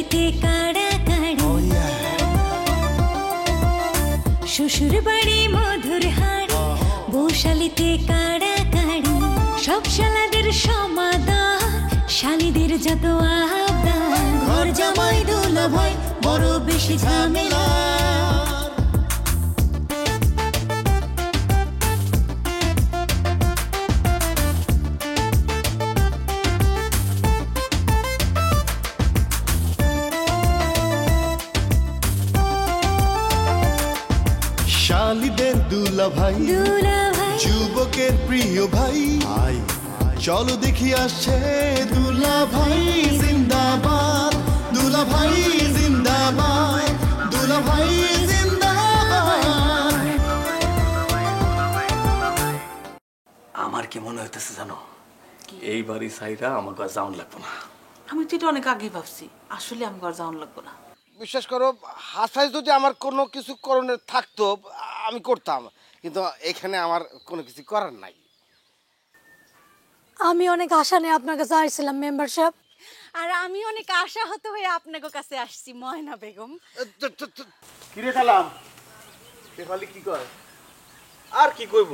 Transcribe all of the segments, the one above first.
বৌশালীতে কাড়াকাড়ি, শ্বশুর বাড়ি মধুর হাড়ি, বৌশালীতে কাড়াকাড়ি, সব শালাদের সমাদর, শালীদের যত আবদার, ঘর জামাই দুলাভাই বড় বেশি ঝামেলা। শালীদের দুলাভাই, যুবকের প্রিয় ভাই, চলো দেখি আসছে দুলাভাই জিন্দাবাদ, দুলাভাই জিন্দাবাদ, দুলাভাই জিন্দাবাদ। আমার কি মনে হইতেছে জানো, এইবারই সাইরা আমার ঘর যাওয়ান লাগবো না। আমি তো এটা অনেক আগেই ভাবছি, আসলে আমি ঘর যাওয়ান লাগবো না। বিশ্বাস করো, হাসাই যদি আমার কোনো কিছু করণের থাকতো আমি করতাম, কিন্তু এখানে আমার কোনো কিছু করার নাই। আমি অনেক আশা নিয়ে আপনার কাছে আসছিলাম মেম্বারশিপ, আর আমি অনেক আশাহত হয়ে আপনার কাছে আসছি ময়না বেগম। কিরে কালাম, শেফালি কি কয়? আর কি কইব,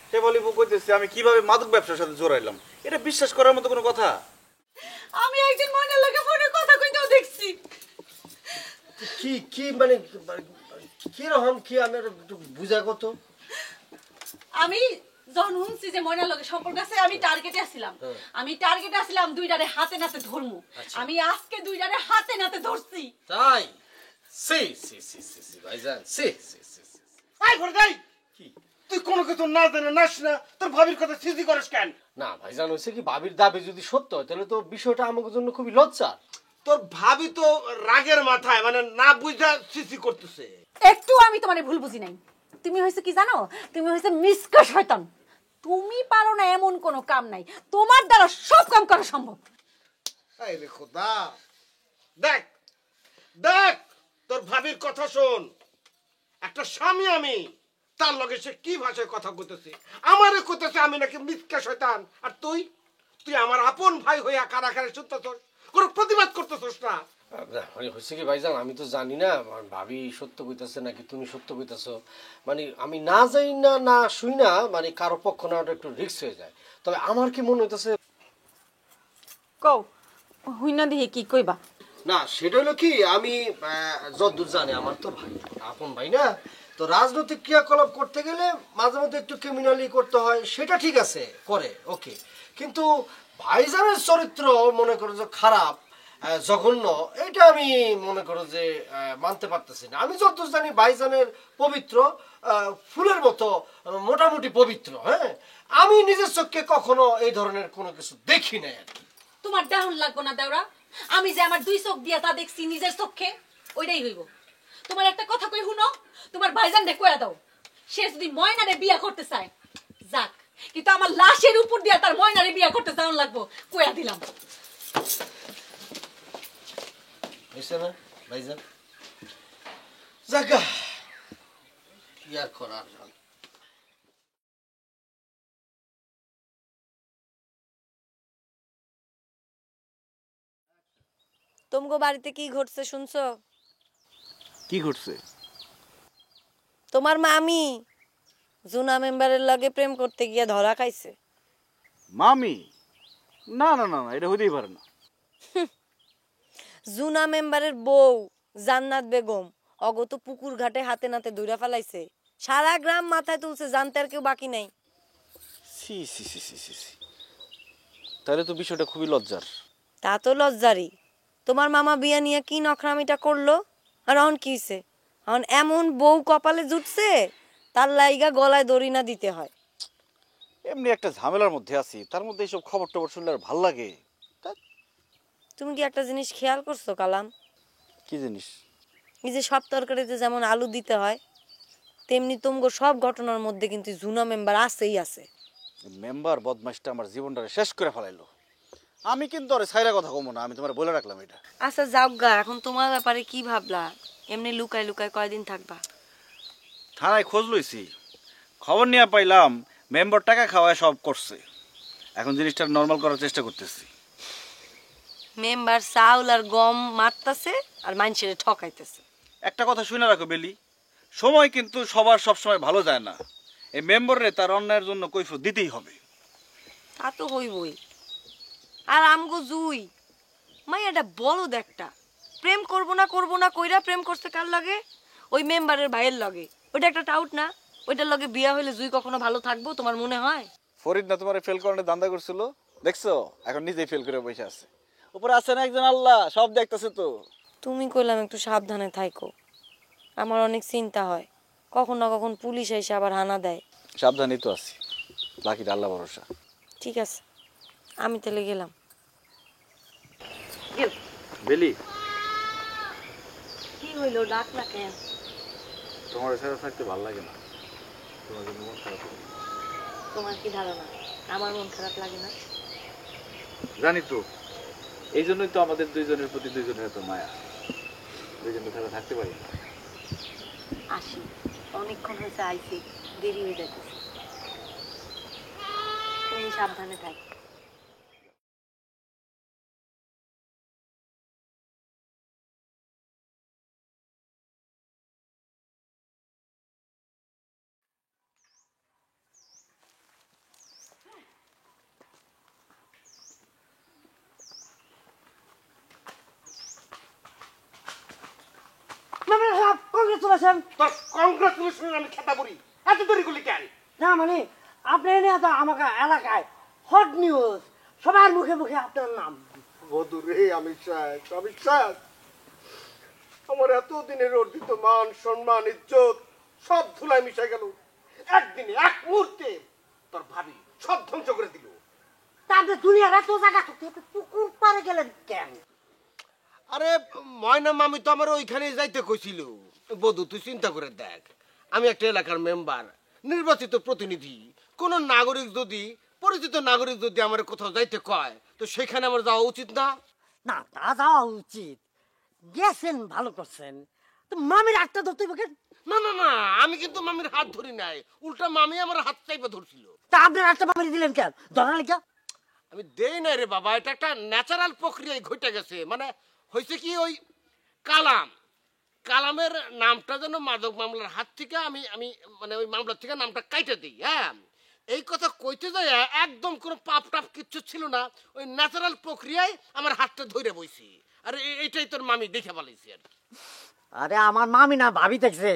শেফালি বউ কইতেছে আমি কিভাবে মাদক ব্যবসার সাথে জড়াইলাম, এটা বিশ্বাস করার মতো কোনো কথা? আমি একদিন ময়নার লগে ফোনে কথা কইতেও দেখছি। কি কি মানে কিরকম কি আমি একটু বুঝা কত? আমি যখন শুনছি যে ময়নার লগে সম্পর্ক আছে, আমি টার্গেটে আসছিলাম। আমি টার্গেটে আসছিলাম দুইটারে হাতে নাতে ধরমু। আমি আজকে দুইটারে হাতে নাতে ধরছি। তাই? সি সি সি সি সি ভাইজান, সি সি সি সি। আই করে দেই কি? তুই কোনো কিছু না জানে নাস না, তোর ভাবির কথা সিজি করিস কেন? না ভাইজান, হইছে কি, ভাবির দাবি যদি সত্য হয় তাহলে তো বিষয়টা আমার জন্য খুবই লজ্জার। তোর ভাবি তো রাগের মাথায় মানে না বুঝা সিসি করতেছে। একটু আমি তোমারে ভুল বুঝি নাই। তুমি হইছে কি জানো, তুমি হইছে মিসকা শয়তান। তুমি পারো না এমন কোনো কাম নাই, তোমার দ্বারা সব কাম করা সম্ভব। এই রে খোদা, দেখ দেখ তোর ভাবির কথা শোন। একটা স্বামী আমি, তার লগে সে কি ভাষায় কথা কইতেছে, আমারে কইতেছে আমি নাকি মিসকা শয়তান। আর তুই তুই আমার আপন ভাই হইয়া কারাকারে শুনতেছস, কোনো প্রতিবাদ করতেছস না। মানে হচ্ছে কি ভাইজান, আমি তো জানি না ভাবি সত্য কইতাছে নাকি তুমি সত্য কইতাছো। মানে আমি না যাই না না শুই না, মানে কারো পক্ষ না একটু রিস্ক হয়ে যায়। তবে আমার কি মনে হইতাছে, কও হুইনা দিয়ে কি কইবা? না সেটা হলো কি, আমি যতদূর জানি আমার তো ভাই, আপন ভাই না, তো রাজনৈতিক ক্রিয়াকলাপ করতে গেলে মাঝে মধ্যে একটু ক্রিমিনালি করতে হয়, সেটা ঠিক আছে করে, ওকে। কিন্তু ভাইজানের চরিত্র মনে করো যে খারাপ, জঘন্য, এটা আমি মনে করো যে মানতে পারতেছি না। আমি যতদূর জানি ভাইজানের পবিত্র, ফুলের মতো মোটামুটি পবিত্র। হ্যাঁ, আমি নিজের চোখে কখনো এই ধরনের কোনো কিছু দেখি নাই আর কি। তোমার দারুণ লাগবো না দেওরা, আমি যে আমার দুই চোখ দিয়া তা দেখছি নিজের চোখে, ওইটাই হইব। তোমার একটা কথা কই শুনো, তোমার ভাইজান রে কইয়া দাও, সে যদি ময়নারে বিয়া করতে চায় যাক, কিন্তু আমার লাশের উপর দিয়া তার ময়নারে বিয়া করতে যাওয়ান লাগবো, কইয়া দিলাম। হইছে না ভাইজান? জাগা কি আর করার। তোমগো বাড়িতে কি ঘটছে শুনছো? কি ঘটছে? তোমার মামি জুনা মেম্বারের লগে প্রেম করতে গিয়া ধরা খাইছে। মামি? না না না, এটা হইতেই পারে না। জুনা মেম্বারের বউ জান্নাত বেগম অগত পুকুর ঘাটে হাতে নাতে ধইরা ফেলাইছে, সারা গ্রাম মাথায় তুলছে, জানতে আর কেউ বাকি নাই। C C C C C, তাহলে তো বিষয়টা খুবই লজ্জার। তা তো লজ্জারই। তোমার মামা বিয়া নিয়ে কি নখরামিটা করলো, আর এখন কি হইছে? এখন এমন বউ কপালে জুটছে তার লাইগা গলায় দড়ি না দিতে হয়। এমনি একটা ঝামেলার মধ্যে আছি, তার মধ্যে এইসব খবর টবর শুনলে আর ভাল লাগে। তুমি কি একটা জিনিস খেয়াল করছো কালাম? কি জিনিস? এই যে সব তরকারিতে যেমন আলু দিতে হয়, তেমনি তুমগো সব ঘটনার মধ্যে কিন্তু জুনা মেম্বার আছেই আছে। মেম্বার বদমাইশটা আমার জীবনটা শেষ করে ফেলাইলো। আমি কিন্তু আরে ছাইরা কথা কমো না, আমি তোমার বলে রাখলাম এটা। আচ্ছা যাও গা, এখন তোমার ব্যাপারে কি ভাবলা? এমনি লুকায় লুকায় কয়দিন থাকবা? থানায় খোঁজ লইছি, খবর নিয়ে পাইলাম মেম্বার টাকা খাওয়ায় সব করছে। এখন জিনিসটা নর্মাল করার চেষ্টা করতেছি। মেম্বার চাউল আর গম মারতাছে আর মানুষের ঠকাইতেছে। একটা কথা শুনে রাখো বেলি, সময় কিন্তু সবার সব সময় ভালো যায় না। এই মেম্বারে তার অন্যায়ের জন্য কৈফিয়ত দিতেই হবে। তা তো হইবই। আর আমগো জুই মাইয়াটা বলদ একটা, প্রেম করব না কইরা প্রেম করতে কার লাগে? ওই মেম্বারের ভাইয়ের লগে। ওইটা একটা টাউট না? ওইটার লগে বিয়া হইলে জুই কখনো ভালো থাকবো তোমার মনে হয়? ফরিদ না তোমার ফেল করানোর দান্দা করছিল, দেখছো? এখন নিজেই ফেল করে বসে আছে। উপরে আছে না একজন আল্লাহ, সব দেখতেছে তো। তুমি কইলাম একটু সাবধানে থাইকো, আমার অনেক চিন্তা হয়, কখন না কখন পুলিশ এসে আবার হানা দেয়। সাবধানই তো আছি, বাকিটা আল্লাহ ভরসা। ঠিক আছে, আমি তাহলে গেলাম। বেলি, কি হইলো, ডাকলা কেন? তোমার সাথে থাকতে ভালো লাগে না, তোমার জন্য মন খারাপ। তোমার কি ধারণা আমার মন খারাপ লাগে না? জানি তো, এই জন্যই তো আমাদের দুইজনের প্রতি দুইজনের এত মায়া। দুইজনের সাথে থাকতে পারি না। আসি, অনেকক্ষণ হয়েছে আইসি, দেরি হয়ে যাচ্ছে। তুমি সাবধানে থাক। কংগ্রেচুলেশন। তোর কংগ্রেচুলেশন আমি খেতা পড়ি, এত দেরি করলি কেন? না মানে আপনি এনে তো আমাকে এলাকায় হট নিউজ, সবার মুখে মুখে আপনার নাম। বধু রে, আমি শেষ। আমার এতদিনের অর্জিত মান সম্মান ইজ্জত সব ধুলায় মিশে গেল একদিনে, এক মুহূর্তে। তোর ভাবি সব ধ্বংস করে দিল। তাদের দুনিয়ার এত জায়গা থাকতে পুকুর পারে গেলেন কেন? আরে ময়না মামি তো আমার ওইখানে যাইতে কইছিল। বধু তুই চিন্তা করে দেখ, আমি একটা এলাকার মেম্বার, নির্বাচিত প্রতিনিধি। কোন নাগরিক যদি, পরিচিত নাগরিক যদি আমার কোথাও যাইতে কয়, তো সেখানে আমার যাওয়া উচিত না? না, তা যাওয়া উচিত। গেছেন, ভালো করছেন। তো মামির হাতটা ধরতে হবে। না না না, আমি কিন্তু মামির হাত ধরি নাই, উল্টা মামি আমার হাত চাইপে ধরছিল। তা আপনার হাতটা মামির দিলেন কেন? ধরা লেখা? আমি দেই নাই রে বাবা, এটা একটা ন্যাচারাল প্রক্রিয়ায় ঘটে গেছে। মানে হয়েছে কি, ওই কালামের নামটা যেন মাদক মামলার হাত থেকে আমি আমি মানে ওই মামলার থেকে নামটা কাইটে দিই। হ্যাঁ, এই কথা কইতে যায় একদম কোনো পাপ টাপ কিচ্ছু ছিল না, ওই ন্যাচারাল প্রক্রিয়ায় আমার হাতটা ধরে বইছি। আর এইটাই তোর মামি দেখে পালাইছি আর। আরে আমার মামি না, ভাবি দেখছে।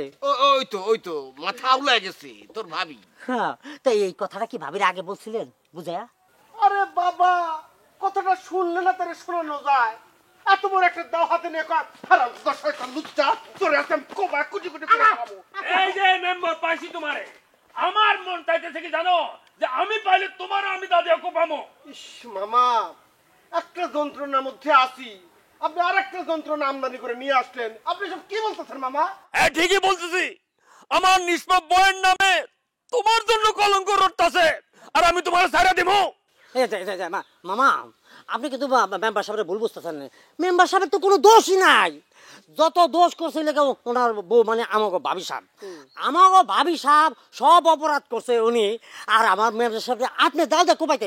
ওই তো মাথা আউলায় গেছে তোর ভাবি। হ্যাঁ, তো এই কথাটা কি ভাবির আগে বলছিলেন বুঝায়া? আরে বাবা, কথাটা শুনলে না তারে শোনানো যায়? এত বড় একটা দাও হাতে নিয়ে কয় হারাম শয়তান লুচ্চা, তোরে আজকে আমি কোবা কুচি কুচি করে খাবো। এই যে মেম্বার পাইছি তোমারে, আমার মন চাইতেছে কি জানো, যে আমি পাইলে তোমারও আমি দাদিয়া কোপামো। ইস মামা, একটা যন্ত্রণার মধ্যে আছি, আপনি আর একটা যন্ত্রণা আমদানি করে নিয়ে আসলেন। আপনি সব কি বলতেছেন মামা? হ্যাঁ ঠিকই বলতেছি, আমার নিষ্পাপ বয়ের নামে তোমার জন্য কলঙ্ক রটতাছে, আর আমি তোমার ছাড়া দিব? মামা, আপনি কিন্তু মেম্বার সাহেবের ভুল বুঝতেছেন। মেম্বার সাহেবের তো কোনো দোষই নাই। যত দোষ করছে ওনার বউ, মানে আমাকে ভাবি সাহেব। আমাকে ভাবি সাহেব সব অপরাধ করছে উনি। আর আমার মেম্বার সাহেব আপনি দাদা কোপাইতে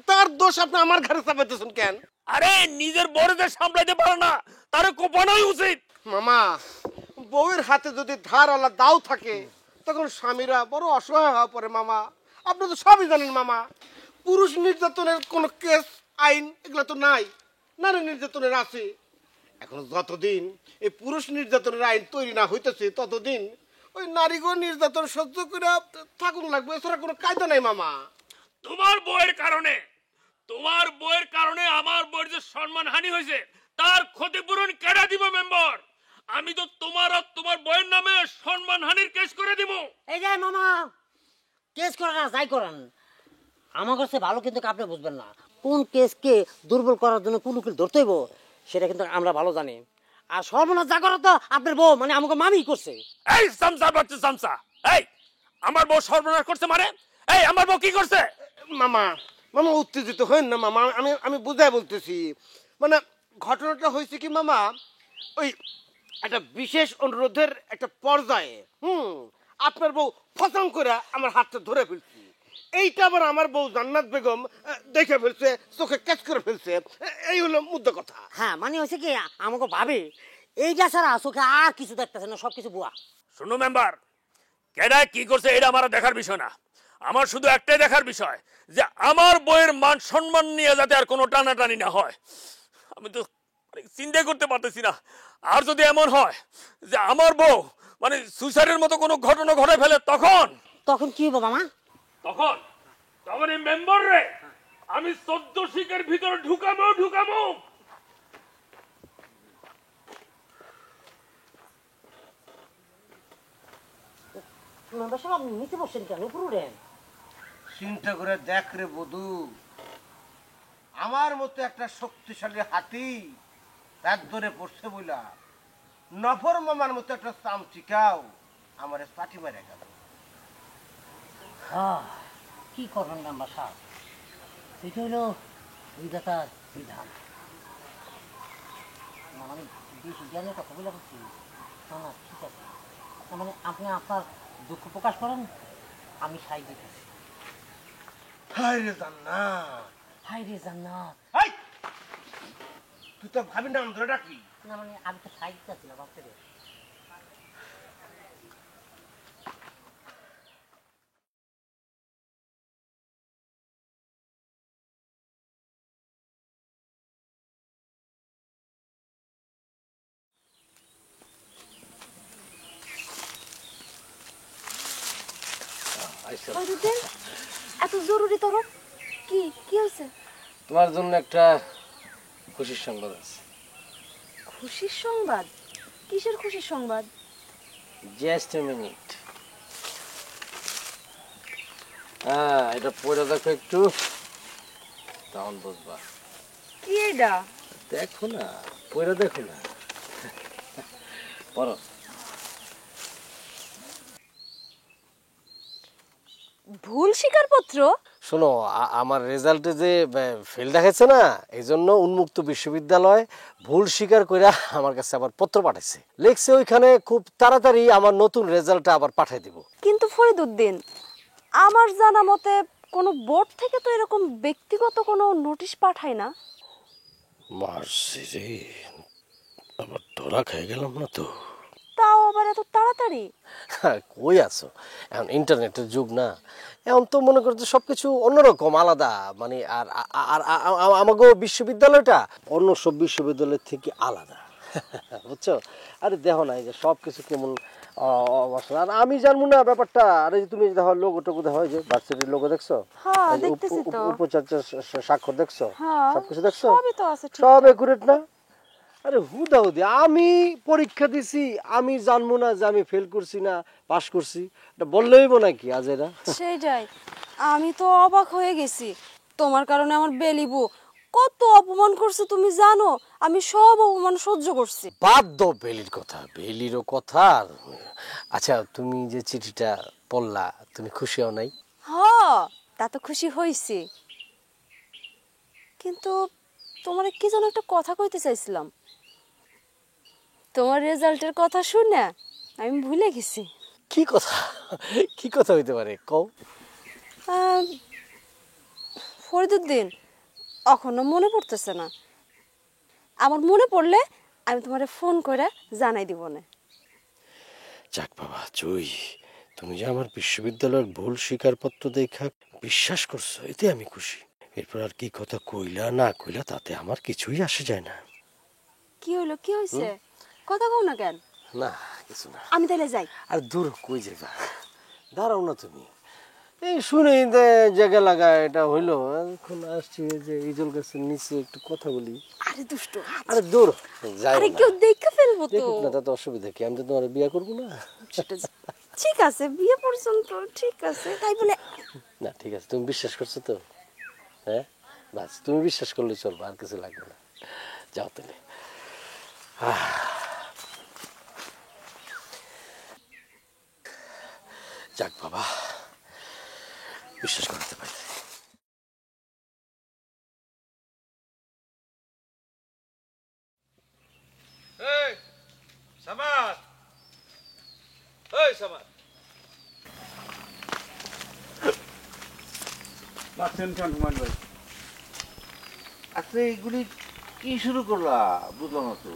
তার দোষ আপনি আমার ঘরে চাপাইতেছেন কেন? আরে নিজের বড় যে সামলাইতে পারে না, তার কোপানোই উচিত। মামা, বউয়ের হাতে যদি ধারালা দাও থাকে, তখন স্বামীরা বড় অসহায় হয়ে পড়ে মামা। আপনি তো সবই জানেন মামা, পুরুষ নির্যাতনের কোনো কেস আইন এগুলো তো নাই, নারী নির্যাতনের আছে। এখন যতদিন এই পুরুষ নির্যাতনের আইন তৈরি না হইতেছে, ততদিন ওই নারীগণ নির্যাতন সহ্য করে থাকুন লাগবে, এছাড়া কোনো কায়দা নাই মামা। তোমার বউয়ের কারণে আমার বউয়ের যে সম্মানহানি হয়েছে, তার ক্ষতিপূরণ কেডা দিব মেম্বার? আমি তো তোমার আর তোমার বউয়ের নামে সম্মানহানির কেস করে দিব। এই যে মামা, কেস করেন না যাই করেন, আমার কাছে ভালো কিন্তু আপনি বুঝবেন না। কোন কেসকে দুর্বল করার জন্য কোন উকিল ধরতে হইব সেটা কিন্তু আমরা ভালো জানি। আর সর্বনাশ যা করা তো আপনার বউ, মানে আমাকে মামি করছে। এই সামসা বাচ্চা সামসা, এই আমার বউ সর্বনাশ করছে মানে? এই আমার বউ কি করছে? মামা উত্তেজিত হন না মামা, আমি বুঝাই বলতেছি। মানে ঘটনাটা হয়েছে কি মামা, ওই একটা বিশেষ অনুরোধের একটা পর্যায়ে আপনার বউ ফসং করে আমার হাতটা ধরে ফেলছি। এইটা আবার আমার বউ জান্নাত বেগম দেখে ফেলছে, চোখে ক্যাচ করে ফেলছে। এই হলো মুদ্রা কথা। হ্যাঁ মানে হয়েছে কি আমাকে ভাবি এইটা ছাড়া চোখে আর কিছু দেখতেছে না, সবকিছু বুয়া। শুনো মেম্বার, কেডা কি করছে এটা আমার দেখার বিষয় না। আমার শুধু একটাই দেখার বিষয় যে আমার বইয়ের মান সম্মান নিয়ে যাতে আর কোনো টানাটানি না হয়। আমি তো চিন্তা করতে পারতেছি না, আর যদি এমন হয় যে আমার বউ মানে সুইসাইডের মতো কোনো ঘটনা ঘটে ফেলে তখন তখন কি হবো মামা? তখন তখন এই মেম্বার রে আমি 14 শিকের ভিতরে ঢুকামো। আপনি নিচে বসছেন কেন, উপরে উঠেন। চিন্তা করে দেখ রে বধু, আমার মতো একটা শক্তিশালী হাতি রাত ধরে পড়ছে বইলা নফর মামার মতো একটা চামচিকাও আমার পাটি মেরে গেল। কি করবেন মেম্বার সাহেব, এটা হলো বিধাতার বিধান। আমি বেশি জ্ঞানের কথা বলে বলছি না, না ঠিক আছে, মানে আপনি আপনার দুঃখ প্রকাশ করেন, আমি সাই দিতেছি। হায় রে জান্নাত, হাই রে জান্নাত। তুই তো ভাবি নাম ধরে ডাকি না মানে আমি তো সাই দিতেছিলাম বাচ্চাদের। এত জরুরি তরফ কি কি হয়েছে? তোমার জন্য একটা খুশির সংবাদ আছে। খুশির সংবাদ? কিসের খুশির সংবাদ? Just a minute. হ্যাঁ, এটা পড়ে দেখো একটু, তখন বুঝবা। কি এটা? দেখো না, পড়ে দেখো না, পড়ো। ভুল স্বীকারপত্র? শোনো, আমার রেজাল্টে যে ফেল দেখাচ্ছে না, এই জন্য উন্মুক্ত বিশ্ববিদ্যালয় ভুল স্বীকার করে আমার কাছে আবার পত্র পাঠাইছে, লিখছে ওইখানে খুব তাড়াতাড়ি আমার নতুন রেজাল্টটা আবার পাঠিয়ে দিব। কিন্তু ফরিদউদ্দিন, আমার জানা মতে কোনো বোর্ড থেকে তো এরকম ব্যক্তিগত কোনো নোটিশ পাঠায় না। মারছি রে, আবার ধরা খেয়ে গেলাম না তো। তাও আবার এত তাড়াতাড়ি? কই আছো, এখন ইন্টারনেটের যুগ না, এখন তো মনে করছো সবকিছু অন্যরকম আলাদা, মানে আর আমাকে বিশ্ববিদ্যালয়টা অন্য সব বিশ্ববিদ্যালয়ের থেকে আলাদা, বুঝছো? আরে দেখো না, এই যে সবকিছু কেমন আর আমি জানবো না ব্যাপারটা। আরে তুমি দেখো লোগো টোগো দেখো, যে ভার্সিটির লোগো দেখছো, উপাচার্য স্বাক্ষর দেখছো, সবকিছু দেখছো, সব একুরেট না? আরে হুদাহুদি আমি পরীক্ষা দিছি, আমি জানবো না যে আমি ফেল করছি না পাস করছি? এটা বললেই নাকি আজ এরা? সেটাই, আমি তো অবাক হয়ে গেছি। তোমার কারণে আমার বেলিবু কত অপমান করছে তুমি জানো? আমি সব অপমান সহ্য করছি। বাদ দাও বেলির কথা, বেলিরও কথা। আচ্ছা, তুমি যে চিঠিটা পড়লা, তুমি খুশি হও নাই? হ্যাঁ, তা তো খুশি হইছি, কিন্তু তোমার কি যেন একটা কথা কইতে চাইছিলাম। তোমার রেজাল্টের কথা শুনে আমি ভুলে গেছি। কি কথা? কি কথা হইতে পারে কও? ফরিদউদ্দিন, এখনো মনে পড়তেছে না। আমার মনে পড়লে আমি তোমারে ফোন করে জানাই দিব না। যাক বাবা জয়, তুমি যে আমার বিশ্ববিদ্যালয়ের ভুল স্বীকারপত্র দেখা বিশ্বাস করছো, এতে আমি খুশি। এরপর আর কি কথা কইলা না কইলা তাতে আমার কিছুই আসে যায় না। কি হলো, কি হয়েছে? কথা কও না কেন? না কিছু না। আমি তাহলে যাই। আর দূর কই যাবা, দাঁড়াও না তুমি। এই শুনে জায়গা লাগা এটা হইলো, এখন আসছি যে ইজল গাছের নিচে একটু কথা বলি। আরে দুষ্ট, আরে দূর যাই। আরে কেউ দেখে ফেলবো তো। দেখুক না, তাতে অসুবিধা কি? আমি তো তোমার বিয়ে করবো না। ঠিক আছে, বিয়ে পর্যন্ত ঠিক আছে, তাই বলে না ঠিক আছে, তুমি বিশ্বাস করছো তো? হ্যাঁ বাস, তুমি বিশ্বাস করলে চলবে, আর কিছু লাগবে না। যাও তাহলে। যাক বাবা, বিশ্বাস করতে পারি। সামাদ, এই সামাদ, পাচ্ছেন কেন হুমায়ুন ভাই? আচ্ছা এইগুলি কি শুরু করলা বুঝলাম না তো।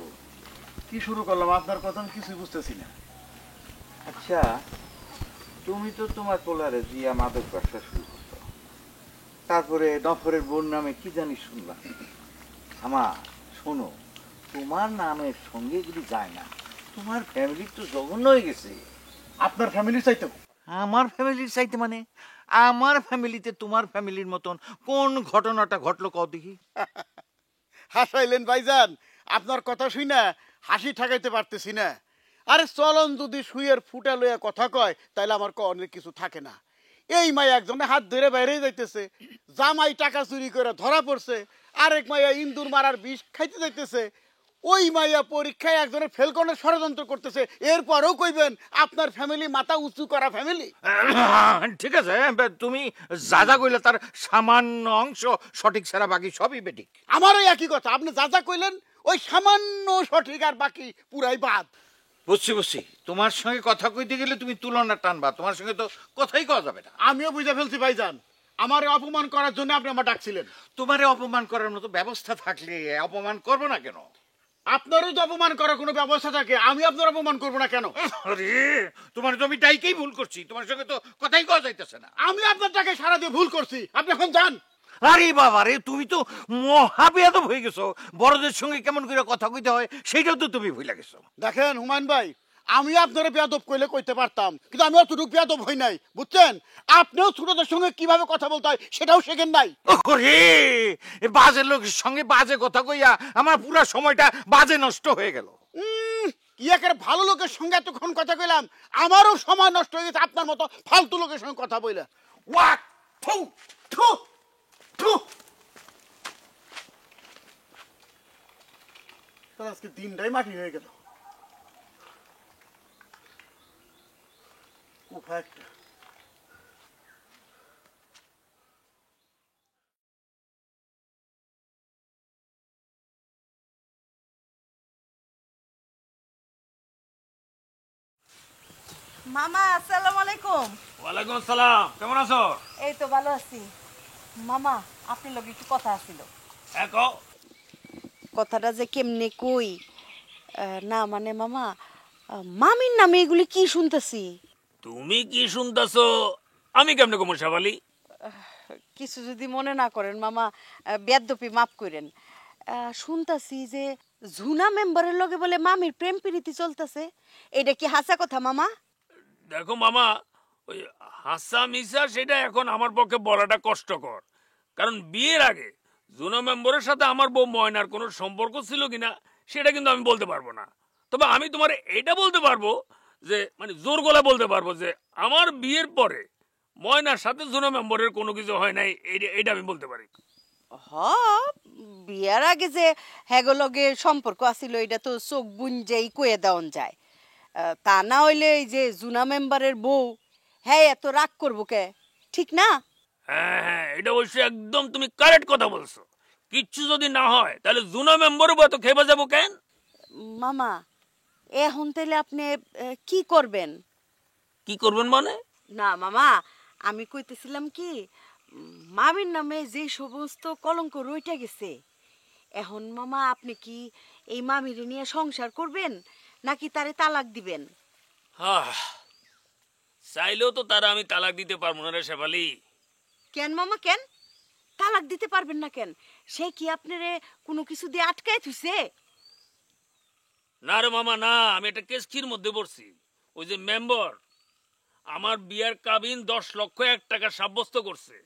কি শুরু করলাম আপনার কথা আমি কিছুই বুঝতেছি না। আচ্ছা তুমি তো তোমার পোলারে দিয়া মাদক ব্যবসা শুরু করতো, তারপরে নফরের বোন নামে কি জানি শুনলাম। আমা শোনো, তোমার নামের সঙ্গে এগুলি যায় না। তোমার ফ্যামিলি তো জঘন্য হয়ে গেছে। আপনার ফ্যামিলির চাইতে আমার ফ্যামিলির চাইতে মানে আমার ফ্যামিলিতে তোমার ফ্যামিলির মতন কোন ঘটনাটা ঘটলো কও দেখি। হাসাইলেন ভাইজান, আপনার কথা শুই না হাসি ঠেকাইতে পারতেছি না। আরে চলন যদি শুয়ের ফুটা লইয়া কথা কয় তাহলে আমার অনেক কিছু থাকে না। এই মাই একজনে হাত ধরে বাইরে যাইতেছে, জামাই টাকা চুরি করে ধরা পড়ছে, আরেক মাইয়া ইন্দুর মারার বিষ খাইতে যাইতেছে, ওই মাইয়া পরীক্ষায় একজনের ফেল করার ষড়যন্ত্র করতেছে, এরপরও কইবেন আপনার ফ্যামিলি মাথা উঁচু করা ফ্যামিলি। ঠিক আছে, তুমি যা যা কইলে তার সামান্য অংশ সঠিক ছাড়া বাকি সবই বেঠিক। আমারও একই কথা, আপনি যা যা কইলেন ওই সামান্য সঠিক আর বাকি পুরাই বাদ। বুঝছি বুঝছি, তোমার সঙ্গে কথা কইতে গেলে তুমি তুলনা টানবা, তোমার সঙ্গে তো কথাই কওয়া যাবে না। আমিও বুঝে ফেলছি ভাইজান, আমারে অপমান করার জন্য আপনি আমার ডাকছিলেন। তোমারে অপমান করার মতো ব্যবস্থা থাকলে অপমান করবো না কেন? আপনারও তো অপমান করার কোনো ব্যবস্থা থাকে, আমি আপনার অপমান করবো না কেন? আরে তোমার তো আমি ডাইকেই ভুল করছি, তোমার সঙ্গে তো কথাই কওয়া যাইতেছে না। আমি আপনার টাকে সারা দিয়ে ভুল করছি, আপনি এখন যান। আরে বাবা রে, তুমি তো মহাবেয়াদব হয়ে গেছো। বড়দের সঙ্গে কেমন করে কথা কইতে হয় সেটাও তো তুমি ভুলে গেছো। দেখেন হুমায়ুন ভাই, আমি আপনার বেয়াদব কইলে কইতে পারতাম, কিন্তু আমি অতটুকু বেয়াদব হই নাই, বুঝছেন? আপনিও ছোটদের সঙ্গে কিভাবে কথা বলতে হয় সেটাও শেখেন নাই। ওরে বাজে লোকের সঙ্গে বাজে কথা কইয়া আমার পুরো সময়টা বাজে নষ্ট হয়ে গেল। ইয়াকের ভালো লোকের সঙ্গে এতক্ষণ কথা কইলাম, আমারও সময় নষ্ট হয়ে গেছে আপনার মতো ফালতু লোকের সঙ্গে কথা বইলা। ওয়াক থু থু থু। আজকে দিনটাই মাটি হয়ে গেল। উপায় একটা। মামা আসসালামু আলাইকুম। ওয়ালাইকুম আসসালাম, কেমন আছো? এই তো ভালো আছি। মামা আপনার লগে একটু কথা আছিল। দেখো কথাটা যে কেমনে কই, না মানে মামা, মামির নামে এগুলি কি শুনতেছি? তুমি কি শুনতেছো আমি কেমনে কমর শাবালি? কিছু যদি মনে না করেন মামা, বেদপি মাফ করেন। শুনতাছি যে ঝুনা মেম্বারের লগে বলে মামির প্রেম প্রীতি চলতেছে, এটা কি হাসা কথা মামা? দেখো মামা, ওই হাসা মিসা সেটা এখন আমার পক্ষে বলাটা কষ্টকর, কারণ বিয়ের আগে জুনা মেম্বারের সাথে আমার বউ ময়নার কোনো সম্পর্ক ছিল কিনা সেটা কিন্তু আমি বলতে পারবো না। তবে আমি তোমার এটা বলতে পারবো যে মানে জোর গলা বলতে পারবো যে আমার বিয়ের পরে ময়নার সাথে জুনা মেম্বারের কোনো কিছু হয় নাই, এটা আমি বলতে পারি। হ, বিয়ার আগে যে হ্যাগলগে সম্পর্ক আছিল এটা তো চোখ বুঞ্জেই কয়ে দেওয়ান যায়। তা না হইলে এই যে জুনা মেম্বারের বউ, হ্যাঁ এত রাগ করবো কে? ঠিক না? হ্যাঁ হ্যাঁ, এটা অবশ্যই একদম তুমি কারেক্ট কথা বলছো। কিচ্ছু যদি না হয় তাহলে জুনা মেম্বারও তো খেপে যাবো কেন? মামা এখন তাহলে আপনি কি করবেন? কি করবেন মানে? না মামা, আমি কইতেছিলাম কি, মামির নামে যে সমস্ত কলঙ্ক রইটা গেছে, এখন মামা আপনি কি এই মামির নিয়ে সংসার করবেন নাকি তারে তালাক দিবেন? চাইলেও তো তারা আমি তালাক দিতে পারবো না রে শেফালি। কেন মামা, কেন তালাক দিতে পারবেন না কেন? সে কি আপনারে কোনো কিছু দিয়ে আটকায় থুইছে? না রে মামা না, আমি একটা কেসকির মধ্যে পড়ছি। ওই যে মেম্বার আমার বিয়ার কাবিন 10 লক্ষ 1 টাকা সাব্যস্ত করছে।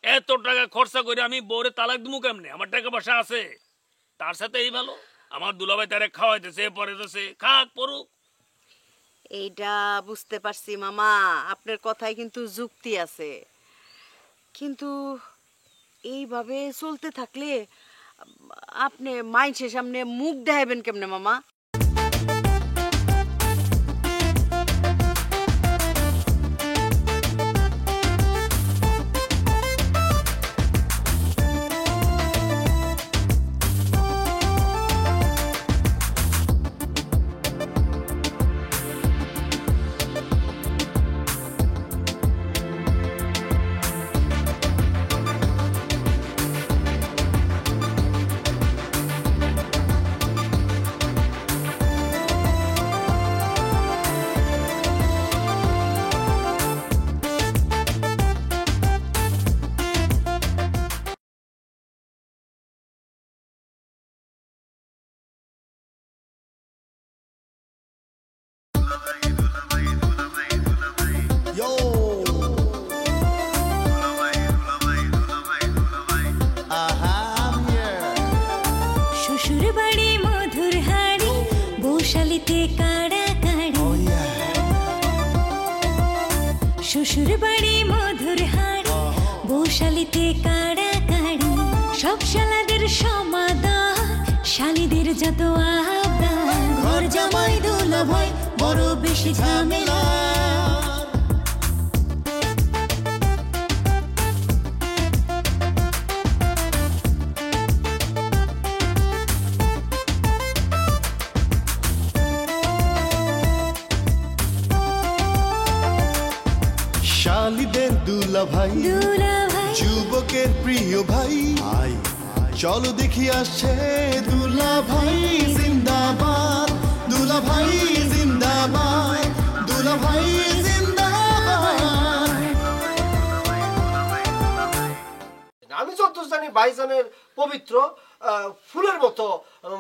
এত টাকা খরচা করে আমি বউরে তালাক দিমু কেমনে? আমার টাকা পয়সা আছে, তার সাথে এই ভালো আমার দুলাভাই তারে খাওয়াইতেছে, পরেতেছে, খাক পড়ুক। এইটা বুঝতে পারছি মামা, আপনার কথায় কিন্তু যুক্তি আছে, কিন্তু এইভাবে চলতে থাকলে আপনি মাইন্সের সামনে মুখ দেখাবেন কেমনে মামা? Yo. I'm here. শ্বশুর বাড়ি মধুর হাড়ি বৌশালিতে কাড়া কাড়ি শ্বশুর বাড়ি মধুর হাড়ি বৌশালিতে কাড়া কাড়ি সব শালাদের সমাদর শালিদের যত আবদার ঘর জামাই দুলাভাই বড় বেশি ঝামেলা শালিদের দুলাভাই যুবকের প্রিয় ভাই আই চলো দেখি আসছে দুলাভাই জিন্দাবাদ দুলাভাই জিন্দাবাদ দুলাভাই জিন্দাবাদ। আমি যতদূর জানি ভাইজানের পবিত্র ফুলের মতো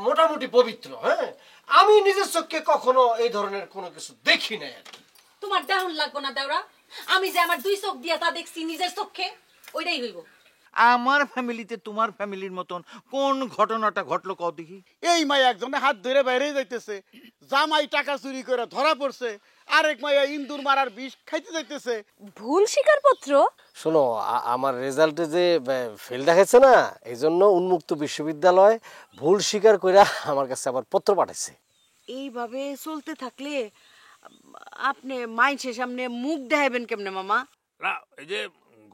মোটামুটি পবিত্র। হ্যাঁ, আমি নিজের চোখে কখনো এই ধরনের কোনো কিছু দেখি নাই। তোমার দাহন লাগবো না দেওরা, আমি যে আমার 2 চোখ দিয়া তা দেখছি নিজের চোখে, ওইটাই হইব। আমার ফ্যামিলিতে তোমার ফ্যামিলির মতন কোন ঘটনাটা ঘটলো কও দেখি। এই মাইয়া একজনে হাত ধরে বাইরে যাইতেছে, জামাই টাকা চুরি করে ধরা পড়ছে, আরেক মাইয়া ইন্দুর মারার বিষ খাইতে যাইতেছে। ভুল স্বীকারপত্র? শোনো, আমার রেজাল্টে যে ফেল দেখাচ্ছে না, এই জন্য উন্মুক্ত বিশ্ববিদ্যালয় ভুল স্বীকার করে আমার কাছে আবার পত্র পাঠাইছে। এইভাবে চলতে থাকলে আপনি মাইনসের সামনে মুখ দেখাবেন কেমনে মামা? না, এই যে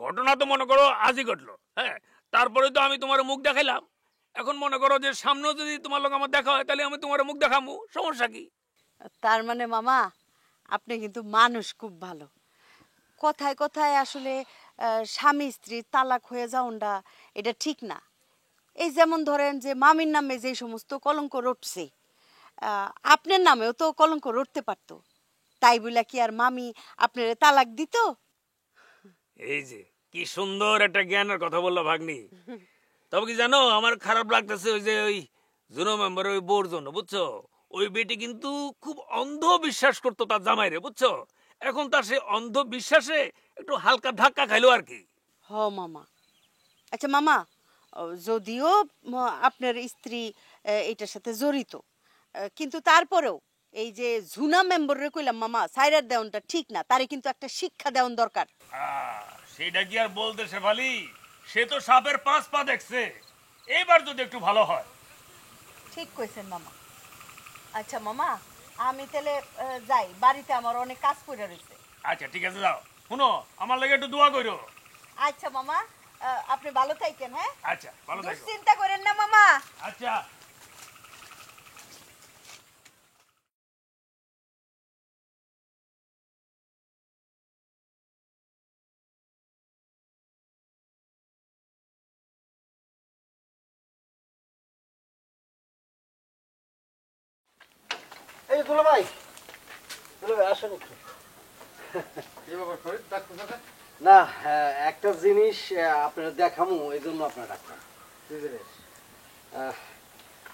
ঘটনা তো মনে করো আজই ঘটলো, হ্যাঁ, তারপরে তো আমি তোমার মুখ দেখাইলাম। এখন মনে করো যে সামনেও যদি তোমার লোক আমার দেখা হয়, তাহলে আমি তোমার মুখ দেখামু, সমস্যা কি? তার মানে মামা আপনি কিন্তু মানুষ খুব ভালো। কথায় কথায় আসলে স্বামী স্ত্রী তালাক হয়ে যাওয়াটা এটা ঠিক না। এই যেমন ধরেন যে মামির নামে যে সমস্ত কলঙ্ক রটছে, আপনার নামেও তো কলঙ্ক রটতে পারতো। তাই বলে কি আর মামি আপনার তালাক দিত? এই যে কি সুন্দর একটা জ্ঞানের কথা বললো ভাগ্নি। তবে কি জানো, আমার খারাপ লাগতেছে ওই যে ওই জুনো মেম্বার ওই বোর জন্য, বুঝছো? ওই বেটি কিন্তু খুব অন্ধ বিশ্বাস করতো তার জামাইরে, বুঝছো? এখন তার সেই অন্ধ বিশ্বাসে একটু হালকা ধাক্কা খাইলো আর কি। হ মামা। আচ্ছা মামা, যদিও আপনার স্ত্রী এটার সাথে জড়িত, কিন্তু তারপরেও এই যে জুনা মেম্বারে কইলাম মামা সাইরার দেওয়ানটা ঠিক না, তারে কিন্তু একটা শিক্ষা দেওয়ান দরকার। সেটা কি আর বলতে শেফালি, সে তো সাপের 5 পা দেখছে, এইবার যদি একটু ভালো হয়। ঠিক কইছেন মামা। আচ্ছা মামা, আমি তাহলে যাই, বাড়িতে আমার অনেক কাজ পড়ে রয়েছে। আচ্ছা ঠিক আছে, যাও। শুনো, আমার লাগে একটু দোয়া করো। আচ্ছা মামা, আপনি ভালো থাকেন। হ্যাঁ, আচ্ছা, ভালো থাকো। চিন্তা করেন না মামা। আচ্ছা। এই দুলা ভাই, আসেন একটু। না, একটা জিনিস আপনারা দেখামু, এই জন্য আপনারা ডাক্তার।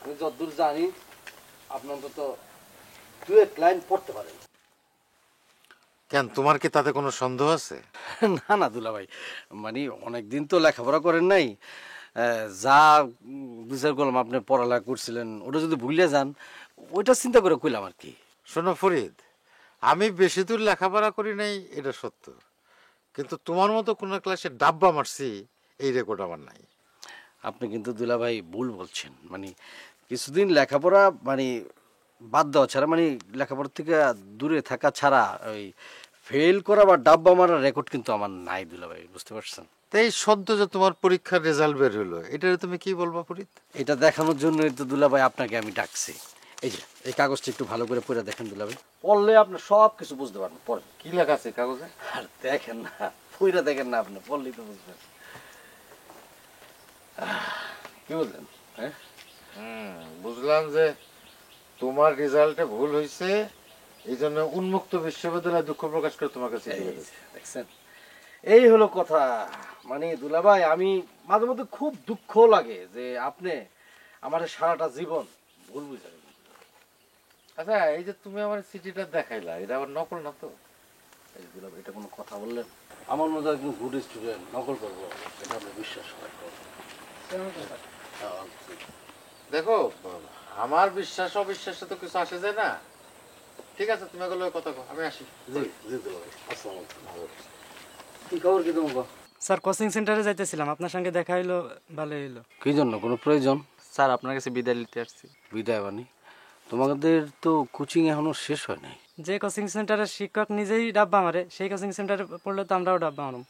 আমি যতদূর জানি আপনি অন্তত 2 লাইন পড়তে পারেন। কেন, তোমার কি তাতে কোনো সন্দেহ আছে? না না দুলা ভাই, মানে অনেকদিন তো লেখাপড়া করেন নাই, যা বিচার করলাম আপনি পড়ালেখা করছিলেন, ওটা যদি ভুলে যান, ওইটা চিন্তা করে কইলাম আর কি। শোনো ফরিদ, আমি বেশি দূর লেখাপড়া করি নাই এটা সত্য, কিন্তু তোমার মতো কোনো ক্লাসে ডাব্বা মারছি এই রেকর্ড আমার নাই। আপনি কিন্তু দুলা ভাই ভুল বলছেন। মানে কিছুদিন লেখাপড়া মানে বাদ দেওয়া ছাড়া, মানে লেখাপড়া থেকে দূরে থাকা ছাড়া ওই ফেল করা বা ডাব্বা মারার রেকর্ড কিন্তু আমার নাই দুলা ভাই, বুঝতে পারছেন? তাই সদ্য যে তোমার পরীক্ষার রেজাল্ট বের হলো, এটারে তুমি কি বলবা ফরিদ? এটা দেখানোর জন্যই তো দুলা ভাই আপনাকে আমি ডাকছি। এই যে এই কাগজটা একটু ভালো করে পড়ে দেখেন দুলা ভাই, পড়লে আপনি সব কিছু বুঝতে পারবেন। পড়েন। কি লেখা আছে কাগজে? আর দেখেন না, পড়ে দেখেন না, আপনি পড়লেই তো বুঝবেন। কি বললেন? হ্যাঁ, বুঝলাম যে তোমার রেজাল্টে ভুল হয়েছে, এই জন্য উন্মুক্ত বিশ্ববিদ্যালয় দুঃখ প্রকাশ করে তোমার কাছে দেখছেন, এই হলো কথা। মানে দুলাভাই, আমি মাঝে মধ্যে খুব দুঃখ লাগে যে আপনি আমার সারাটা জীবন ভুল বুঝাবেন। আচ্ছা এই যে তুমি আমার চিঠিটা দেখাইলা এটা আবার নকল না তো? এটা কোনো কথা বললেন? আমার মতো একজন গুড স্টুডেন্ট নকল করবো এটা আপনি বিশ্বাস করেন? দেখো আমার বিশ্বাস অবিশ্বাসে তো কিছু আসে যায় না। ঠিক আছে তুমি এগুলো কথা কও, আমি আসি। জি জি ভাই, আসসালামু আলাইকুম। কি খবর কি তোমাকে? স্যার কোচিং সেন্টারে যাইতেছিলাম, আপনার সঙ্গে দেখা হইলো, ভালোই হইলো। কি জন্য, কোনো প্রয়োজন? স্যার আপনার কাছে বিদায় নিতে আসছি। বিদায় মানে? তোমাদের তো কোচিং এখনো শেষ হয় নাই। যে কোচিং সেন্টারের শিক্ষক নিজেই ডাব্বা মারে, সেই কোচিং সেন্টারে পড়লে তো আমরাও ডাব্বা মারব।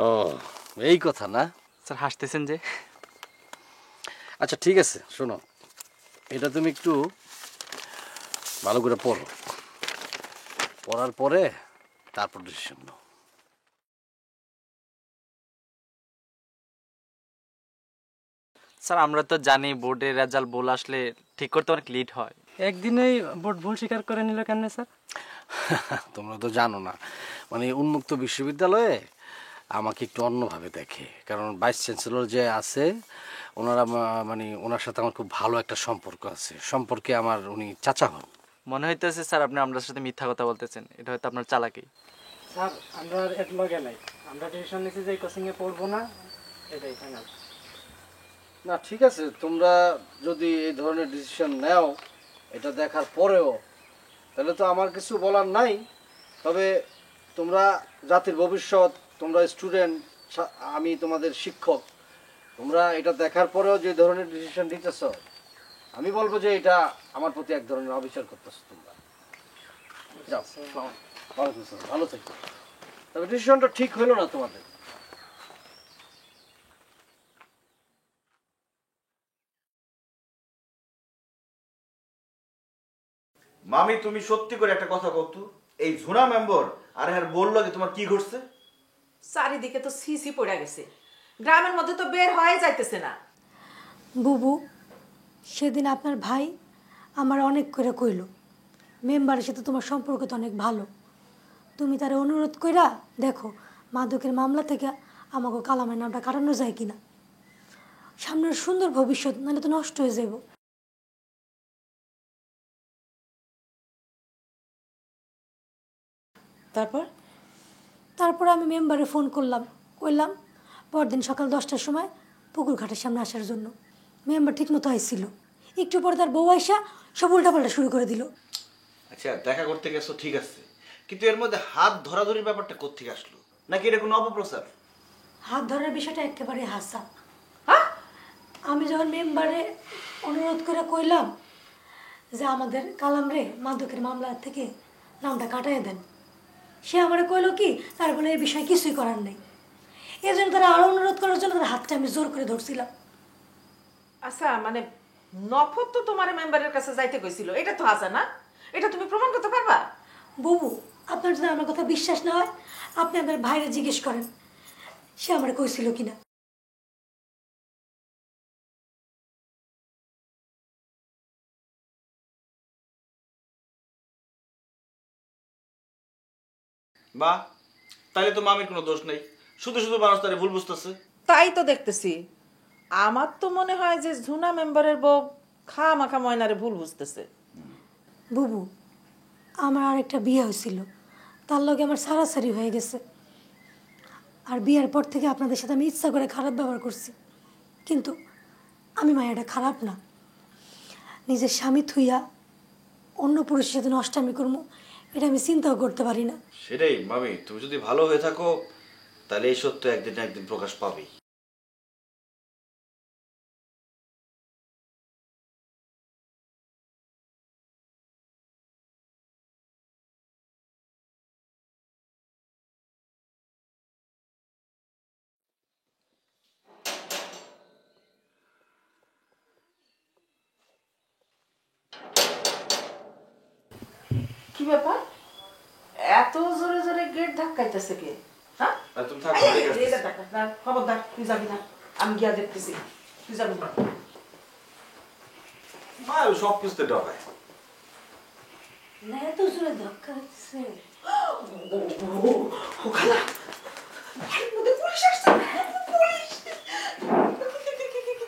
ও এই কথা না? স্যার হাসতেছেন যে। আচ্ছা ঠিক আছে, শোনো, এটা তুমি একটু ভালো করে পড়ো, পড়ার পরে তারপর ডিসিশন নাও। স্যার আমরা তো জানি বোর্ডের রেজাল্ট বলে আসলে ঠিক করতে অনেক লেট হয়। একদিনেই বোর্ড ভুল স্বীকার করে নিল কেন স্যার? তোমরা তো জানো না, মানে উন্মুক্ত বিশ্ববিদ্যালয়ে আমাকে একটু অন্যভাবে দেখে, কারণ ভাইস চ্যান্সেলর যে আছে ওনারা মানে ওনার সাথে আমার খুব ভালো একটা সম্পর্ক আছে, সম্পর্কে আমার উনি চাচা হন। মনে হইতেছে স্যার আপনি আমাদের সাথে মিথ্যা কথা বলতেছেন, এটা হয়তো আপনার চালাকি। স্যার আমরা এর লগে নাই, আমরা ডিসিশন নিয়েছি যে কোচিং এ পড়বো না, এটাই ফাইনাল। না ঠিক আছে, তোমরা যদি এই ধরনের ডিসিশন নাও এটা দেখার পরেও, তাহলে তো আমার কিছু বলার নাই। তবে তোমরা জাতির ভবিষ্যৎ, তোমরা স্টুডেন্ট, আমি তোমাদের শিক্ষক, তোমরা এটা দেখার পরেও যে ধরনের ডিসিশন নিতেছ, আমি বলবো যে এটা আমার প্রতি এক ধরনের অবিচার করতেছ তোমরা। যাও, ভালো থেকো। তবে ডিসিশনটা ঠিক হইলো না তোমাদের। মামি তুমি সত্যি করে একটা কথা কও তো, এই ঝুনা মেম্বার আর হ্যাঁ বললো যে তোমার কি ঘটছে? চারিদিকে তো সিসি পড়ে গেছে, গ্রামের মধ্যে তো বের হয়ে যাইতেছে না। বুবু, সেদিন আপনার ভাই আমার অনেক করে কইল মেম্বারের সাথে তোমার সম্পর্ক তো অনেক ভালো, তুমি তার অনুরোধ কইরা দেখো মাদকের মামলা থেকে আমাকে কালামের নামটা কাটানো যায় কিনা। সামনের সুন্দর ভবিষ্যৎ নাহলে তো নষ্ট হয়ে যাব। তারপর আমি মেম্বারে ফোন করলাম, পরদিন সকাল 10টার সময় পুকুর ঘাটের সামনে আসার জন্য। মেম্বার ঠিক মতো আইছিল, একটু পরে তার বউ আইসা সব উল্টাপাল্টা শুরু করে দিল। আচ্ছা দেখা করতে গেছো ঠিক আছে, কিন্তু এর মধ্যে হাত ধরাধরির ব্যাপারটা কোত্থেকে আসলো? নাকি এটা কোনো অপপ্রচার? হাত ধরার বিষয়টা একেবারে হাসা। আমি যখন মেম্বারে অনুরোধ করে কইলাম যে আমাদের কালামরে মাদকের মামলা থেকে নামটা কাটাই দেন, সে আমার কইল কি তার বলে এই বিষয়ে কিছুই করার নেই। এর জন্য তারা আরো অনুরোধ করার জন্য তার হাতটা আমি জোর করে ধরছিলাম। আচ্ছা মানে নফত তো তোমার মেম্বারের কাছে যাইতে কইছিল, এটা তো আছে না, এটা তুমি প্রমাণ করতে পারবা? বুবু, আপনার যদি আমার কথা বিশ্বাস না হয় আপনি আমার ভাইরে জিজ্ঞেস করেন সে আমার কইছিল কিনা। বা তাইলে তো মামির কোনো দোষ নেই, শুধু শুধু মানুষ তারে ভুল বুঝতেছে। তাই তো দেখতেছি, আমার তো মনে হয় যে ঝুনা মেম্বারের বউ খামাখা ময়নারে ভুল বুঝতেছে। বুবু, আমার আরেকটা বিয়ে হয়েছিল, তার লগে আমার সারাসারি হয়ে গেছে। আর বিয়ের পর থেকে আপনাদের সাথে আমি ইচ্ছা করে খারাপ ব্যবহার করছি, কিন্তু আমি মায়াটা খারাপ না। নিজের স্বামী থুইয়া অন্য পুরুষের সাথে নষ্টামি করবো এটা আমি চিন্তাও করতে পারি না। সেটাই মামি, তুমি যদি ভালো হয়ে থাকো তাহলে এই সত্য একদিন না একদিন প্রকাশ পাবেই। কি ব্যাপার, এত জোরে জোরে গেট ধাক্কাইতেছে কে? হ্যাঁ তুমি থাকো, খবরদার তুই যাবি না, আমি গিয়া দেখতেছি, তুই যাবি না। মা সব কিছুতে ডরায় না, এত জোরে ধাক্কা দিচ্ছে।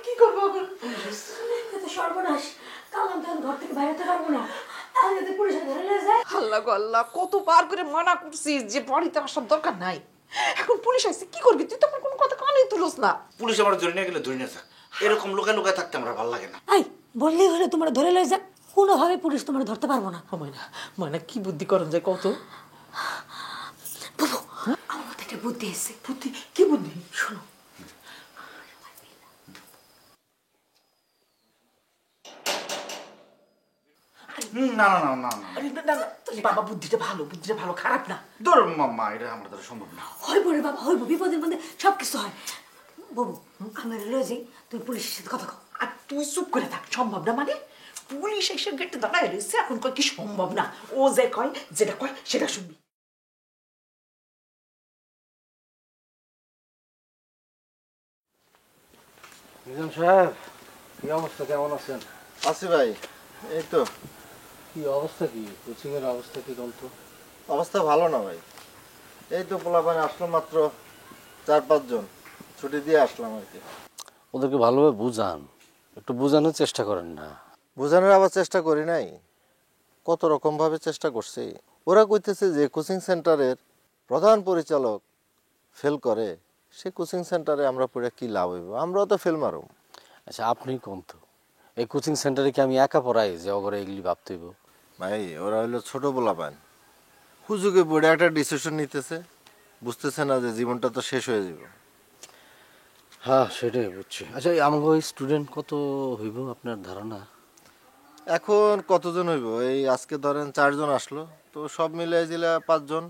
কি করবো? সর্বনাশ, কাল আমি তখন ঘর থেকে বাইরে পারবো না। আমি যদি পুলিশে ধরে নিয়ে যায়। আল্লাহ গো আল্লাহ, কতবার করে মানা করছিস যে বাড়িতে আসার দরকার নাই। এখন পুলিশ আসছে কি করবি? তুই তো আমার কোনো কথা কানেই তুলস না। পুলিশ আমার ধরে নিয়ে গেলে ধরে নিয়ে যাক, এরকম লোকায় লোকায় থাকতে আমার ভালো লাগে না। আই বললেই হলে তোমার ধরে লয়ে যাক, কোনোভাবে পুলিশ তোমার ধরতে পারবো না। ময়না কি বুদ্ধি করন যায় কত? বাবু আমার মধ্যে একটা বুদ্ধি এসেছে। বুদ্ধি? কি বুদ্ধি? শোনো, না না না না না, আরে না না না, বাবা বুদ্ধিটা ভালো, খারাপ না। ধর মাম্মা, এটা আমার দ্বারা সম্ভব না। হইব রে বাবা, হইব, বিপদের মধ্যে সব কিছু হয়। বাবু আমার লয়ে যাই, তুমি পুলিশের সাথে কথা কও। আর তুই চুপ করে থাক। সম্ভব না মানে? পুলিশ এসে গেটে দাঁড়ায় রয়েছে, এখন কয় কি সম্ভব না? ও যে কয়, যেটা কয় সেটা শুনবি। নিজাম সাহেব, কি অবস্থা, কেমন আছেন? আছি ভাই, এই তো। কি অবস্থা, কি কোচিং এর অবস্থা কি বলতো? অবস্থা ভালো না ভাই, এই তো পোলাপান আসলো মাত্র 4-5 জন, ছুটি দিয়ে আসলাম আর কি। ওদেরকে ভালোভাবে বুঝান, একটু বোঝানোর চেষ্টা করেন না। বোঝানোর আবার চেষ্টা করি নাই, কত রকম ভাবে চেষ্টা করছি। ওরা কইতেছে যে কোচিং সেন্টারের প্রধান পরিচালক ফেল করে, সে কোচিং সেন্টারে আমরা পড়ে কি লাভ হইব, আমরাও তো ফেল মারব। আচ্ছা আপনি কোন তো, এই কোচিং সেন্টারে কি আমি একা পড়াই যে অগরে এগুলি ভাবতে হইব? ভাই ওরা হইলো ছোট পোলাপান, হুজুগে পড়ে একটা ডিসিশন নিতেছে, বুঝতেছে না যে জীবনটা তো শেষ হয়ে যাবে। হ্যাঁ সেটাই বুঝছি। আচ্ছা আমাকে ওই স্টুডেন্ট কত হইব আপনার ধারণা? এখন কতজন হইব, এই আজকে ধরেন 4 জন আসলো, তো সব মিলে দিলে 5 জন।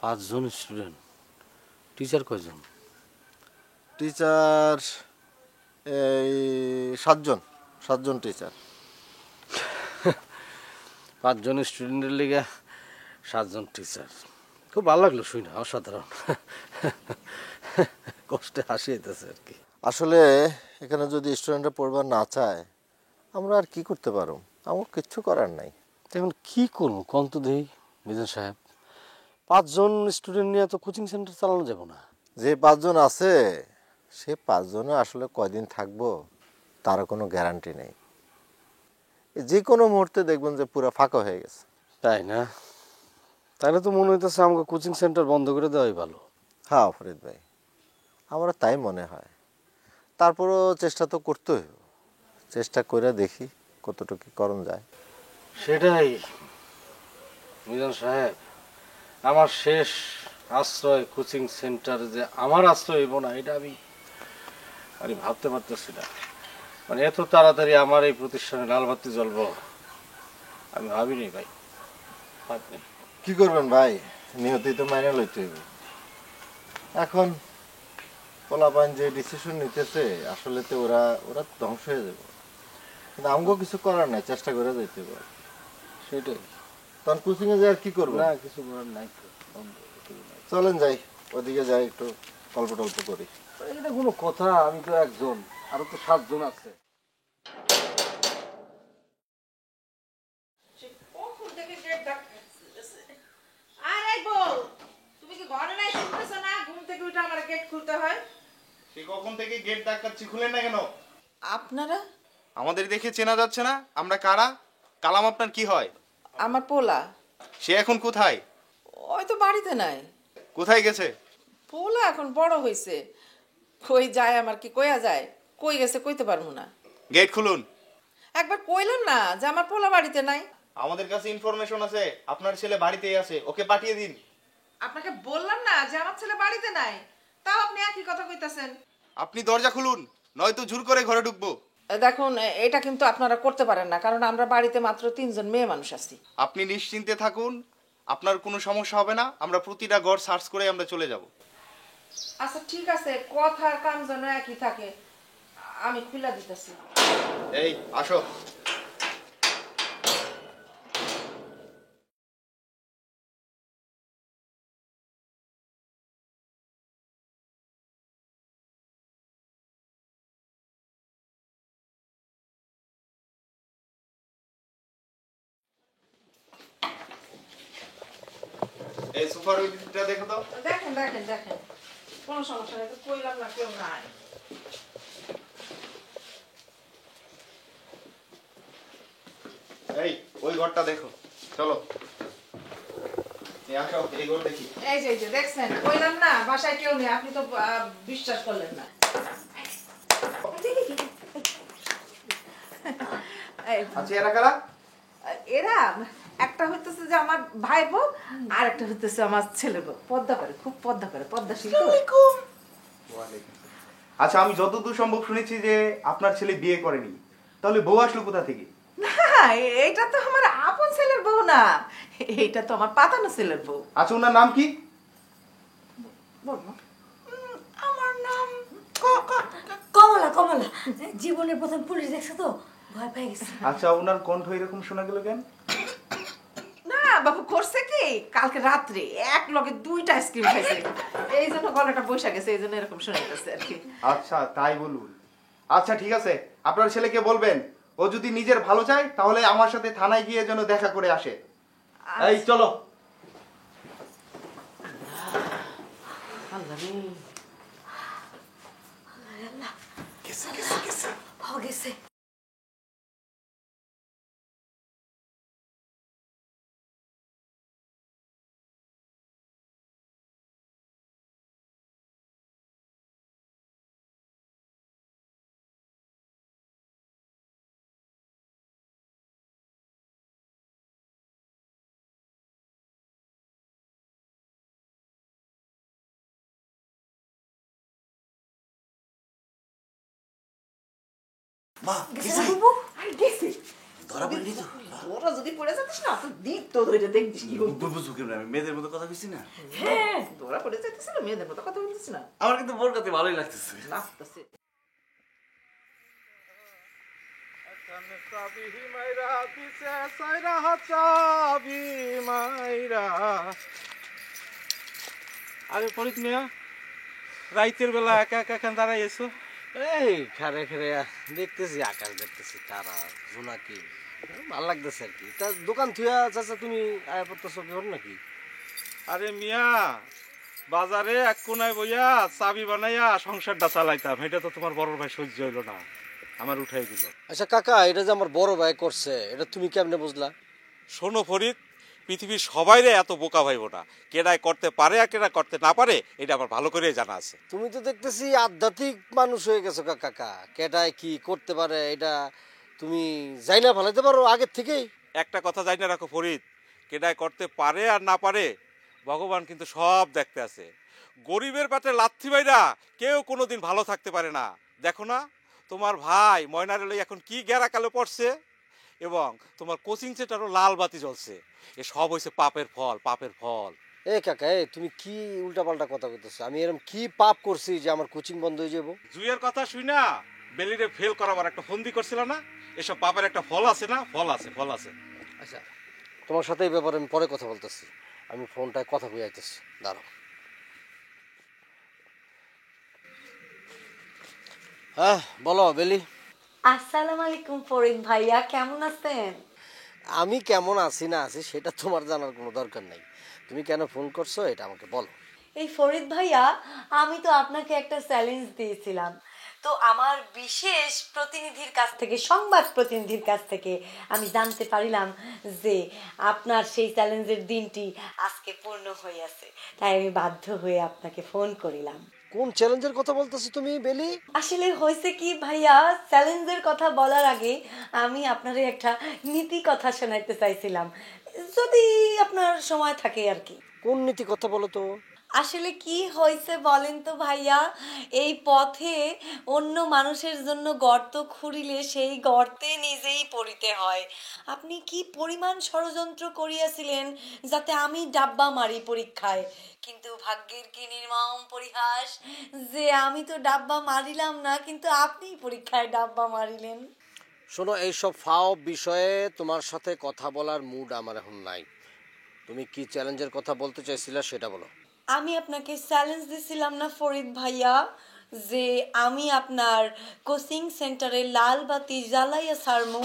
5 জন স্টুডেন্ট? টিচার কয়জন? টিচার এই 7 জন, 7 জন টিচার। 5 জন স্টুডেন্টের লিগে 7 জন টিচার, খুব ভালো লাগলো শুনে, অসাধারণ। কষ্টে হাসি হইতেছে আর কি। আসলে এখানে যদি স্টুডেন্টরা পড়বার না চায়, আমরা আর কি করতে পারো, আমার কিচ্ছু করার নাই। এখন কি করবো কোন তো দেই মিজান সাহেব, 5 জন স্টুডেন্ট নিয়ে তো কোচিং সেন্টার চালানো যাব না। যে 5 জন আছে, সে 5 জনে আসলে কয়দিন থাকবো তার কোনো গ্যারান্টি নেই। যে কোনো মুহূর্তে দেখবেন যে পুরো ফাঁকা হয়ে গেছে। তাই না? তাহলে তো মনে হইতেছে আমাকে কোচিং সেন্টার বন্ধ করে দেওয়াই ভালো। হ্যাঁ ফরিদ ভাই, আমারও তাই মনে হয়। তারপরও চেষ্টা তো করতে হইব, চেষ্টা করে দেখি কতটুকু করণ যায়। সেটাই মিজান সাহেব, আমার শেষ আশ্রয় কোচিং সেন্টার যে আমার আশ্রয় হইব না, এটা আমি আরে ভাবতে পারতেছি না। মানে এত তাড়াতাড়ি আমার এই প্রতিষ্ঠানে লাল বাতি জ্বলব আমি ভাবিনি ভাই, ভাবিনি। কি করবেন ভাই, নিহতই তো মাইনে লইতে হইব। এখন পোলাপান যে ডিসিশন নিতেছে, আসলে তো ওরা ধ্বংস হয়ে যাবে, কিন্তু আমাকেও কিছু করার নাই, চেষ্টা করে যেতে হবে। সেটাই। তখন কোচিং এ যাই আর কি করবো? না কিছু করার নাই। চলেন যাই, ওদিকে যাই, একটু গল্প টল্প করি। এটা কোনো কথা? আমি তো একজন, আরো তো 7 জন আছে। কখন থেকে গেট ডাকতেছে? আরে বল, তুমি কি ঘরে নাই, শুনতেছো না? ঘুম থেকে উঠে আমার গেট খুলতে হয়। সে কখন থেকে গেট ডাকাচ্ছি, খুলে না কেন? আপনারা? আমাদের দেখে চেনা যাচ্ছে না আমরা কারা? কালাম আপনার কি হয়? আমার পোলা। সে এখন কোথায়? ওই তো বাড়িতে নাই। কোথায় গেছে? পোলা এখন বড় হইছে, কই যায় আমার কি কইয়া যায়? কই গেছে কইতে পারবো না। গেট খুলুন। একবার কইলাম না যে আমার পোলা বাড়িতে নাই? আমাদের কাছে ইনফরমেশন আছে আপনার ছেলে বাড়িতেই আছে, ওকে পাঠিয়ে দিন। আপনাকে বললাম না যে আমার ছেলে বাড়িতে নাই, তাও আপনি একই কথা কইতাছেন। আপনি দরজা খুলুন, নয়তো জোর করে ঘরে ঢুকবো। দেখুন, এটা কিন্তু আপনারা করতে পারেন না, কারণ আমরা বাড়িতে মাত্র 3 জন মেয়ে মানুষ আছি। আপনি নিশ্চিন্তে থাকুন, আপনার কোনো সমস্যা হবে না। আমরা প্রতিটা ঘর সার্চ করে আমরা চলে যাব। আচ্ছা ঠিক আছে, কথার কাম যেন একই থাকে। আমি খুলে দিতেছি। এই আসো। এই সোফার ওইটা দেখো তো। দেখেন দেখেন দেখেন, কোনো সমস্যা নেই, তো কইলাম না কেউ নাই। এই ওই ঘরটা দেখো, চলো আসো এই ঘর দেখি। এই যে দেখছেন, কইলাম না বাসায় কেউ নেই, আপনি তো বিশ্বাস করলেন না। আচ্ছা এরা কারা? এরা একটা হইতেছে যে আমার ভাই বউ, আর একটা হইতেছে আমার ছেলে বউ। পদ্মা করে, খুব পদ্মা করে, পদ্মাশীল। আচ্ছা আমি যতদূর সম্ভব শুনেছি যে আপনার ছেলে বিয়ে করেনি, তাহলে বউ আসলো কোথা থেকে? না, এইটা তো আমার আপন ছেলের বউ না, এইটা তো আমার পাতানো ছেলের বউ। আচ্ছা ওনার নাম কি? আমার নাম কমলা। কমলা জীবনের প্রথম পুলিশ দেখছে তো, ভয় পেয়ে গেছে। আচ্ছা ওনার কণ্ঠ এরকম শোনা গেল কেন? না বাবু, করছে কি কালকে রাত্রে এক লগে 2টা আইসক্রিম খাইছে, এই জন্য গলাটা বসে গেছে, এই জন্য এরকম শোনা যাচ্ছে আর কি। আচ্ছা তাই বলুন। আচ্ছা ঠিক আছে, আপনার ছেলেকে বলবেন ও যদি নিজের ভালো চায় তাহলে আমার সাথে থানায় গিয়ে যেন দেখা করে আসে। এই চলো। গেছে। মা গেছে বাবু, আরে গেছে। ধরা পড়ে গেছো? তোরা যদি পড়ে যাচ্ছিস না তো দিক তো ধরে দেখছিস কি করব। বুঝু কেমন, আমি মেয়েদের মতো কথা কইছি না? হ্যাঁ, তোরা পড়ে যাচ্ছিস না, মেয়েদের মতো কথা বলছিস না। আমার কিন্তু বোর কাছে ভালোই লাগতেছে। লাগতেছে। আরে ফরিদ মিয়া, রাইতের বেলা একা একা কেন দাঁড়াই এসো? এই খারে খারে দেখতেছি, আকাশ দেখতেছি, তারা জোনাকি, ভালো লাগতেছে আর কি। তা দোকান থুয়া চাচা তুমি আয়া পড়তেছো কি হল নাকি? আরে মিয়া, বাজারে এক কোনায় বইয়া চাবি বানাইয়া সংসারটা চালাইতাম, এটা তো তোমার বড় ভাই সহ্য হইলো না, আমার উঠাই দিল। আচ্ছা কাকা, এটা যে আমার বড় ভাই করছে, এটা তুমি কেমনে বুঝলা? শোনো ফরিদ, পৃথিবীর সবাইরে এত বোকা ভাইবো না, কেডায় করতে পারে আর কেডা করতে না পারে এটা আমার ভালো করে জানা আছে। তুমি তো দেখতেছি আধ্যাত্মিক মানুষ হয়ে গেছো কাকা। কেডায় কি করতে পারে এটা তুমি যাই না ফেলাইতে পারো আগের থেকেই। একটা কথা জানি না রাখো ফরিদ, কেডায় করতে পারে আর না পারে ভগবান কিন্তু সব দেখতে আছে। গরিবের পেটে লাথি বাইরা কেউ কোনোদিন ভালো থাকতে পারে না। দেখো না তোমার ভাই ময়নারে লই এখন কি গেরাকালে পড়ছে, এবং তোমার কোচিং সেন্টারও লাল বাতি জ্বলছে। এ সব হয়েছে পাপের ফল, পাপের ফল। এ কাকা, তুমি কি উল্টাপাল্টা কথা বলতেছো? আমি এরকম কি পাপ করছি যে আমার কোচিং বন্ধ হয়ে যাবো? জুয়ের কথা শুই না বেলিরে ফেল করাবার একটা ফন্দি করছিল না, এসব পাপের একটা ফল আছে না? ফল আছে, ফল আছে। আচ্ছা তোমার সাথে এই ব্যাপারে আমি পরে কথা বলতেছি, আমি ফোনটায় কথা কই আইতেছি, দাঁড়াও। হ্যাঁ বলো বেলি। আসসালামু আলাইকুম ফরিদ ভাইয়া, কেমন আছেন? আমি কেমন আছি না আছি সেটা তোমার জানার কোনো দরকার নাই, তুমি কেন ফোন করছো এটা আমাকে বলো। এই ফরিদ ভাইয়া, আমি তো আপনাকে একটা চ্যালেঞ্জ দিয়েছিলাম, তো আমার বিশেষ প্রতিনিধির কাছ থেকে, সংবাদ প্রতিনিধির কাছ থেকে আমি জানতে পারিলাম যে আপনার সেই চ্যালেঞ্জের দিনটি আজকে পূর্ণ হয়ে আছে, তাই আমি বাধ্য হয়ে আপনাকে ফোন করিলাম। কোন চ্যালেঞ্জের কথা বলতেছো তুমি বেলি? আসলে হয়েছে কি ভাইয়া, চ্যালেঞ্জের কথা বলার আগে আমি আপনারে একটা নীতি কথা শোনাইতে চাইছিলাম, যদি আপনার সময় থাকে আর কি। কোন নীতি কথা বলো তো? আসলে কি হয়েছে বলেন তো ভাইয়া, এই পথে অন্য মানুষের জন্য গর্ত খুঁড়িলে সেই গর্তে নিজেই পড়িতে হয়। আপনি কি পরিমাণ ষড়যন্ত্র করিয়াছিলেন যাতে আমি ডাব্বা মারি পরীক্ষায়, কিন্তু ভাগ্যের কি নির্মম পরিহাস যে আমি তো ডাব্বা মারিলাম না, কিন্তু আপনি পরীক্ষায় ডাব্বা মারিলেন। শোনো, এইসব ফাও বিষয়ে তোমার সাথে কথা বলার মুড আমার এখন নাই। তুমি কি চ্যালেঞ্জের কথা বলতে চাইছিলা সেটা বলো। আমি আপনাকে চ্যালেঞ্জ দিছিলাম না ফরিদ ভাইয়া, যে আমি আপনার কোচিং সেন্টারে লাল বাতি জ্বালাইয়া ছাড়মু।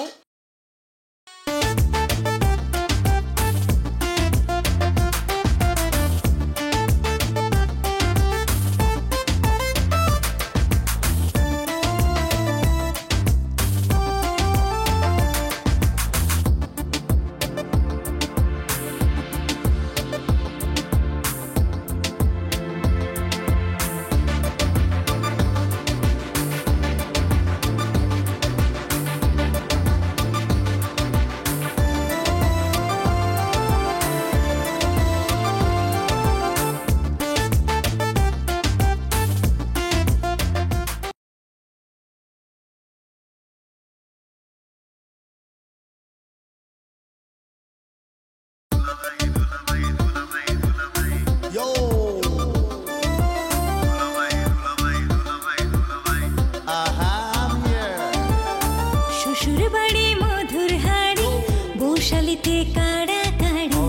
শ্বশুর বাড়ি মধুর হাড়ি বৌশালীতে কাড়া কাড়ি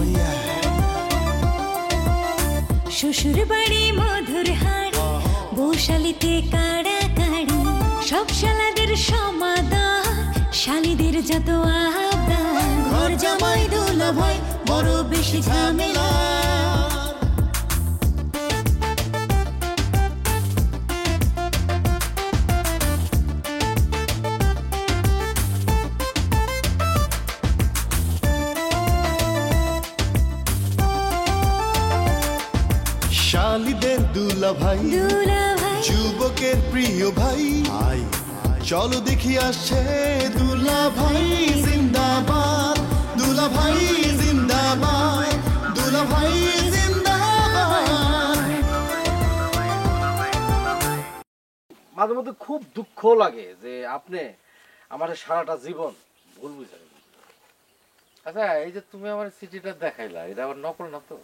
শ্বশুর বাড়ি মধুর হাড়ি বৌশালীতে কাড়া কাড়ি সব শালাদের সমাদর শালীদের যত আবদার ঘর জামাই দুলাভাই বড় বেশি ঝামেলা শালীদের দুলাভাই যুবকের প্রিয় ভাই আই চলো দেখি আসছে দুলাভাই জিন্দাবাদ দুলাভাই জিন্দাবাদ দুলাভাই জিন্দাবাদ। মাঝে মধ্যে খুব দুঃখ লাগে যে আপনি আমার সারাটা জীবন ভুল বুঝালেন। আচ্ছা এই যে তুমি আমার চিঠিটা দেখাইলা এটা আবার নকল না তো?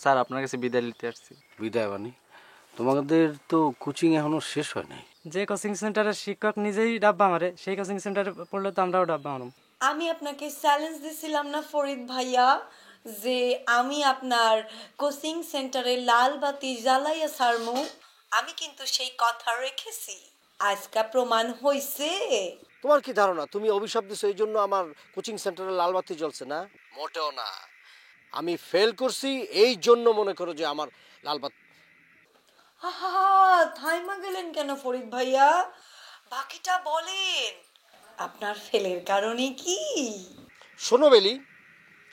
স্যার আপনার কাছে বিদায় নিতে আসছি। বিদায় মানে তোমাদের তো কোচিং এখনো শেষ হয় নাই। যে কোচিং সেন্টারের শিক্ষক নিজেই ডাব্বা মারে সেই কোচিং সেন্টারে পড়লে তো আমরাও ডাব্বা মারব। আমি আপনাকে চ্যালেঞ্জ দিছিলাম না ফরিদ ভাইয়া যে আমি আপনার কোচিং সেন্টারে লাল বাতি জ্বালাইয়া ছাড়মু? আমি কিন্তু সেই কথা রেখেছি, আজকা প্রমাণ হইছে। তোমার কি ধারণা তুমি অভিশাপ দিছো এই জন্য আমার কোচিং সেন্টারে লাল বাতি জ্বলছে না? মোটেও না, আমি ফেল করছি এই জন্য মনে করো যে আমার লাল বাতি। থাইমা গেলেন কেন ফরিদ ভাইয়া? বাকিটা বলেন, আপনার ফেলের কারণে কি? শোনো বেলি,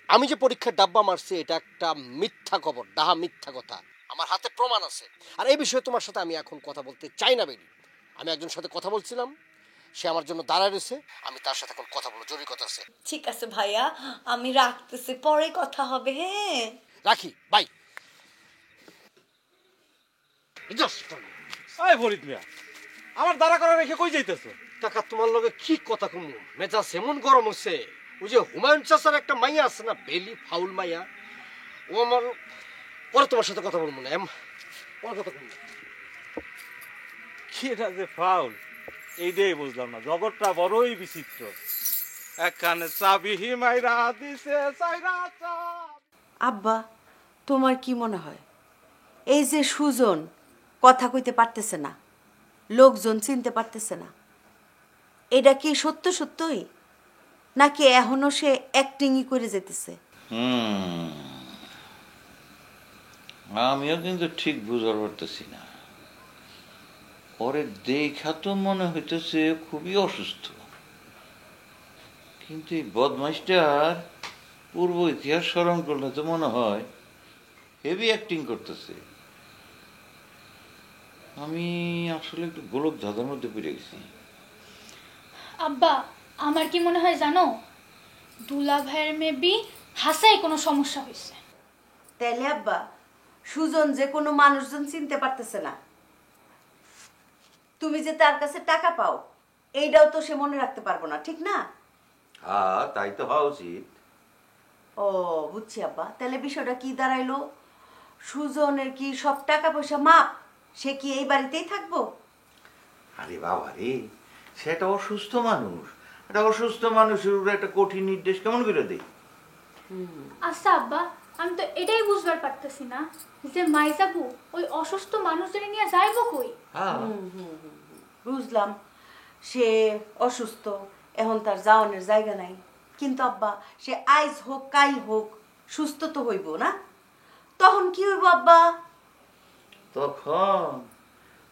আমি যে পরীক্ষার ডাব্বা মারছি এটা একটা মিথ্যা খবর, ডাহা মিথ্যা কথা। আমার হাতে প্রমাণ আছে। আর এই বিষয়ে তোমার সাথে আমি এখন কথা বলতে চাই না বেলি। আমি একজনের সাথে কথা বলছিলাম, সে আমার জন্য দাঁড়ায় রয়েছে, আমি তার সাথে এখন কথা বলবো, জরুরি কথা আছে। ঠিক আছে ভাইয়া, আমি রাখতেছি, পরে কথা হবে। হ্যাঁ রাখি, বাই। ফরিদ মিয়া আমার দাঁড়া করে রেখে কই যাইতেছো? কাকা তোমার লগে কি কথা কমু, মেজাজ এমন গরম হচ্ছে। ওই যে হুমায়ুন চাচার একটা মাইয়া আছে না, বেলি ফাউল মাইয়া, ও আমার পরে তোমার সাথে কথা বলবো না, পরে কথা বলবো। কি এটা যে ফাউল এইটাই বুঝলাম না, জগৎটা বড়ই বিচিত্র। একখানে চাবিহি মাইরা দিছে সাইরা চা। আব্বা তোমার কি মনে হয় এই যে সুজন কথা কইতে পারতেছে না, লোকজন চিনতে পারতেছে না, এটা কি সত্য সত্যই নাকি এখনো সে অ্যাক্টিংই করে যেতেছে? আমিও কিন্তু ঠিক বুঝতে পারতেছি না। পরে দেখা তো মনে হইতেছে খুবই অসুস্থ, কিন্তু এই বদমাইশটার পূর্ব ইতিহাস স্মরণ করলে তো মনে হয় হেভি অ্যাক্টিং করতেছে। আমি আসলে একটু গোলক ধাঁধার মধ্যে পড়ে গেছি। আব্বা আমার কি মনে হয় জানো, দুলা ভাইয়ের মেবি হাসাই কোনো সমস্যা হয়েছে। তাইলে আব্বা সুজন যে কোনো মানুষজন চিনতে পারতেছে না, তুমি যে তার কাছে টাকা পাও এইটাও তো সে মনে রাখতে পারবো না, ঠিক না? হ্যাঁ তাই তো হওয়া উচিত। ও বুঝছি আব্বা, তাহলে বিষয়টা কি দাঁড়াইলো? সুজনের কি সব টাকা পয়সা মাপ? সে কি এই বাড়িতেই থাকবো? আরে বাবা রে, সে একটা অসুস্থ মানুষ, একটা অসুস্থ মানুষের উপরে একটা কঠিন নির্দেশ কেমন করে দেয়? আচ্ছা আব্বা, আমি তো এটাই বুঝবার পারতেছি না যে মাইজাবু ওই অসুস্থ মানুষদের নিয়ে যাইবো কই? বুঝলাম সে অসুস্থ, এখন তার যাওয়ানোর জায়গা নাই, কিন্তু আব্বা সে আইজ হোক কাল হোক সুস্থ তো হইব না? তখন কি হইব আব্বা? তখন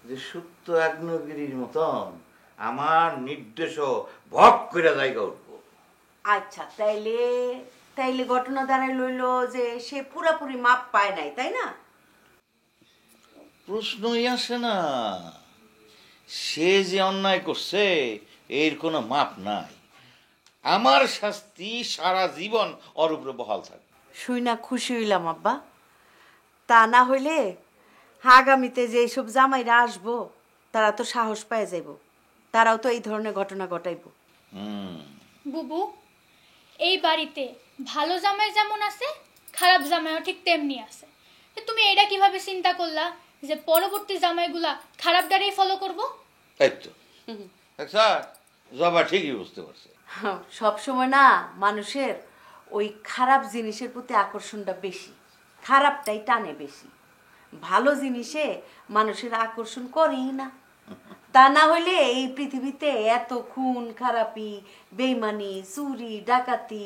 যে সুপ্ত আগ্নেয়গিরির মতন আমার নির্দেশও ভক করে জায়গা উঠবো। আচ্ছা তাইলে তাইলে ঘটনা দাঁড়ায় লইল যে সে পুরাপুরি মাপ পায় নাই, তাই না? প্রশ্নই আসে না, সে যে অন্যায় করছে এর কোনো মাপ নাই। আমার শাস্তি সারা জীবন ওর উপরে বহাল থাকবে। শুই না খুশি হইলাম আব্বা। তা না হইলে আগামীতে যে সব জামাইরা আসবো তারা তো সাহস পায় যাইব, তারাও তো এই ধরনের ঘটনা ঘটাইব। বুবু এই বাড়িতে ভালো জামাই যেমন আছে খারাপ জামাইও ঠিক তেমনি আছে। তো তুমি এটা কিভাবে চিন্তা করলা যে পরবর্তী জামাইগুলা খারাপ দ্বারাই ফলো করব? এই তো স্যার জবা ঠিকই বুঝতে পারছে। সব সময় না মানুষের ওই খারাপ জিনিসের প্রতি আকর্ষণটা বেশি, খারাপটাই টানে বেশি, ভালো জিনিসে মানুষের আকর্ষণ করেই না। তা না হইলে এই পৃথিবীতে এত খুন খারাপি, বেইমানি, চুরি ডাকাতি,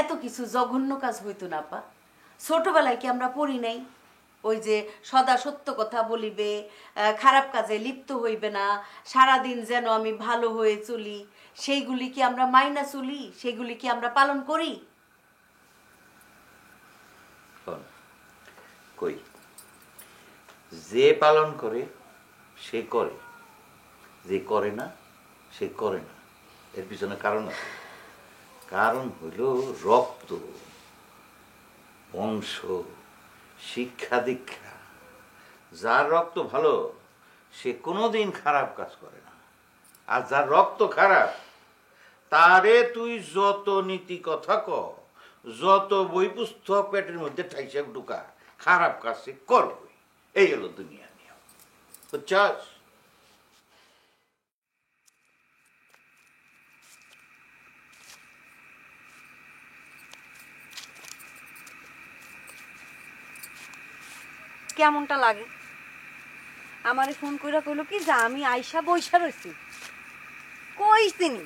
এত কিছু জঘন্য কাজ হইতো না। পা ছোটবেলায় কি আমরা পড়ি নাই ওই যে সদা সত্য কথা বলিবে, খারাপ কাজে লিপ্ত হইবে না, সারাদিন যেন আমি ভালো হয়ে চলি, সেইগুলি কি আমরা মাইনা চলি? সেইগুলি কি আমরা পালন করি? কই যে পালন করে সে করে, যে করে না সে করে না। এর পিছনে কারণ আছে। কারণ হইল রক্ত, বংশ, শিক্ষা দীক্ষা। যার রক্ত ভালো সে কোনোদিন খারাপ কাজ করে না, আর যার রক্ত খারাপ তারে তুই যত নীতি কথা ক, যত বই পুস্তক পেটের মধ্যে ঠাইসা ঢুকা, খারাপ কাজ সে করবে। এই হলো দুনিয়া নিয়ম, বুঝছস? কেমনটা লাগে? আমারে ফোন কইরা কইলো কি যে আমি আইসা বইসা রইছি। কই তিনি?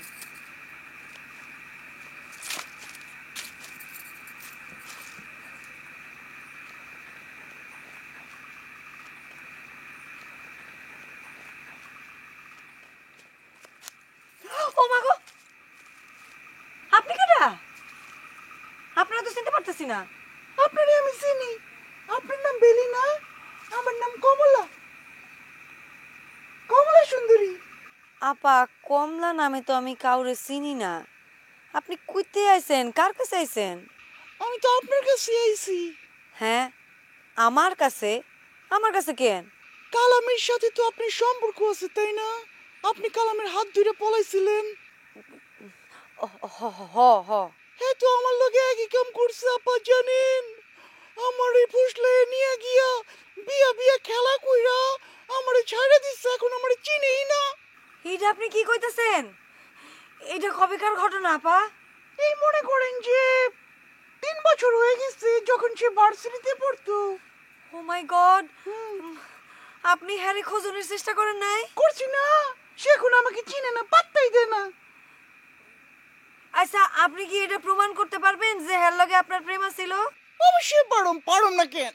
ও মা গো, আপনি কেডা? আপনারা তো চিনতে পারতেছি না। আপনারে আমি চিনি। আপনার নাম বেলি না? আমার নাম কমলা, কমলা সুন্দরী। আপা, কমলা নামে তো আমি কাউরে চিনি না। আপনি কইতে আইছেন? কার কাছে আইছেন? আমি তো আপনার কাছে আইছি। হ্যাঁ, আমার কাছে? আমার কাছে কেন? কালামের সাথে তো আপনার সম্পর্ক আছে, তাই না? আপনি কালামের হাত ধরে পলাইছিলেন। হ্যাঁ, তো আমার লগে একই কাম করছে আপা, জানেন? আমার এই ফুসলে নিয়ে গিয়া বিয়া বিয়া খেলা কইরা আমারে ছাইড়া দিচ্ছে, এখন আমারে চিনেই না। এইটা আপনি কি কইতাছেন? এইটা কবেকার ঘটনা আপা? এই মনে করেন যে 3 বছর হয়ে গেছে, যখন সে ভার্সিটিতে পড়তো। ও মাই গড, আপনি হ্যারি খোঁজনের চেষ্টা করেন নাই? করছি না, সে এখন আমাকে চিনে না, পাত্তাই দেয় না। আচ্ছা, আপনি কি এটা প্রমাণ করতে পারবেন যে হ্যার লগে আপনার প্রেম ছিল? অবশ্যই পারুম না কেন?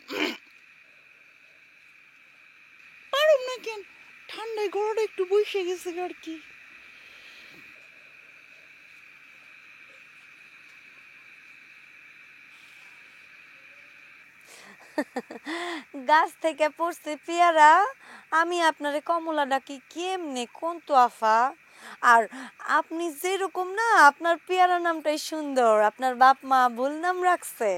পারুম না কেন? ঠান্ডায় গলাটা একটু বসে গেছে আর কি। গাছ থেকে পড়ছে পেয়ারা, আমি আপনারে কমলা ডাকি কেমনে কোন তো আফা? আর আপনি যেরকম না, আপনার পেয়ারা নামটাই সুন্দর। আপনার বাপ মা ভুল নাম রাখছে?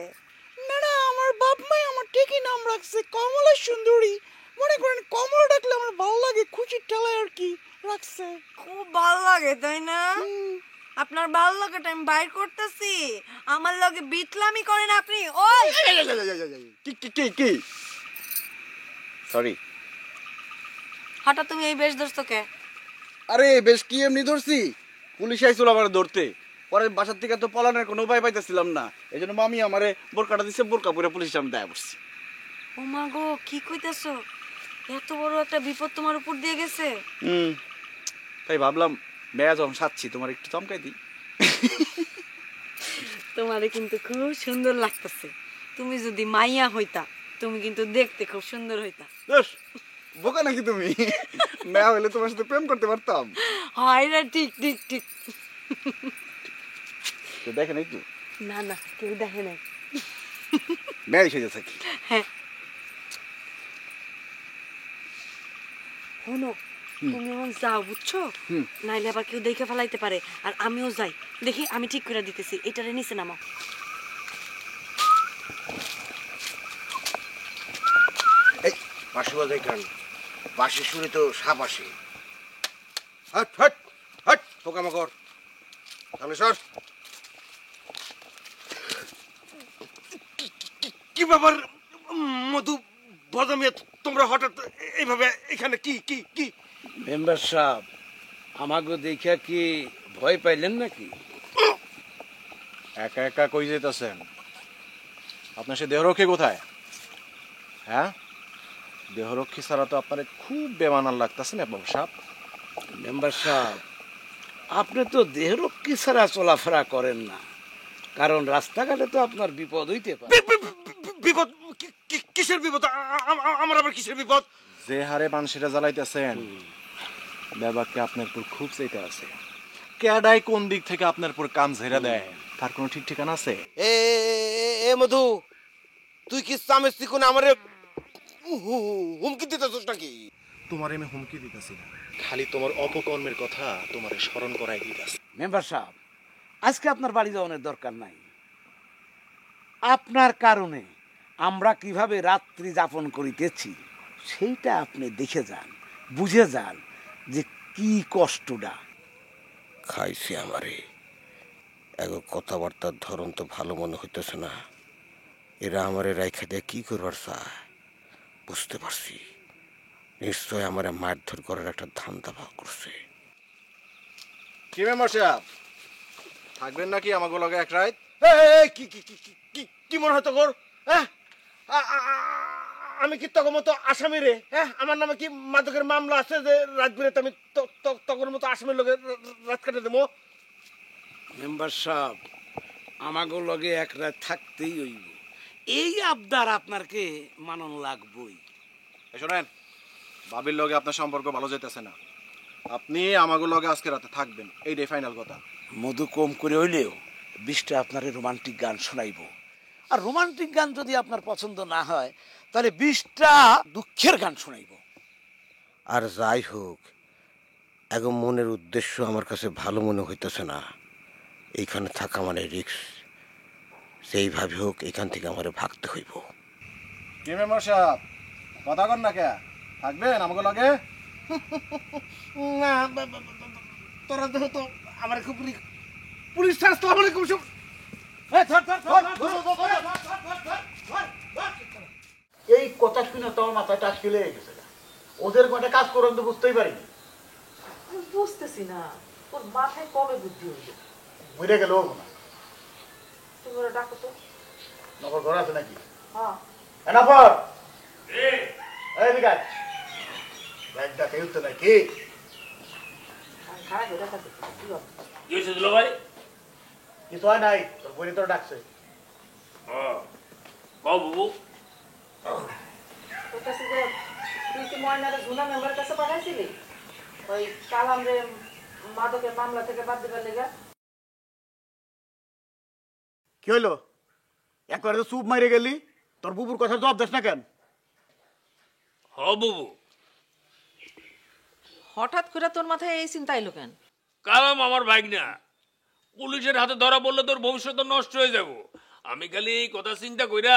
না না, আমার বাপ মাই আমার ঠিকই নাম রাখছে, কমলা সুন্দরী। মনে করেন কমলা ডাকলে আমার ভালো লাগে, খুশির ঠেলায় আর কি রাখছে। খুব ভালো লাগে, তাই না? আপনার ভালো লাগাটা আমি বাইর করতেছি। আমার লগে বিটলামি করেন আপনি। ওই কি সরি, হঠাৎ তুমি এই বেশ ধরছো কে? আরে বেশ কি এমনি ধরছি, পুলিশ আইছিল আমার ধরতে। পরে বাসার থেকে তো পলানোর কোনো উপায় পাইতেছিলাম না, এই জন্য মামি আমারে বোরকাটা দিছে, বোরকা পরে পুলিশের সামনে দাঁড়া পড়ছি। ও মা গো, কি কইতাছো? এত বড় একটা বিপদ তোমার উপর দিয়ে গেছে। তাই ভাবলাম মেয়া যখন সাচ্ছি তোমার একটু চমকাই দিই। তোমারে কিন্তু খুব সুন্দর লাগতেছে। তুমি যদি মাইয়া হইতা, তুমি কিন্তু দেখতে খুব সুন্দর হইতা। বোকা নাকি তুমি? মেয়া হইলে তোমার সাথে প্রেম করতে পারতাম। হয় রে, ঠিক ঠিক ঠিক। কেউ দেখে নাই তো? না না, কেউ দেখে নাই। মেয়া এসে গেছে কি? হ্যাঁ, শোনো, তুমি এখন যাও, বুঝছো? নাইলে আবার কেউ দেখে ফেলাইতে পারে। আর আমিও যাই, দেখি আমি ঠিক করে দিতেছি। এটারে নিচে নামাও। এই বাঁশি বাজাই কেন? বাঁশি শুনে তো সাপ আসে। হট হট হট, পোকামাকড় সামনে সর। কি ব্যাপার মধু বদমিয়া, তোমরা হঠাৎ এইভাবে এখানে কি কি কি? মেম্বার সাহেব, আমাকে দেখা কি ভয় পাইলেন নাকি? একা একা কই যেতেছেন? আপনার সে দেহরক্ষী কোথায়? হ্যাঁ, দেহরক্ষী ছাড়া তো আপনার খুব বেমানার লাগতেছে না মেম্বার সাহেব। মেম্বার সাহেব, আপনি তো দেহরক্ষী ছাড়া চলাফেরা করেন না, কারণ রাস্তাঘাটে তো আপনার বিপদ হইতে পারে। বিপদ? কিসের বিপদ? আমার আবার কিসের বিপদ? যে হারে মানুষেরা জ্বালাইতেছেন, ব্যাপারকে আপনার উপর খুব চাইতে আছে। কেডাই কোন দিক থেকে আপনার উপর কান ঝেড়ে দেয় তার কোনো ঠিক ঠিকানা আছে? এ মধু, তুই কি সামেস্তি কোন আমারে হুমকি দিতেছস নাকি? তোমার আমি হুমকি দিতেছি না, খালি তোমার অপকর্মের কথা তোমার স্মরণ করাই দিতেছি। মেম্বার সাহেব, আজকে আপনার বাড়ি যাওয়ানোর দরকার নাই। আপনার কারণে আমরা কিভাবে রাত্রি যাপন করিতেছি সেইটা আপনি দেখে যান, বুঝে যান যে কি কষ্টটা। খাইছে আমারে, এগো কথাবার্তার ধরন তো ভালো মনে হইতেছে না। এরা আমারে রাইখা দিয়ে কি করবার চায় বুঝতে পারছি। নিশ্চয় আমারে মারধর করার একটা ধান্দা ভাগ করছে। কি মেম্বার সাহেব, থাকবেন নাকি আমাকে লগে এক রাত? কি কি কি কি কি মনে হয় তোর? হ্যাঁ, আমি কি তখন মতো আসামি রে? হ্যাঁ, আমার নামে কি মাদকের মামলা আছে যে রাত বিরেতে আমি তখন মতো আসামির লোকের রাত কাটে দেবো? মেম্বার সাহেব, আমাকে লগে এক রাত থাকতেই হইব, এই আবদার আপনারকে মানন লাগবই। শোনেন, ভাবির লগে আপনার সম্পর্ক ভালো যেতেছে না, আপনি আমাকে লগে আজকে রাতে থাকবেন, এইটাই ফাইনাল কথা। মধু কম করে হইলেও 20টা আপনার রোমান্টিক গান শোনাইব। আর রোমান্টিক গান যদি আপনার পছন্দ না হয় তাহলে 20টা দুঃখের গান শোনাইব। আর যাই হোক, এখন মনের উদ্দেশ্য আমার কাছে ভালো মনে হইতেছে না। এইখানে থাকা মানে রিক্স। সেইভাবে হোক এখান থেকে আমার ভাগতে হইব। কি মেম্বার সাহেব, কথা কন না কে? থাকবেন আমাকে লগে? না, তোরা তো আমার খুব পুলিশ স্বাস্থ্য আমার খুব সব। এই কথা শুনে তোমার মাথায় টাচ ফেলে গেছে। ওদের কটা কাজ করেন তো বুঝতেই পারিনি। বুঝতেছি না ওর মাথায় কবে বুদ্ধি হইলো। মরে গেল না, তুমি ওরা ডাকো তো। নগর ঘর আছে নাকি? হ্যাঁ। এনাফর এই বিকাশ ব্যাগটা কেউ তো নাকি? খারাপ হয়ে ডাকাতে কি হবে? কি হয়েছে দুলা ভাই? কিছু হয় নাই, তোর বই তোর ডাকছে। বাবু তোর কাছে যে তুই কি ময়নারে ঝুনা মেম্বারের কাছে পাঠাইছিলি ওই কালাম রে মাদকের মামলা থেকে বাদ দিবার লেগা? কি হইলো? একবারে তো চুপ মাইরে গেলি, তোর বুবুর কথা জবাব দিস না কেন? হ বুবু, হঠাৎ করে তোর মাথায় এই চিন্তা এলো কেন? কালাম আমার বাইক না, পুলিশের হাতে ধরা পড়লে তোর ভবিষ্যৎ নষ্ট হয়ে যাব। আমি খালি এই কথা চিন্তা কইরা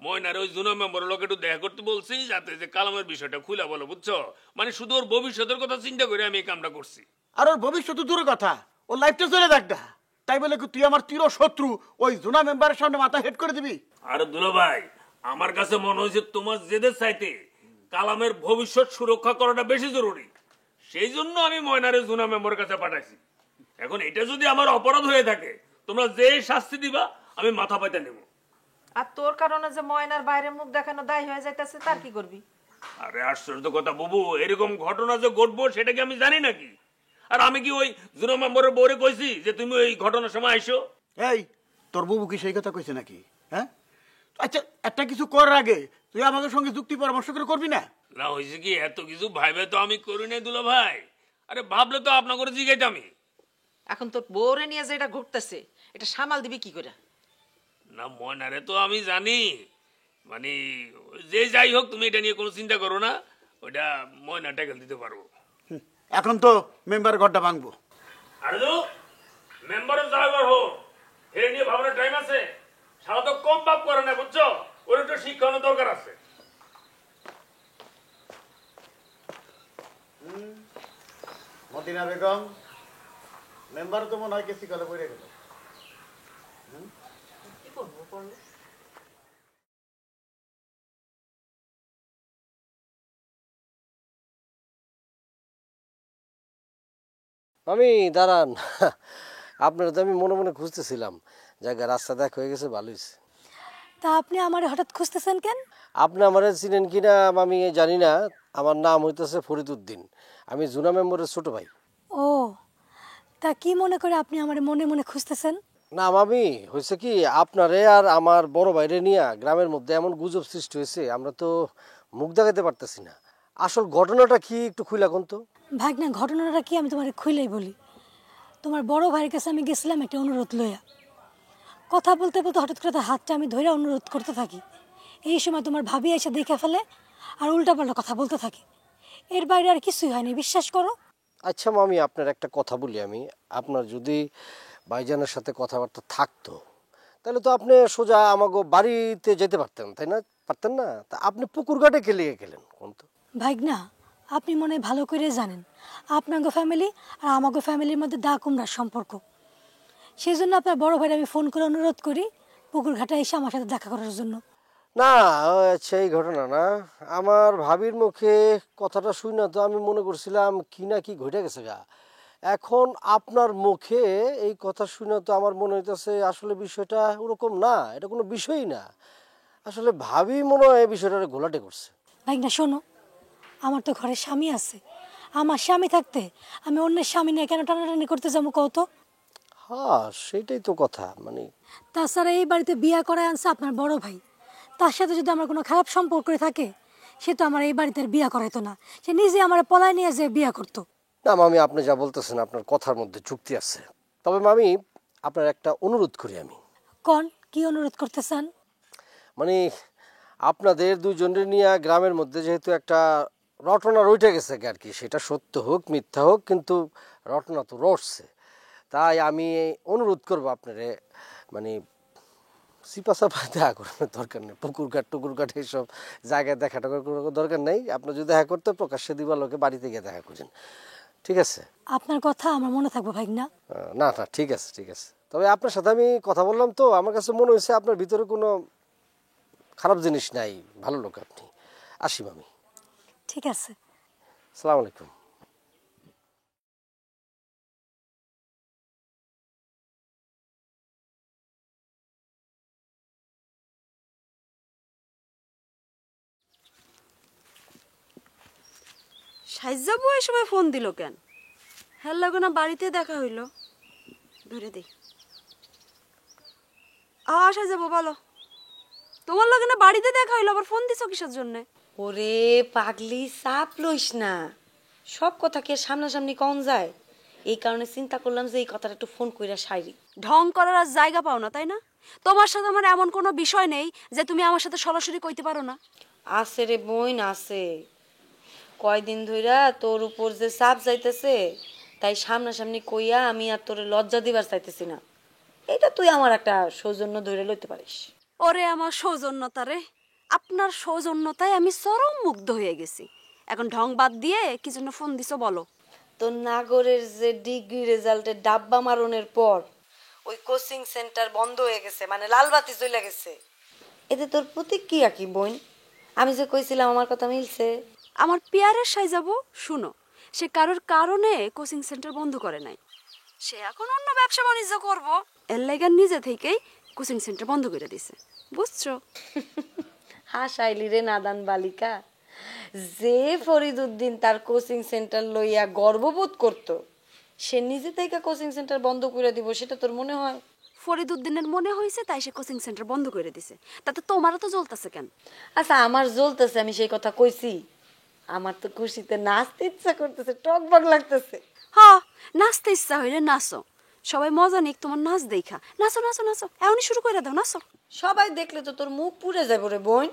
ময়নার ওই জুনা মেম্বার লোক একটু দেখা করতে বলছি, যাতে যে কালামের বিষয়টা খুলে বলো, বুঝছো? মানে শুধু ওর ভবিষ্যতের কথা চিন্তা করে আমি এই কামটা করছি। আর ওর ভবিষ্যৎ দূরের কথা, ওর লাইফটা চলে দেখ না। তাই বলে কি তুই আমার চির শত্রু ওই জোনা মেম্বারের সামনে মাথা হেড করে দিবি? আরে দুলা ভাই, আমার কাছে মনে হয়েছে তোমার জেদের চাইতে কালামের ভবিষ্যৎ সুরক্ষা করাটা বেশি জরুরি। সেই জন্য আমি ময়নারে জুনা মেম্বারের কাছে পাঠাইছি। এখন এটা যদি আমার অপরাধ হয়ে থাকে, তোমরা যে শাস্তি দিবা আমি মাথা পাইতে নেব। আর তোর কারণে যে ময়নার বাইরে মুখ দেখানো দায় হয়ে যাইতেছে, তার কি করবি? আরে আশ্চর্য কথা বুবু, এরকম ঘটনা যে ঘটবো সেটা কি আমি জানি নাকি? আর আমি কি ওই জুনা মেম্বারের বউরে কইছি যে তুমি ওই ঘটনার সময় আইসো? এই তোর বুবু কি সেই কথা কইছে নাকি? হ্যাঁ, আচ্ছা একটা কিছু করার আগে তুই আমাদের সঙ্গে যুক্তি পরামর্শ করে করবি না? না হয়েছে কি, এত কিছু ভাইবে তো আমি করি নাই দুলা ভাই। আরে ভাবলে তো আপনার করে জিগাইতে আমি। এখন তোর বউরে নিয়ে যে এটা ঘটতেছে, এটা সামাল দিবি কি করে? না ময়নারে তো আমি জানি, মানে যে যাই হোক তুমি এটা নিয়ে কোনো চিন্তা করো না, ওইটা ময়না ট্যাকেল দিতে পারবো। এখন তো মেম্বার ঘরটা ভাঙবো। আরে তো মেম্বারের ড্রাইভার হোক, এ নিয়ে ভাবনার টাইম আছে? সারা তো কম বাপ করে না, বুঝছো? ওর একটু শিক্ষানোর দরকার আছে। মদিনা বেগম মেম্বার তো মনে হয় কেসি কলে পড়ে গেল। কি করবো? আমি দাঁড়ান, আপনারা তো আমি মনে মনে খুঁজতেছিলাম, জায়গা রাস্তা দেখা হয়ে গেছে, ভালো হয়েছে। তা আপনি আমার হঠাৎ খুঁজতেছেন কেন? আপনি আমার চিনেন কিনা আমি জানি না, আমার নাম হইতেছে ফরিদ উদ্দিন, আমি জুনা মেম্বরের ছোট ভাই। ও, তা কি মনে করে আপনি আমার মনে মনে খুঁজতেছেন? না মামি, হয়েছে কি, আপনারে আর আমার বড় ভাইরে নিয়ে গ্রামের মধ্যে এমন গুজব সৃষ্টি হয়েছে, আমরা তো মুখ দেখাতে পারতেছি না। আসল ঘটনাটা কি একটু খুইলা কোন তো। ভাগনা, ঘটনাটা কি আমি তোমার খুইলাই বলি। তোমার বড় ভাইয়ের কাছে আমি গেছিলাম একটা অনুরোধ লইয়া। কথা বলতে বলতে হঠাৎ করে তার হাতটা আমি ধরে অনুরোধ করতে থাকি। এই সময় তোমার ভাবি এসে দেখে ফেলে আর উল্টাপাল্টা কথা বলতে থাকে। এর বাইরে আর কিছুই হয়নি, বিশ্বাস করো। আচ্ছা মামি, আপনার একটা কথা বলি আমি, আপনার যদি ভাইজানের সাথে কথাবার্তা থাকতো তাহলে তো আপনি সোজা আমাকে বাড়িতে যেতে পারতেন, তাই না? পারতেন না? তা আপনি পুকুর ঘাটে খেলিয়ে গেলেন কোন তো? ভাগনা, আপনি মনে হয় ভালো করে জানেন আপনাকে ফ্যামিলি আর আমাকে ফ্যামিলির মধ্যে দা কুমড়ার সম্পর্ক। সেই জন্য আপনার বড় ভাইয়ের আমি ফোন করে অনুরোধ করি পুকুর ঘাটে এসে আমার সাথে দেখা করার জন্য। না, আচ্ছা এই ঘটনা না, আমার ভাবির মুখে কথাটা শুই না তো আমি মনে করছিলাম কি না কি ঘটে গেছে গা। এখন আপনার মুখে এই কথা শুনে তো আমার মনে হইতেছে আসলে বিষয়টা ওরকম না, এটা কোনো বিষয়ই না। আসলে ভাবি মনে হয় এই বিষয়টা ঘোলাটে করছে। ভাগনা শোনো, আমার তো ঘরে স্বামী আছে, আমার স্বামী থাকতে আমি অন্যের স্বামী নিয়ে কেন টানাটানি করতে যাবো কত? হ্যাঁ সেটাই তো কথা। মানে তাছাড়া এই বাড়িতে বিয়া করে আনছে আপনার বড় ভাই, তার সাথে যদি আমার কোনো খারাপ সম্পর্ক থাকে সে তো আমার এই বাড়িতে বিয়া করাইতো না, সে নিজে আমার পলায় নিয়ে যে বিয়া করতো। না মামি, আপনি যা বলতেছেন আপনার কথার মধ্যে যুক্তি আছে, তবে মামি আপনার একটা অনুরোধ করি আমি। কোন কি অনুরোধ করতে চান? মানে আপনাদের দুজনের নিয়ে গ্রামের মধ্যে যেহেতু একটা রটনা রইটে গেছে আর কি, সেটা সত্য হোক মিথ্যা হোক কিন্তু রটনা তো রটছে, তাই আমি অনুরোধ করবো আপনারে মানে সিপা চাপা দেখা করানোর দরকার নেই, পুকুর ঘাট টুকুর ঘাট এইসব জায়গায় দেখা টাকার কোনো দরকার নেই। আপনার যদি দেখা করতে প্রকাশ্যে দিবা লোকে বাড়িতে গিয়ে দেখা করেন, ঠিক আছে? আপনার কথা আমার মনে থাকবো ভাগনা। না না ঠিক আছে ঠিক আছে, তবে আপনার সাথে আমি কথা বললাম তো আমার কাছে মনে হয়েছে আপনার ভিতরে কোনো খারাপ জিনিস নাই, ভালো লোক আপনি। আসি মামি। ঠিক আছে, আসসালামু আলাইকুম। সাইজাবু এই সময় ফোন দিল কেন? হ্যাঁ লাগো না বাড়িতে দেখা হইল, ধরে দেই। সাইজাবু বলো, তোমার লাগে না বাড়িতে দেখা হইলো, আবার ফোন দিছো কিসের জন্য? ওরে পাগলি, চাপ লইস না, সব কথা কি সামনাসামনি কম যায়? এই কারণে চিন্তা করলাম যে এই কথাটা একটু ফোন কইরা সারি। ঢং করার আর জায়গা পাও না তাই না? তোমার সাথে আমার এমন কোনো বিষয় নেই যে তুমি আমার সাথে সরাসরি কইতে পারো না। আছে রে বোন আছে, কয়দিন ধইরা তোর উপর যে চাপ যাইতেছে তাই সামনাসামনি কইয়া আমি আর তোরে লজ্জা দিবার চাইতেছি না। এটা তুই আমার একটা সৌজন্য ধরে লইতে পারিস। ওরে আমার সৌজন্যতা রে, আপনার সৌজন্যতায় আমি চরম মুগ্ধ হয়ে গেছি। এখন ঢং বাদ দিয়ে কি জন্য ফোন দিছো বলো? তোর নাগরের যে ডিগ্রি রেজাল্টের ডাব্বা মারনের পর ওই কোচিং সেন্টার বন্ধ হয়ে গেছে, মানে লালবাতি জ্বলে গেছে। এতে তোর প্রতিক্রিয়া কি বোন? আমি যে কইছিলাম আমার কথা মিলছে? আমার পিয়ারের সাইজাবু শুনো, সে কারোর কারণে কোচিং সেন্টার বন্ধ করে নাই, সে এখন অন্য ব্যবসা বাণিজ্য করবো এর লাগা নিজে থেকেই কোচিং সেন্টার বন্ধ করে দিছে, বুঝছো? হাসাইলি রে নাদান বালিকা। যে ফরিদ উদ্দিন তার কোচিং সেন্টার লইয়া গর্ববোধ করত, সে নিজে থেকে কোচিং সেন্টার বন্ধ করে দিব সেটা তোর মনে হয়? ফরিদ উদ্দিনের মনে হয়েছে তাই সে কোচিং সেন্টার বন্ধ করে দিছে, তাতে তোমারও তো জ্বলতেছে কেন? আচ্ছা আমার জ্বলতেছে, আমি সেই কথা কইছি? আমার তো খুশিতে নাচতে ইচ্ছা করতেছে, টকবক লাগতেছে। হ্যাঁ, নাচতে ইচ্ছা হইলে নাচো, সবাই মজা নিক তোমার নাচ দেখা। নাচো নাচো নাচো, এখনই শুরু করে দাও, নাচো। সবাই দেখলে তো তোর মুখ পুড়ে যাবে রে বোন।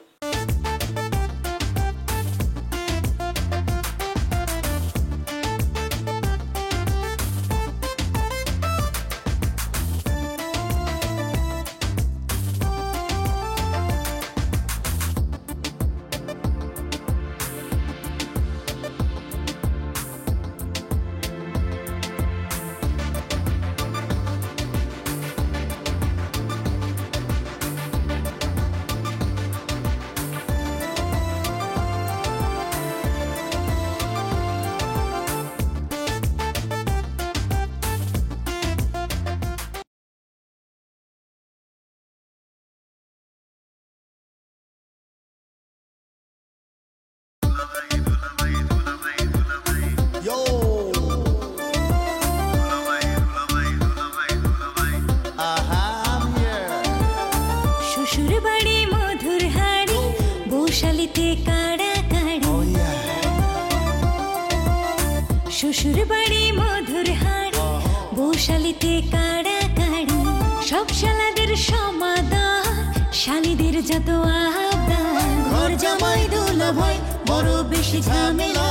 বৈশালীতে কাড়াকাড়ি শ্বশুর বাড়ি মধুর হাড়ি বৈশালীতে কাড়াকাড়ি সব শালাদের সমাদর শালীদের যত আবদার ঘর জামাই দোলা ভাই বড় বেশি ঝামেলা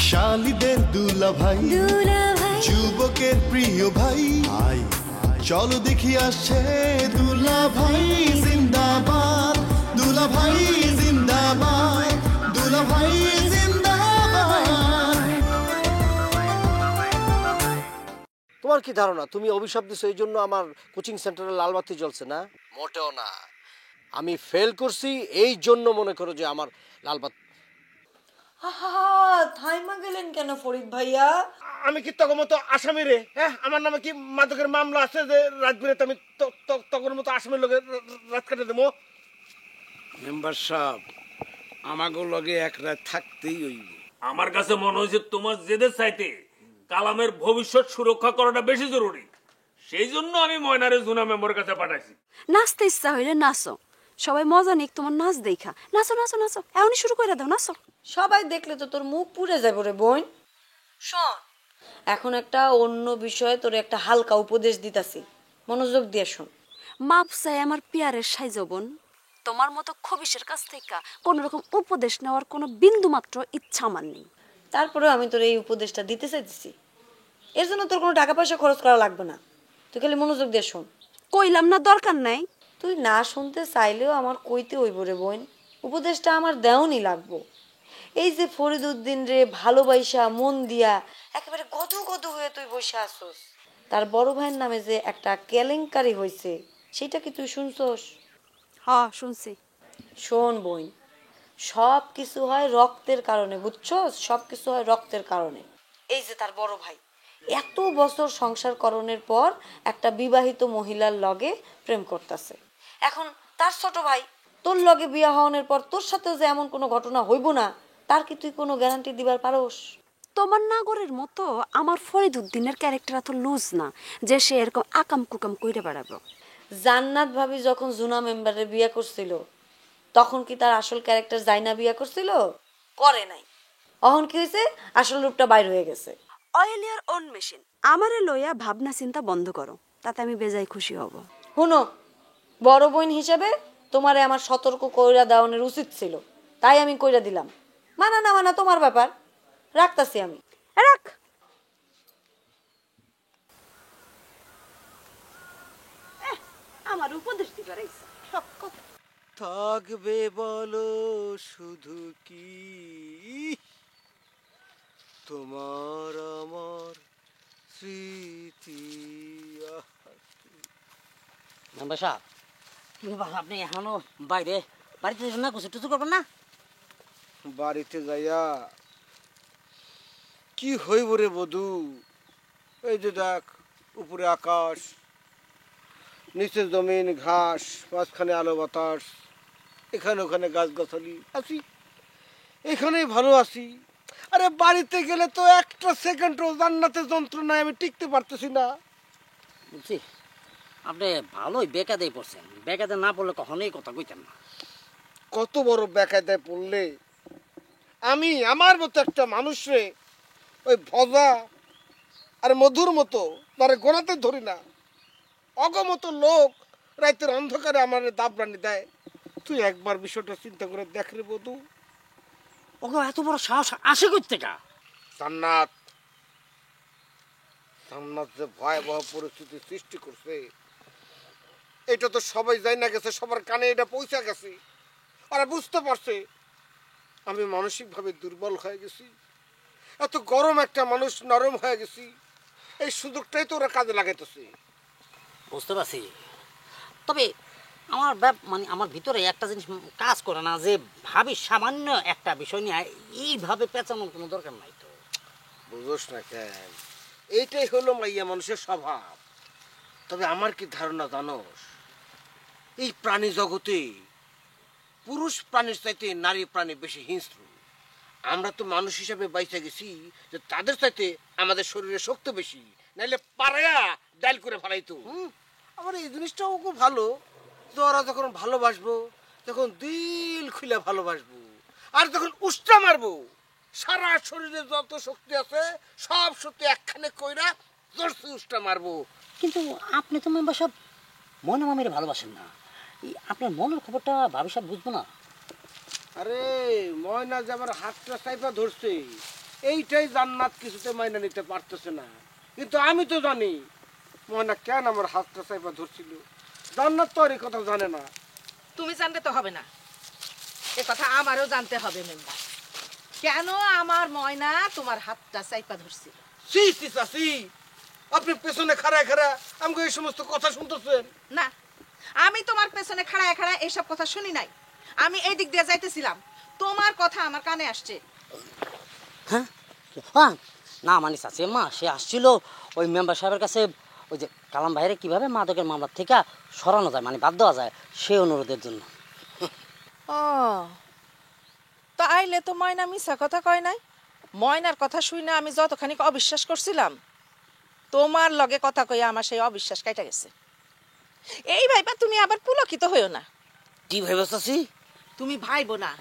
শালীদের দুলা ভাই যুবকের প্রিয় ভাই আই চলো দেখি আসছে দুলা ভাই জিন্দাবাদ দুলা ভাই জিন্দাবাদ দুলা ভাই জিন্দাবাদ। তোমার কি ধারণা তুমি অভিশাপ দিছো এই জন্য আমার কোচিং সেন্টারে লাল বাতি জ্বলছে না? মোটেও না। আমি ফেল করছি এই জন্য মনে করো যে আমার লাল বাতি। থাইমা গেলেন কেন ফরিদ ভাইয়া? আমি কি তখন মতো আসামি রে? হ্যাঁ, আমার নামে কি মাদকের মামলা আছে যে রাজবিরাতে আমি তখন মতো আসামির লগে রাত কাটে দেবো? মেম্বার সাহেব আমাগো লগে এক রাত থাকতেই হইব। আমার কাছে মনে হয়েছে তোমার জেদের চাইতে কালামের ভবিষ্যৎ সুরক্ষা করাটা বেশি জরুরি। সেই জন্য আমি ময়নারে জুনা মেম্বার কাছে পাঠাইছি। নাচতে ইচ্ছা হইলে নাচো, সবাই মজা নিক তোমার নাচ দেখা। নাচো নাচো নাচো, এখনই শুরু করে দাও, নাচো। সবাই দেখলে তো তোর মুখ পুড়ে যাবে রে বোন। শোন, এখন একটা অন্য বিষয়ে তোর একটা হালকা উপদেশ দিতাছি, মনোযোগ দিয়ে শোন। মাপ চাই আমার পিয়ারের সাইজ বোন, তোমার মতো খবিসের কাছ থেকে কোনো রকম উপদেশ নেওয়ার কোনো বিন্দু মাত্র ইচ্ছা আমার নেই। তারপরেও আমি তোর এই উপদেশটা দিতে চাইতেছি, এর জন্য তোর কোনো টাকা পয়সা খরচ করা লাগবে না, তুই খালি মনোযোগ দিয়ে শোন। কইলাম না দরকার নাই। তুই না শুনতে চাইলেও আমার কইতে হইব রে বোন, উপদেশটা আমার দেওয়ানি লাগবো। এই যে ফরিদ উদ্দিন রে ভালোবাসা মন দিয়া একেবারে গদু গদু হয়ে তুই বসে আসোস, তার বড় ভাইয়ের নামে যে একটা কেলেঙ্কারি হয়েছে সেটা কি তুই শুনছস? হ্যাঁ শুনছি। শোন বোন, সব কিছু হয় রক্তের কারণে, বুঝছস? সব কিছু হয় রক্তের কারণে। এই যে তার বড় ভাই এত বছর সংসার করণের পর একটা বিবাহিত মহিলার লগে প্রেম করতেছে, এখন তার ছোট ভাই তোর লগে বিয়া হওয়ানোর পর তোর সাথেও যে এমন কোনো ঘটনা হইব না তার কি তুই কোনো গ্যারান্টি দিবার পারোস? তোমার নাগরের মতো আমার ফরিদ উদ্দিনের ক্যারেক্টার এত লুজ না যে সে এরকম আকাম কুকাম কইরে বেড়াবো। জান্নাত ভাবি যখন জুনা মেম্বারে বিয়ে করছিল তখন কি তার আসল ক্যারেক্টার জাইনা বিয়ে করছিল? করে নাই। অহন কি হয়েছে? আসল রূপটা বাইর হয়ে গেছে। Oil your own machine. আমারে লইয়া ভাবনা চিন্তা বন্ধ করো, তাতে আমি বেজায় খুশি হব। শুনো, বড় বোন হিসেবে তোমারে আমার সতর্ক কইরা দেওয়ানোর উচিত ছিল, তাই আমি কইরা দিলাম। মানা না মানা তোমার ব্যাপার, রাখতাছি আমি। রাখ। আমার উপদেশ দিবার আইছে সব কথা। থাকবে বলো শুধু কি তোমার আমার স্মৃতি। মেম্বার সাহেব, কি ব্যাপার আপনি এখনো বাইরে বাড়িতে যাবেন না? কিছু টুচু করবেন না? বাড়িতে যাইয়া কি হইব রে বধু? এই যে দেখ, উপরে আকাশ, নিচে জমিন ঘাস, মাঝখানে আলো বাতাস, এখানে ওখানে গাছগাছালি, আছি এখানেই ভালো আছি। আরে বাড়িতে গেলে তো একটা সেকেন্ডও জান্নাতের যন্ত্রণায় আমি টিকতে পারতেছি না। বুঝছি, আপনি ভালোই বেকাদেই পড়ছেন। বেকাদে না পড়লে কখনোই কথা কইতেন না। কত বড় বেকায়দায় পড়লে আমি আমার মতো একটা মানুষরে ওই ভজা আর মধুর মতো তারে গোড়াতে ধরি না। অগমত লোক রাতের অন্ধকারে আমার দাবরানি দেয়। তুই একবার বিষয়টা চিন্তা করে দেখ রে বধু। ওকে এত বড় সাহস আসে কই থেকে? জান্নাত জান্নাত যে ভয়াবহ পরিস্থিতি সৃষ্টি করছে এটা তো সবাই জানা গেছে, সবার কানে এটা পৌঁছে গেছে। ওরা বুঝতে পারছে আমি মানসিকভাবে দুর্বল হয়ে গেছি, এত গরম একটা মানুষ নরম হয়ে গেছি। এই সুযোগটাই তো ওরা কাজে লাগাইতেছে। বুঝতে পারছি, তবে আমার মানে আমার ভিতরে একটা জিনিস কাজ করে না, যে ভাবি সামান্য একটা বিষয় নিয়ে এইভাবে পেঁচানোর কোনো দরকার নাই। তো বুঝোস না কেন? এইটাই হলো মাইয়া মানুষের স্বভাব। তবে আমার কি ধারণা জানোস, এই প্রাণী জগতে পুরুষ প্রাণীর চাইতে নারী প্রাণী বেশি হিংস্র। আমরা তো মানুষ হিসাবে বাইচা গেছি যে তাদের চাইতে আমাদের শরীরে শক্তি বেশি, নাইলে পাড়ায়া ডাল করে ফেলাইতো। আমার এই জিনিসটাও খুব ভালো, তোরা যখন ভালোবাসবো তখন দিল খুলে ভালোবাসবো, আর যখন উষ্টা মারবো সারা শরীরে যত শক্তি আছে সব শক্তি একখানে কইরা জোরসে উষ্টা মারবো। কিন্তু আপনি তো মেম্বার সাহেব ময়না মামিরে ভালোবাসেন না, এই আপনার মনের খবরটা ভাবি সাহেব বুঝবো না? আরে ময়না যে আমার হাতটা চাইপা ধরছে এইটাই জান্নাত কিছুতে মাইনা নিতে পারতেছে না, কিন্তু আমি তো জানি ময়না কেন আমার হাতটা চাইপা ধরছিল। জান্নাত তো আর এই কথা জানে না। তুমি জানতে তো হবে না, এ কথা আমারও জানতে হবে মেম্বার। কেন আমার ময়না তোমার হাতটা চাইপা ধরছিল? সি সি চাচি, আপনি পেছনে খাড়ায় খাড়া আমাকে এই সমস্ত কথা শুনতেছেন? না, আমি তোমার পেছনে খাড়ায় খাড়ায় এইসব কথা শুনি নাই। আমি এই দিক দিয়ে যাইতেছিলাম, তোমার কথা আমার কানে আসছে। হ্যাঁ না মানে চাচি মা, সে আসছিল ওই মেম্বার সাহেবের কাছে ওই যে কালাম ভাইরে কিভাবে মাদকের মামলার থেকে সরানো যায়, মানে বাদ দেওয়া যায়, সেই অনুরোধের জন্য। ও তো আইলে তো ময়না মিছা কথা কয় নাই। ময়নার কথা শুই না আমি যতখানি অবিশ্বাস করছিলাম, তোমার লগে কথা কইয়া আমার সেই অবিশ্বাস কাইটা গেছে। এই ভাইবা তুমি আবার পুলকিত হইও না। কি ভাইবা চাচি? তুমি ভাইবো না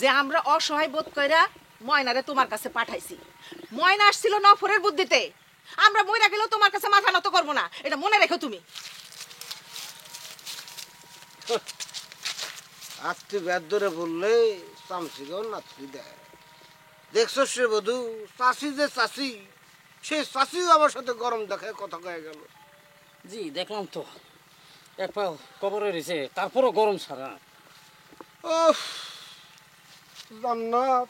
যে আমরা অসহায় বোধ কইরা ময়নারে তোমার কাছে পাঠাইছি। ময়না আসছিল নফরের বুদ্ধিতে, আমরা মইরা গেলেও তোমার কাছে মাথা নত করবো না, এটা মনে রেখো তুমি। আজকে বেদরে বললে চামচিকেও নাচি দেয়। দেখছো সে বধু চাষি যে চাষি, সে চাষিও আমার সাথে গরম দেখায় কথা কয়ে গেল। জি দেখলাম তো, এক পা কবরে রয়েছে তারপরও গরম সারা। জান্নাত,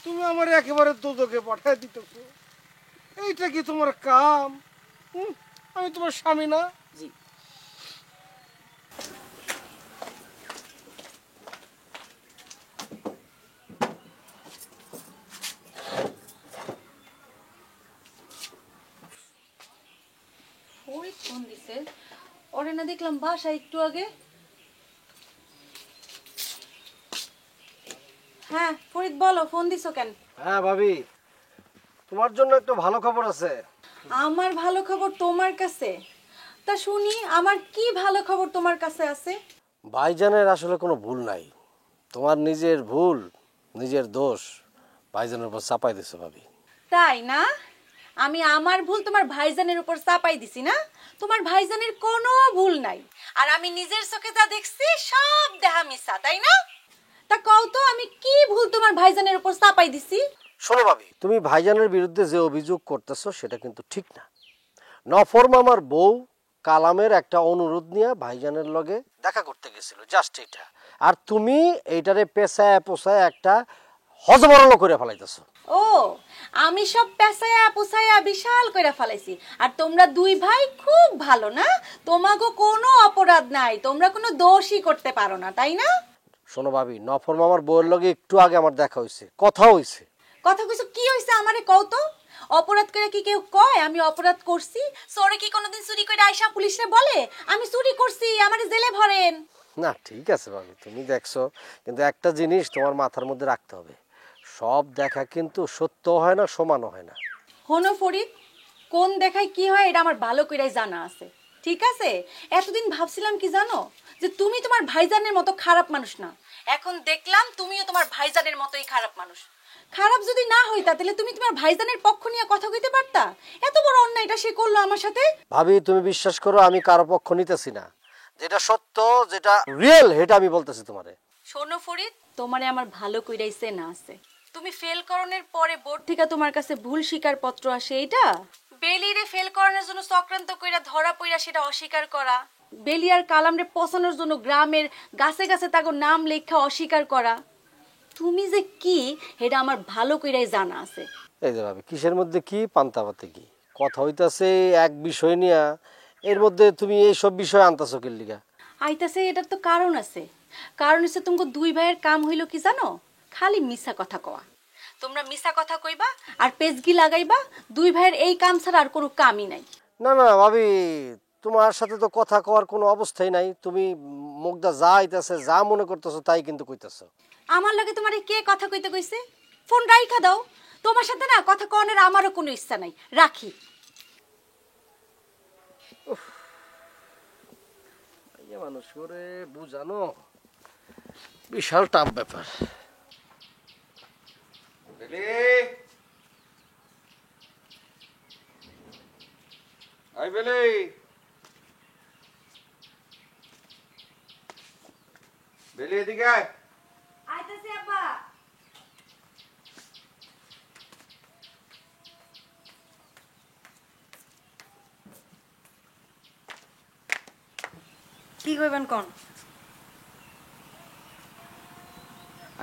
তুমি আমার একেবারে দোজখে পাঠায় দিতেছো, এইটা কি তোমার কাম? আমি তোমার স্বামী না? জি। ফোন দিছে, ওরে না দেখলাম বাসা একটু আগে। হ্যাঁ ফরিদ বলো, ফোন দিছো কেন? হ্যাঁ ভাবি, তোমার জন্য একটু ভালো খবর আছে। আমার ভালো খবর তোমার কাছে? তা শুনি, আমার কি ভালো খবর তোমার কাছে আছে? ভাইজানের আসলে কোনো ভুল নাই, তোমার নিজের ভুল, নিজের দোষ ভাইজানের উপর চাপাই দিছো ভাবি। তাই না? আমি আমার ভুল তোমার ভাইজানের উপর চাপাই দিছি না? তোমার ভাইজানের কোনো ভুল নাই, আর আমি নিজের চোখে যা দেখছি সব দেখা মিছা, তাই না? তা কও তো আমি কি ভুল তোমার ভাইজানের উপর চাপাই দিছি? শোনো ভাবি, তুমি ভাইজানের বিরুদ্ধে যে অভিযোগ করতেছো সেটা কিন্তু ঠিক না। নফর মামার বউ কালামের একটা অনুরোধ নিয়ে ভাইজানের লগে দেখা করতে গেছিল, জাস্ট এটা। আর তুমি এইটারে পেছায় পোছায় একটা হজবরল করে ফেলাইতেছো। ও, আমি সব পেছায়া পোছায়া বিশাল কইরা ফেলাইছি, আর তোমরা দুই ভাই খুব ভালো না? তোমাগো কোনো অপরাধ নাই, তোমরা কোনো দোষই করতে পারো না, তাই না? শোনো ভাবি, নফর মামার বউয়ের লগে একটু আগে আমার দেখা হয়েছে, কথা হয়েছে। কথা কইছো? কি হইছে আমারে কও তো। অপরাধ করে কি কেউ কয় আমি অপরাধ করছি? সরে কি কোনোদিন চুরি করে আইসা পুলিশে বলে আমি চুরি করছি, আমারে জেলে ভরেন? না ঠিক আছে ভাবি, তুমি দেখছো, কিন্তু একটা জিনিস তোমার মাথার মধ্যে রাখতে হবে, সব দেখা কিন্তু সত্য হয় না, সমানও হয় না। হনো ফরিদ, কোন দেখায় কি হয় এটা আমার ভালো করেই জানা আছে, ঠিক আছে? এতদিন ভাবছিলাম কি জানো, যে তুমি তোমার ভাইজানের মতো খারাপ মানুষ না। এখন দেখলাম তুমিও তোমার ভাইজানের মতোই খারাপ মানুষ। খারাপ যদি না হইতা তাহলে তুমি তোমার ভাইজানের পক্ষ নিয়ে কথা কইতে পারতা? এত বড় অন্যায়টা সে করলো আমার সাথে। ভাবি তুমি বিশ্বাস করো, আমি কারো পক্ষ নিতেছি না, যেটা সত্য, যেটা রিয়েল, এটা আমি বলতেছি তোমারে। শোনো ফরিদ, তোমারে আমার ভালো কইরাই চেনা আছে। তুমি ফেল করণের পরে বোর্ড থেকে তোমার কাছে ভুল স্বীকার পত্র আসে, এটা বেলিরে ফেল করানোর জন্য চক্রান্ত কইরা ধরা পইরা সেটা অস্বীকার করা, বেলি আর কালামরে পছানোর জন্য গ্রামের গাছে গাছে তাগো নাম লেখা অস্বীকার করা, তুমি যে কি এটা আমার ভালো কইরাই জানা আছে। এই যে ভাবি, কিসের মধ্যে কি পান্তা পাতে কি কথা হইতাছে এক বিষয় নিয়া, এর মধ্যে তুমি এই সব বিষয় আনতাছো কি লিগা? আইতাছে এটার তো কারণ আছে। কারণ হচ্ছে তোমাকে দুই ভাইয়ের কাম হইল কি জানো? খালি মিছা কথা কওয়া। তোমরা মিছা কথা কইবা আর পেজগি লাগাইবা, দুই ভাইয়ের এই কাম ছাড়া আর কোনো কামই নাই। না না ভাবি, তোমার সাথে তো কথা কওয়ার কোনো অবস্থাই নাই, তুমি মুখদা যা আইতাছে যা মনে করতেছো তাই কিন্তু কইতাছো। আমার লগে তোমার কে কথা কইতে কইছে? ফোন রাইখা দাও। তোমার সাথে না কথা কনের আমারও কোনো ইচ্ছা নাই, রাখি। এই মানুষ করে বুঝানো বিশাল টাফ ব্যাপার। আই বেলে বেলে এদিকে আয়। আইতাছি আব্বা। কি কইবেন কোন?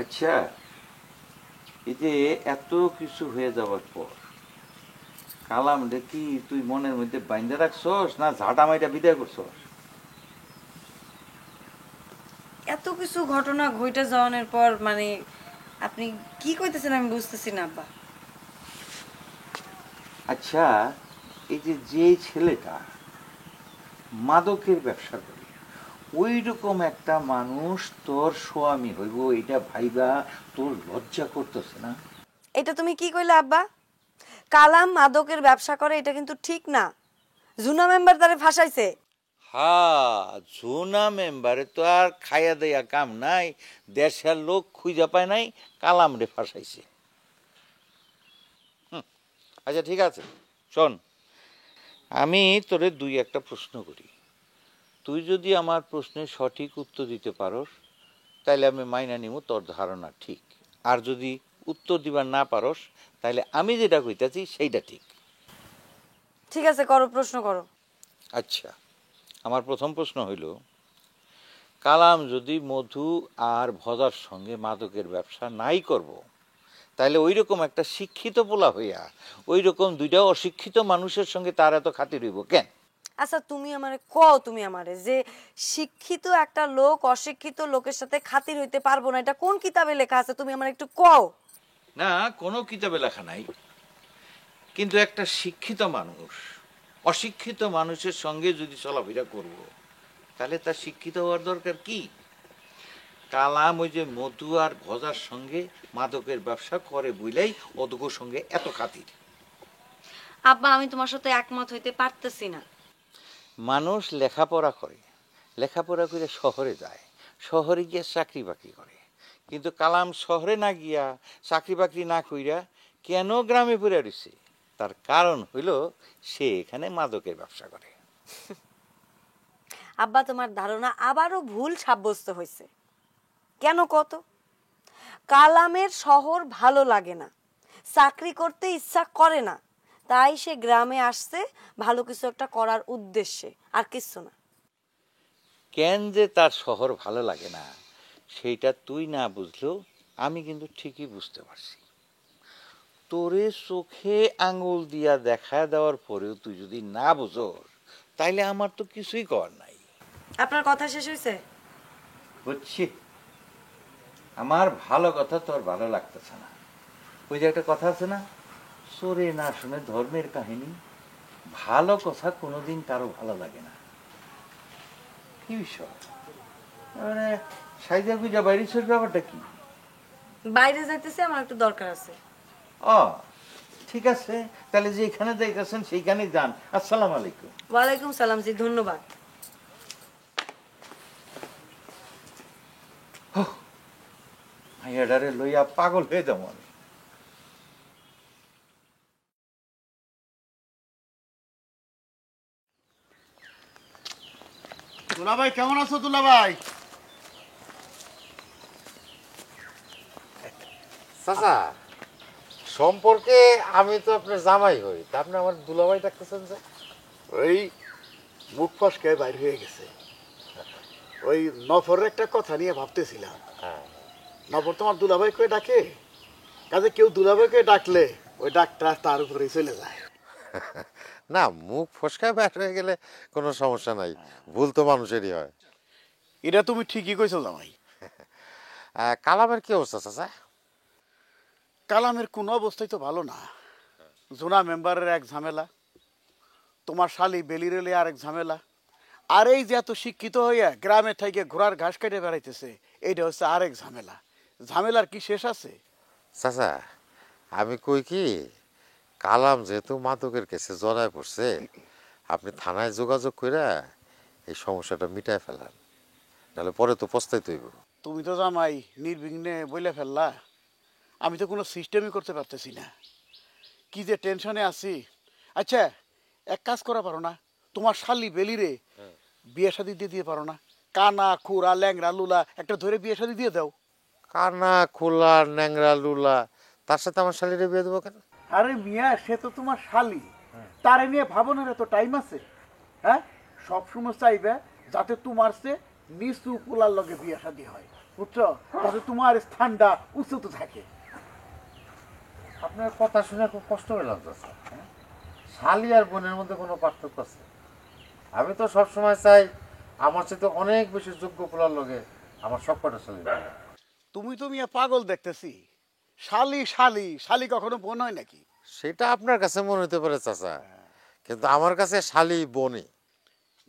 আচ্ছা, এই যে এত কিছু হয়ে যাওয়ার পর কালাম রে কি তুই মনের মধ্যে বাইন্ধে রাখছস না ঝাঁটা মাইটা বিদায় করছস? এত কিছু ঘটনা ঘটে যাওয়ার পর মানে আপনি কি কইতেছেন আমি বুঝতেছি না আব্বা। আচ্ছা, এই যে যে ছেলেটা মাদকের ব্যবসা করে ওই রকম একটা মানুষ তোর স্বামী হইব, এটা ভাইবা তোর লজ্জা করতেছে না? এটা তুমি কি কইলে আব্বা? কালাম মাদকের ব্যবসা করে এটা কিন্তু ঠিক না। জুনা মেম্বার তারে ফাঁসাইছে। হ্যাঁ, জোনা মেম্বারে তো আর খাইয়া দেয়া কাম নাই, দেশের লোক খুঁজা পায় নাই, কালাম রে ফাঁসাইছে। আচ্ছা ঠিক আছে, শোন, আমি তোরে দুই একটা প্রশ্ন করি, তুই যদি আমার প্রশ্নের সঠিক উত্তর দিতে পারস তাহলে আমি মাইনা নিব তোর ধারণা ঠিক, আর যদি উত্তর দিবার না পারস তাহলে আমি যেটা কইতাছি সেইটা ঠিক। ঠিক আছে, করো, প্রশ্ন করো। আচ্ছা, আমার প্রথম প্রশ্ন হইল, কালাম যদি মধু আর ভজার সঙ্গে মাদকের ব্যবসা নাই করব তাহলে ওই রকম একটা শিক্ষিত পোলা হইয়া ওই রকম দুইটা অশিক্ষিত মানুষের সঙ্গে তার এত খাতির হইব কেন? আচ্ছা তুমি আমারে কও, তুমি আমারে যে শিক্ষিত একটা লোক অশিক্ষিত লোকের সাথে খাতির হইতে পারবো না, এটা কোন কিতাবে লেখা আছে? তুমি আমার একটু কও। না, কোনো কিতাবে লেখা নাই, কিন্তু একটা শিক্ষিত মানুষ অশিক্ষিত মানুষের সঙ্গে যদি চলাফেরা করব তাহলে তার শিক্ষিত হওয়ার দরকার কি? কালাম ওই যে মধু আর ভজার সঙ্গে মাদকের ব্যবসা করে বইলেই ওদুকোর সঙ্গে এত খাতির। আব্বা আমি তোমার সাথে একমত হইতে পারতেছি না। মানুষ লেখাপড়া করে, লেখাপড়া করে শহরে যায়, শহরে গিয়ে চাকরি বাকরি করে, কিন্তু কালাম শহরে না গিয়া চাকরি বাকরি না কইরা কেন গ্রামে পড়ে রয়েছে? তার কারণ হইল সে এখানে মাদকের ব্যবসা করে। আব্বা তোমার ধারণা আবারও ভুল সাব্যস্ত হয়েছে। কেন কত? কালামের শহর ভালো লাগে না, চাকরি করতে ইচ্ছা করে না, তাই সে গ্রামে আসছে ভালো কিছু একটা করার উদ্দেশ্যে, আর কিছু না। কেন যে তার শহর ভালো লাগে না সেইটা তুই না বুঝলেও আমি কিন্তু ঠিকই বুঝতে পারছি। তোরে চোখে আঙুল দিয়া দেখা দেওয়ার পরেও তুই যদি না বুঝোস তাইলে আমার তো কিছুই করার নাই। আপনার কথা শেষ হয়েছে? বুঝছি, আমার ভালো কথা তোর ভালো লাগতেছে না। ওই যে একটা কথা আছে না, চোরে না শুনে ধর্মের কাহিনী। ভালো কথা কোনোদিন কারো ভালো লাগে না। কি বিষয় মানে সাইজা গুজা বাইরে চোর ব্যাপারটা কি? বাইরে যাইতেছে, আমার একটু দরকার আছে। ও ঠিক আছে, তাহলে যেখানে যাইতেছেন সেইখানেই যান। আসসালামু আলাইকুম। ওয়ালাইকুম সালাম জি, ধন্যবাদ। মাইয়াডারে লইয়া পাগল হয়ে যাবো আমি। দুলাভাই কেমন আছো? দুলাভাই চাচা, সম্পর্কে আমি তো আপনার জামাই হই, তা আপনি আমার দুলাভাই ডাকতেছেন যে? ওই মুখ ফসকে বাইর হয়ে গেছে। ওই নফরের একটা কথা নিয়ে ভাবতেছিলাম। নফর তোমার দুলাভাই করে ডাকে, কাজে কেউ দুলাভাইকে ডাকলে ওই ডাকটা তার উপরে চলে যায়। না, মুখ ফসকায় বাইর হয়ে গেলে কোনো সমস্যা নাই, ভুল তো মানুষেরই হয়। এটা তুমি ঠিকই কইছো জামাই। কালামের কি অবস্থা চাচা? কালামের কোনো অবস্থাই তো ভালো না। জোনা মেম্বারের এক ঝামেলা, তোমার শালি বেলিরেলে আর এক ঝামেলা, আর এই যে এত শিক্ষিত হইয়া গ্রামে থেকে ঘোড়ার ঘাস কেটে বেড়াইতেছে, এইটা হচ্ছে আরেক ঝামেলা। ঝামেলার কি শেষ আছে? চাচা আমি কই কি, কালাম যেহেতু মাদকের কেসে জড়ায় পড়ছে, আপনি থানায় যোগাযোগ করে এই সমস্যাটা মিটায় ফেলান, নাহলে পরে তো পস্তাইতে হইব। তুমি তো জামাই নির্বিঘ্নে বইলে ফেললা, আমি তো কোনো সিস্টেমই করতে পারতেছি না, কি যে টেনশনে আছি। আচ্ছা এক কাজ করা পারো না, তোমার শালি বেলিরে বিয়ে শাদি দিয়ে দিয়ে পারো না? কানা খুড়া ল্যাংরা লুলা একটা ধরে বিয়ে শাদি দিয়ে দাও। কানা খোলা ন্যাংরা লুলা, তার সাথে আমার শালিরে বিয়ে দেবো কেন? আরে মিয়া, সে তো তোমার শালি, তারে নিয়ে ভাবনার এত টাইম আছে? হ্যাঁ, সবসময় চাইবে যাতে তোমার সে নিচু পোলার লগে বিয়ে শাদি হয়, বুঝছো? যাতে তোমার স্থানটা উঁচুতে থাকে। আপনার কথা শুনে খুব কষ্ট হয়ে লাগতেছে। শালি আর বোনের মধ্যে কোনো পার্থক্য আছে? আমি তো সবসময় চাই আমার সাথে অনেক বেশি যোগ্য পোলার লগে আমার সব কটা শালি। তুমি তো মিয়া পাগল দেখতেছি, শালি শালি শালি কখনো বোন হয় নাকি? সেটা আপনার কাছে মনে হতে পারে চাচা, কিন্তু আমার কাছে শালি বোনই।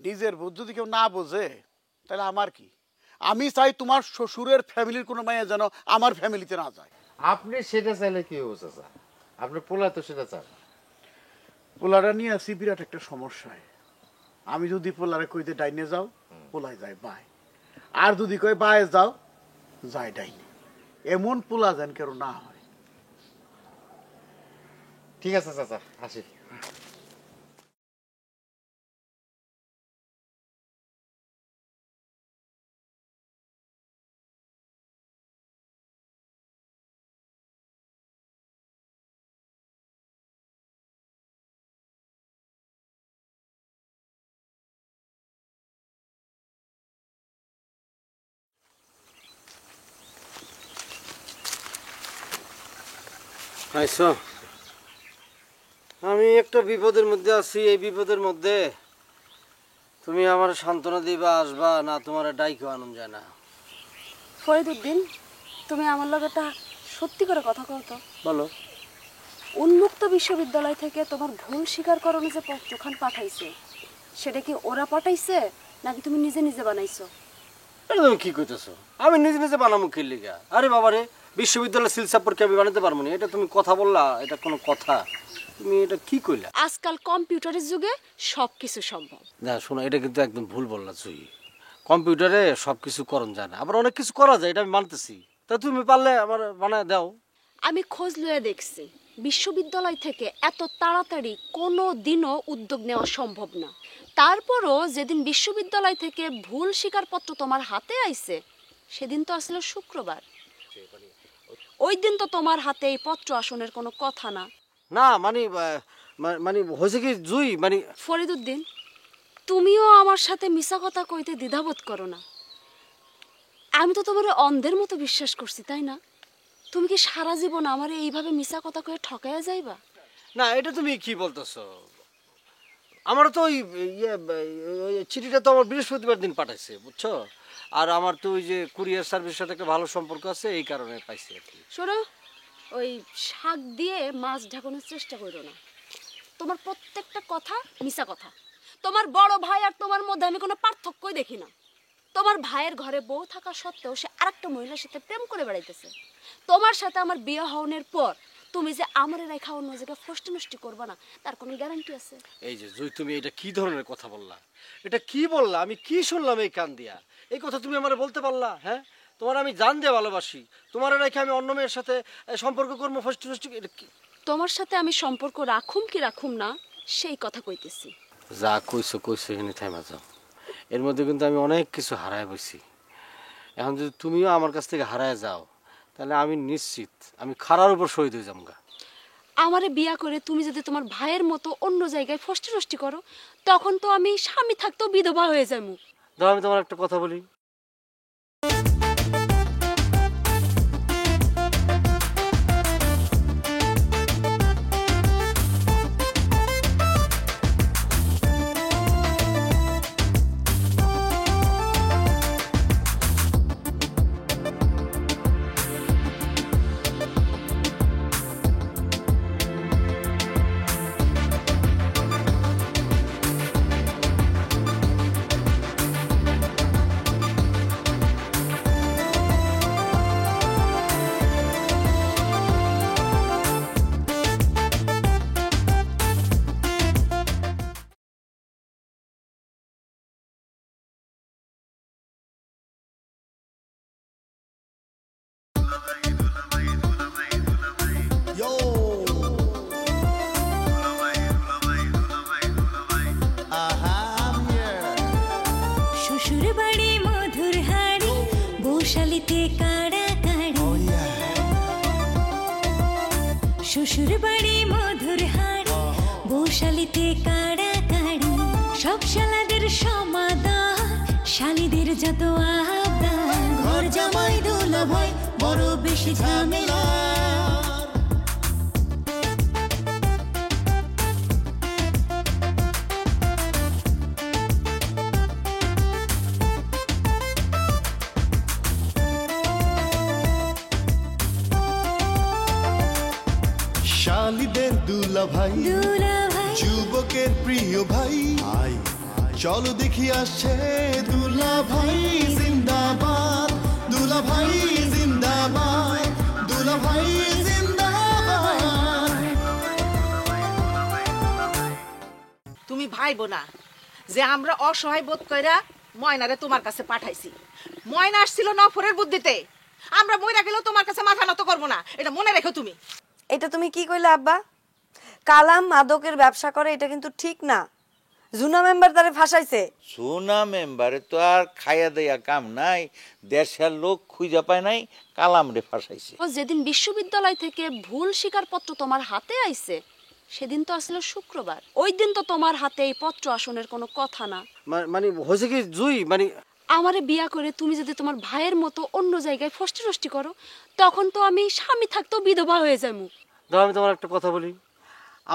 নিজের বোধ যদি কেউ না বোঝে তাহলে আমার কি? আমি চাই তোমার শ্বশুরের ফ্যামিলির কোনো মেয়ে যেন আমার ফ্যামিলিতে না যায়। আপনি সেটা চাইলে কি হবে চাচা? আপনি পোলা তো সেটা চান। পোলারা নিয়ে আসি বিরাট একটা সমস্যায়। আমি যদি পোলারে কইতে ডাইনে যাও, পোলায় যায় বাই, আর যদি কই বায়ে যাও, যায় ডাইনে। এমন পোলা যেন কেন না হয়। ঠিক আছে চাচা, আসি। আইসো, আমি একটা বিপদের মধ্যে আছি। এই বিপদের মধ্যে তুমি আমার সান্ত্বনা দিবা, আসবা না তোমার ডাইকেও আনন্দ যায় না। ফরিদউদ্দিন, তুমি আমার লগে একটা সত্যি করে কথা কও তো। বলো। উন্মুক্ত বিশ্ববিদ্যালয় থেকে তোমার ভুল স্বীকারকরণে যে পত্রখান পাঠাইছে, সেটা কি ওরা পাঠাইছে নাকি তুমি নিজে নিজে বানাইছো? এটা তুমি কি কইতেছো? আমি নিজে নিজে বানাবো কি লিগা? আরে বাবারে, বিশ্ববিদ্যালয় সিল সাপোর্টকে আমি বানাতে পারবো না। এটা তুমি কথা বললা, এটা কোনো কথা? তুমি এটা কি কইলা? আজকাল কম্পিউটারের যুগে সবকিছু সম্ভব। না শোনো, এটা কিন্তু একদম ভুল বললা তুই। কম্পিউটারে সবকিছু করণ যায় না, আবার অনেক কিছু করা যায়, এটা আমি মানতেছি। তা তুমি পারলে আমার বানায় দাও। আমি খোঁজ লয়ে দেখছি, বিশ্ববিদ্যালয় থেকে এত তাড়াতাড়ি কোনো দিনও উদ্যোগ নেওয়া সম্ভব না। তারপরও যেদিন বিশ্ববিদ্যালয় থেকে ভুল স্বীকারপত্র তোমার হাতে আইছে, সেদিন তো আসলে শুক্রবার। ওই দিন তো তোমার হাতে এই পত্র আসনের কোনো কথা না। না মানে মানে হয়েছে কি জুই, মানে ফরিদউদ্দিন, তুমিও আমার সাথে মিছা কথা কইতে দ্বিধাবোধ করো না। আমি তো তোমার অন্ধের মতো বিশ্বাস করছি, তাই না? তুমি কি সারা জীবন আমার এইভাবে মিছা কথা কয়ে ঠকাইয়া যাইবা? না, এটা তুমি কি বলতেছো? আমার তো ওই চিঠিটা তো আমার বৃহস্পতিবার দিন পাঠাইছে, বুঝছো? আর আমার তো ওই যে কুরিয়ার সার্ভিসের সাথে একটা ভালো সম্পর্ক আছে, এই কারণে পাইছি আর কি। শোনো, ওই শাক দিয়ে মাছ ঢাকানোর চেষ্টা করো না। তোমার প্রত্যেকটা কথা মিছা কথা। তোমার বড় ভাই আর তোমার মধ্যে আমি কোনো পার্থক্যই দেখি না। তোমার ভাইয়ের ঘরে বউ থাকা সত্ত্বেও সে আরেকটা মহিলার সাথে প্রেম করে বেড়াইতেছে। তোমার সাথে আমার বিয়ে হওয়ার পর তুমি যে আমার রেখা অন্য জায়গায় ফষ্টি নষ্টি করবা না, তার কোনো গ্যারান্টি আছে? এই যে জুই, তুমি এটা কি ধরনের কথা বললা? এটা কি বললা? আমি কি শুনলাম এই কান দিয়া? এই কথা তুমি আমারে বলতে পারলা? হ্যাঁ, তোমার আমি জান দিয়ে ভালোবাসি, তোমার রেখে আমি অন্য মেয়ের সাথে সম্পর্ক করবো ফষ্টি নষ্টি? তোমার সাথে আমি সম্পর্ক রাখুম কি রাখুম না সেই কথা কইতেছি। যা কইছো কইছো, এখানে থাইমা যাও। এর মধ্যে কিন্তু আমি অনেক কিছু হারায় বসি। এখন যদি তুমিও আমার কাছ থেকে হারায় যাও, তাহলে আমি নিশ্চিত আমি খারার উপর শহীদ হয়ে যাবো। আমারে বিয়া করে তুমি যদি তোমার ভাইয়ের মতো অন্য জায়গায় ফষ্টি নষ্টি করো, তখন তো আমি স্বামী থাকতেও বিধবা হয়ে যাবো। দাও আমি তোমার একটা কথা বলি, শ্বশুর বাড়ি মধুর হাড়ি বৌশালীতে কাড়াকাড়ি শ্বশুর বাড়ি মধুর হাড়ি বৌশালীতে কাড়াকাড়ি সব শালাদের সমাদর শালীদের যত আবদার ঘর জামাই দুলাভাই বড় বেশি ঝামেলা শালীদের দুলাভাই যুবকের প্রিয় ভাই আই চলো দেখি আসছে দুলাভাই জিন্দাবাদ দুলাভাই জিন্দাবাদ দুলাভাই জিন্দাবাদ। তুমি ভাইবো না যে আমরা অসহায় বোধ কইরা ময়নারে তোমার কাছে পাঠাইছি। ময়না আসছিল নফরের বুদ্ধিতে। আমরা মইরা গেলেও তোমার কাছে মাথা নত করবো না, এটা মনে রেখো তুমি। এটা তুমি কি কইলে আব্বা? কালাম মাদকের ব্যবসা করে, এটা কিন্তু ঠিক না। জুনা মেম্বার তারে ফাঁসাইছে। সোনা মেম্বারে তো আর খাইয়া দেয়া কাম নাই, দেশের লোক খুঁজে পায় নাই, কালাম রে ফাঁসাইছে। ও যেদিন বিশ্ববিদ্যালয় থেকে ভুল স্বীকারপত্র তোমার হাতে আইছে সেদিন তো আসলে শুক্রবার। ওই দিন তো তোমার হাতে এই পত্র আসনের কোনো কথা না। মানে হয়েছে কি জুই, মানে আমারে বিয়া করে তুমি যদি তোমার ভাইয়ের মতো অন্য জায়গায় ফষ্টি ফষ্টি করো তখন তো আমি স্বামী থাকতেও বিধবা হয়ে যাবো। ধর আমি তোমার একটা কথা বলি,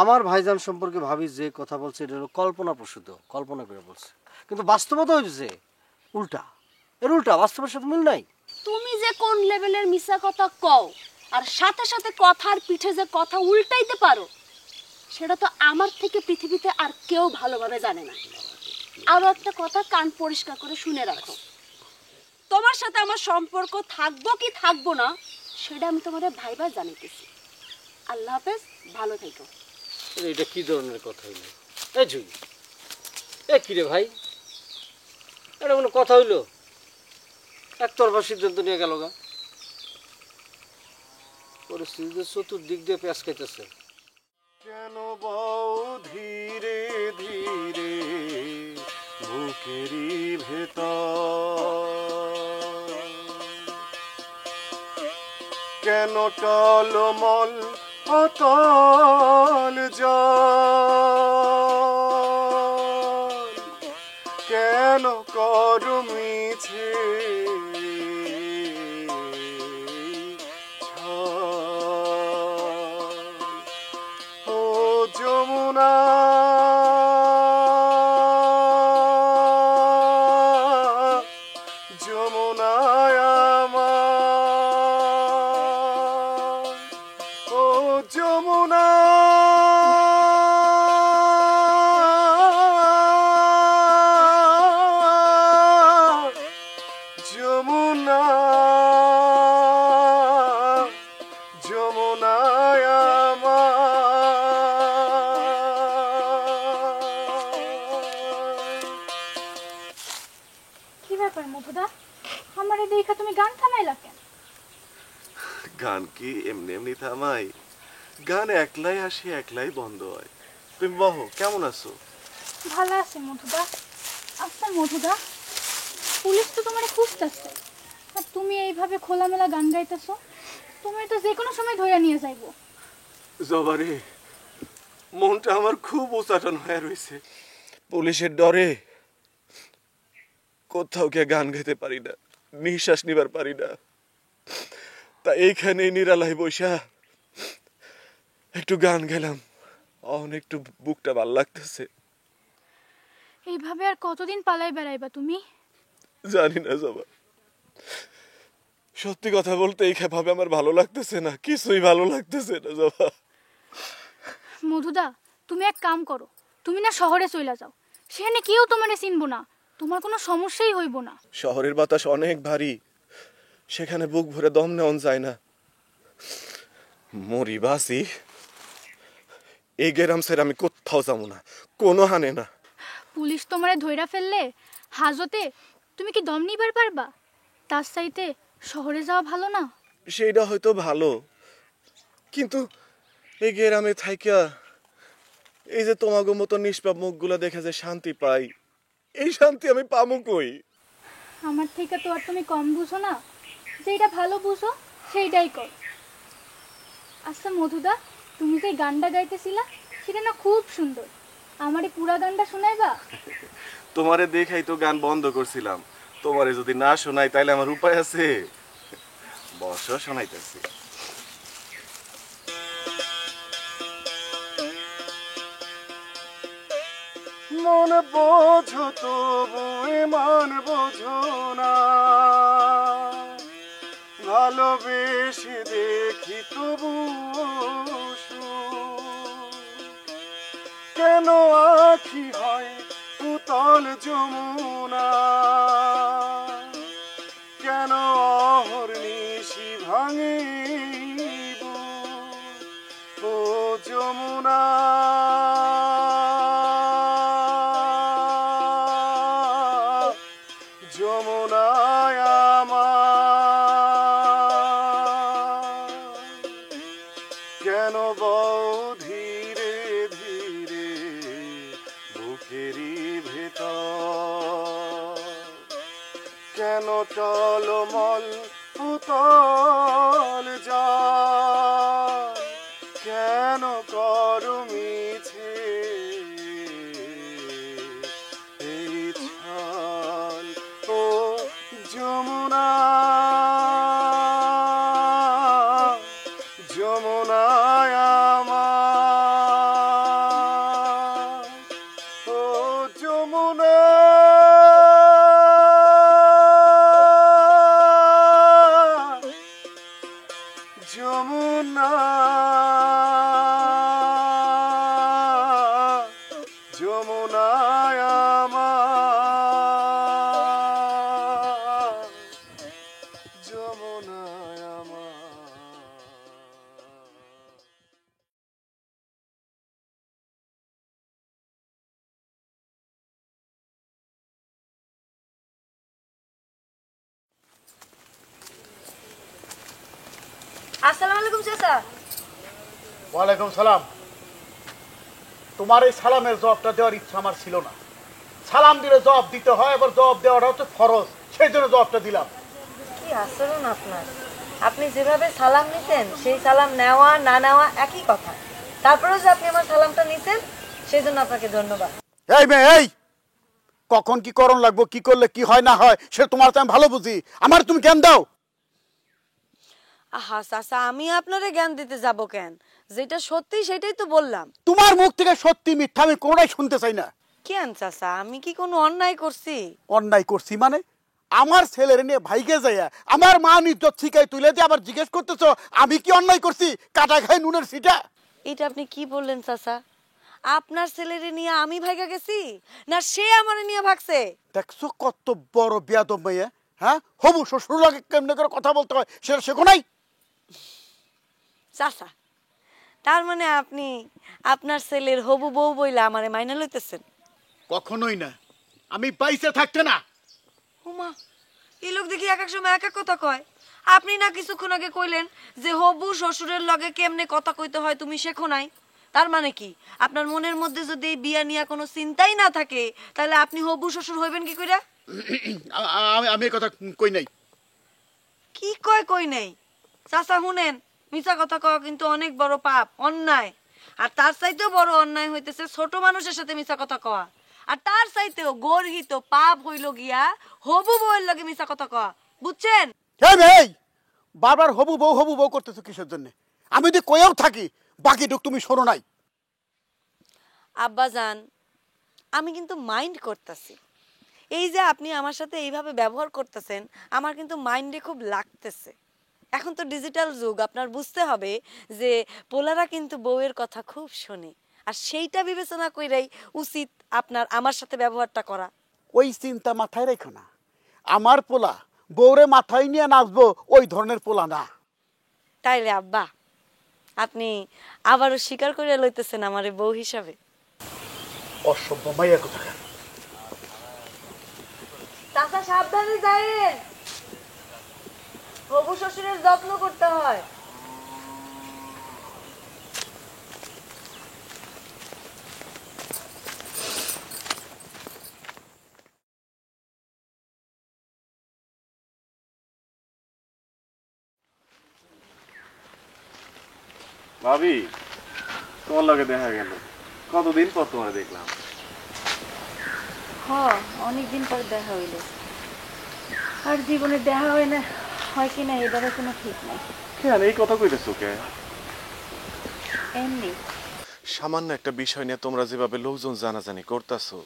আমার ভাইজান সম্পর্কে ভাবি যে কথা বলছে এটা হলো কল্পনা প্রসূত, কল্পনা করে বলছে, কিন্তু বাস্তবতা হয়েছে উল্টা। এর উল্টা, বাস্তবের সাথে মিল নাই। তুমি যে কোন লেভেলের মিছা কথা কও আর সাথে সাথে কথার পিঠে যে কথা উল্টাইতে পারো সেটা তো আমার থেকে পৃথিবীতে আর কেউ ভালোভাবে জানে না। আরো একটা কথা কান পরিষ্কার করে শুনে রাখো, তোমার সাথে আমার সম্পর্ক থাকবো কি থাকবো না সেটা আমি তোমাদের ভাইবা জানাইতেছি। আল্লাহ হাফেজ, ভালো থেকো। এটা কি ধরনের কথা হইলো? এ জুই, এ কি রে ভাই, এটা কোনো কথা হইলো? একতরফা সিদ্ধান্ত নিয়ে গেল গা। পরিস্থিতিতে চতুর্দিক দিয়ে পেঁয়াজ খাইতেছে। কেন বউ ধীরে ধীরে বুকেরই ভেতর, কেন টলমল অতল জল, কেন করো মিছে ও যমুনা যমুনায় আমার, ও যমুনা যমুনা যমুনায় কি ব্যাপার মধুদা, আমারে দেখা তুমি গান থামাইলা কেন? গান কি এমনি এমনি থামাই? গান একলাই আসে একলাই বন্ধ হয়। তুমি বহো, কেমন আছো? ভালো আছে মধুদা। আচ্ছা মধুদা, পুলিশ তো তোমারে খুঁজতেছে আর তুমি এইভাবে খোলামেলা গান গাইতেছো, তুমি তো যে কোনো সময় ধরে নিয়ে যাইবো। জবারে মনটা আমার খুব উচাটন হয়ে রয়েছে। পুলিশের ডরে কোথাও গিয়ে গান গাইতে পারি না, নিঃশ্বাস নিবার পারি না। তা এইখানে নিরালাই বৈশা একটু গান গেলাম, একটু বুকটা ভাল লাগতেছে। এইভাবে আর কতদিন পালাই বেড়াইবা তুমি? জানি না জবা, সত্যি কথা বলতে এইভাবে আমার ভালো লাগতেছে না, কিছুই ভালো লাগতেছে না জবা। মধুদা, তুমি এক কাম করো, তুমি না শহরে চলে যাও, সেখানে কেউ তোমারে চিনবো না, তোমার কোনো সমস্যাই হইব না। শহরের বাতাস অনেক ভারী, সেখানে বুক ভরে দম নেওয়া যায় না। মরি বাসি এই গেরাম সের আমি কোথাও যাবো না, কোনো হানে না। পুলিশ তোমারে ধইরা ফেললে হাজতে তুমি কি দম নিবার পারবা? তার চাইতে শহরে যাওয়া ভালো না? সেইটা হয়তো ভালো, কিন্তু এই গ্রামে থাইকা এই যে তোমাগো মতো নিষ্পাপ মুখগুলা দেখে যে শান্তি পাই, এই শান্তি আমি পামু কই? আমার থেকে তো আর তুমি কম বুঝো না, যেটা ভালো বুঝো সেইটাই কর। আচ্ছা মধুদা, তুমি যে গানটা গাইতেছিলা সেটা না খুব সুন্দর, আমারে পুরা গানটা শোনাইবা? তোমারে দেখাই তো গান বন্ধ করছিলাম, তোমারে যদি না শোনাই তাইলে আমার উপায় আছে? বসো, শোনাইতেছি। মন বোঝো তবু মান বোঝো না, ভালোবেসে দেখি তবু কেন আখি হয় উতল যমুনা, কেন অহর্নিশি ভাঙে ও যমুনা। যমুনায় আমার কেন বউ ধীরে ধীরে বুকেরই ভেতর, কেন টলমল উতল জল, কেন করো মিছে এই ছল ও যমুনা। যমুনায় আমার ও যমুনা। যমুনা যমুনায় আমার, যমুনায় আমার। আসসালামু আলাইকুম চাচা। ওয়ালাইকুম সালাম। তোমার এই সালামের জবাবটা দেওয়ার ইচ্ছা আমার ছিল না। সালাম দিলে জবাব দিতে হয়, আবার জবাব দেওয়াটা হচ্ছে ফরজ, সেই জন্য জবাবটা দিলাম। কি আচরণ আপনার! আপনি যেভাবে সালাম নিতেন সেই সালাম নেওয়া না নেওয়া একই কথা, তারপরেও যে আপনি আমার সালামটা নিতেন সেই জন্য আপনাকে ধন্যবাদ। এই মেয়ে, এই কখন কি করণ লাগবো, কি করলে কি হয় না হয় সে তোমার তো আমি ভালো বুঝি, আমার তুমি জ্ঞান দাও। আহা চাচা, আমি আপনারে জ্ঞান দিতে যাব কেন? যেটা সত্যি সেটাই তো বললাম। তোমার মুখ থেকে সত্যি মিথ্যা আমি কোনোটাই শুনতে চাই না। কেন চাচা, আমি কি কোনো অন্যায় করছি? অন্যায় করছি মানে? আমার ছেলের নিয়ে ভাইকে যাইয়া আমার মা ইজ্জত শিখাই তুলে দিয়ে আবার জিজ্ঞেস করতেছো আমি কি অন্যায় করছি? কাটা খাই নুনের সিটা। এটা আপনি কি বললেন চাচা? আপনার ছেলেরে নিয়ে আমি ভাইগা গেছি না সে আমারে নিয়ে ভাগছে? দেখছো কত বড় বেয়াদব মেয়ে, হ্যাঁ? হবু শ্বশুর লাগে কেমনে করে কথা বলতে হয় সেটা শেখো নাই? চাচা, তার মানে আপনি আপনার ছেলের হবু বউ বইলা আমারে মাইনা লইতেছেন? কখনোই না, আমি পাইছে থাকতে না। উমা, এই লোক দেখি এক এক সময় এক এক কথা কয়। আপনি না কিছুক্ষণ আগে কইলেন যে হবু শ্বশুরের লগে কেমনে কথা কইতে হয় তুমি শেখো নাই। তার মানে কি আপনার মনের মধ্যে যদি এই বিয়া নিয়ে কোনো চিন্তাই না থাকে তাহলে আপনি হবু শ্বশুর হইবেন কি কইরা? আমি এই কথা কই নাই। কি কয় কই নাই? চাচা শুনেন, মিছা কথা কওয়া কিন্তু অনেক বড় পাপ, অন্যায়। আর তার চাইতেও বড় অন্যায় হইতেছে ছোট মানুষের সাথে মিছা কথা কওয়া। আর তার চাইতেও গর্হিত পাপ হইল গিয়া হবু বউয়ের লগে মিছা কথা কওয়া, বুঝছেন? এই বারবার হবু বউ করতেছো কিসের জন্য? আমি যদি কয়েও থাকি বাকিটুক তুমি শোনো নাই। আব্বাজান, আমি কিন্তু মাইন্ড করতেছি। এই যে আপনি আমার সাথে এইভাবে ব্যবহার করতেছেন আমার কিন্তু মাইন্ডে খুব লাগতেছে। এখন তো ডিজিটাল যুগ, আপনার বুঝতে হবে যে পোলারা কিন্তু বউয়ের কথা খুব শোনে, আর সেইটা বিবেচনা কইরাই উচিত আপনার আমার সাথে ব্যবহারটা করা। ওই চিন্তা মাথায় রেখো না। আমার পোলা বউরে মাথায় নিয়ে নাচবো ওই ধরনের পোলা না। তাইলে আব্বা আপনি আবারও স্বীকার করে লইতেছেন আমারে বউ হিসাবে? অসভ্য মাইয়া কোথাকার। চাচা সাবধানে যায়েন, হবু শ্বশুরের যত্ন করতে হয়। ভাবি, তোমার লগে দেখা গেল, কতদিন পর তোমার দেখলাম। অনেকদিন পর দেখা হইল, আর জীবনে দেখা হয় না হয় কিনা এবারে কোনো ঠিক নাই। কেন এই কথা কইতেছো কে? এমনি সামান্য একটা বিষয় নিয়ে তোমরা যেভাবে লোকজন জানাজানি করতেছো,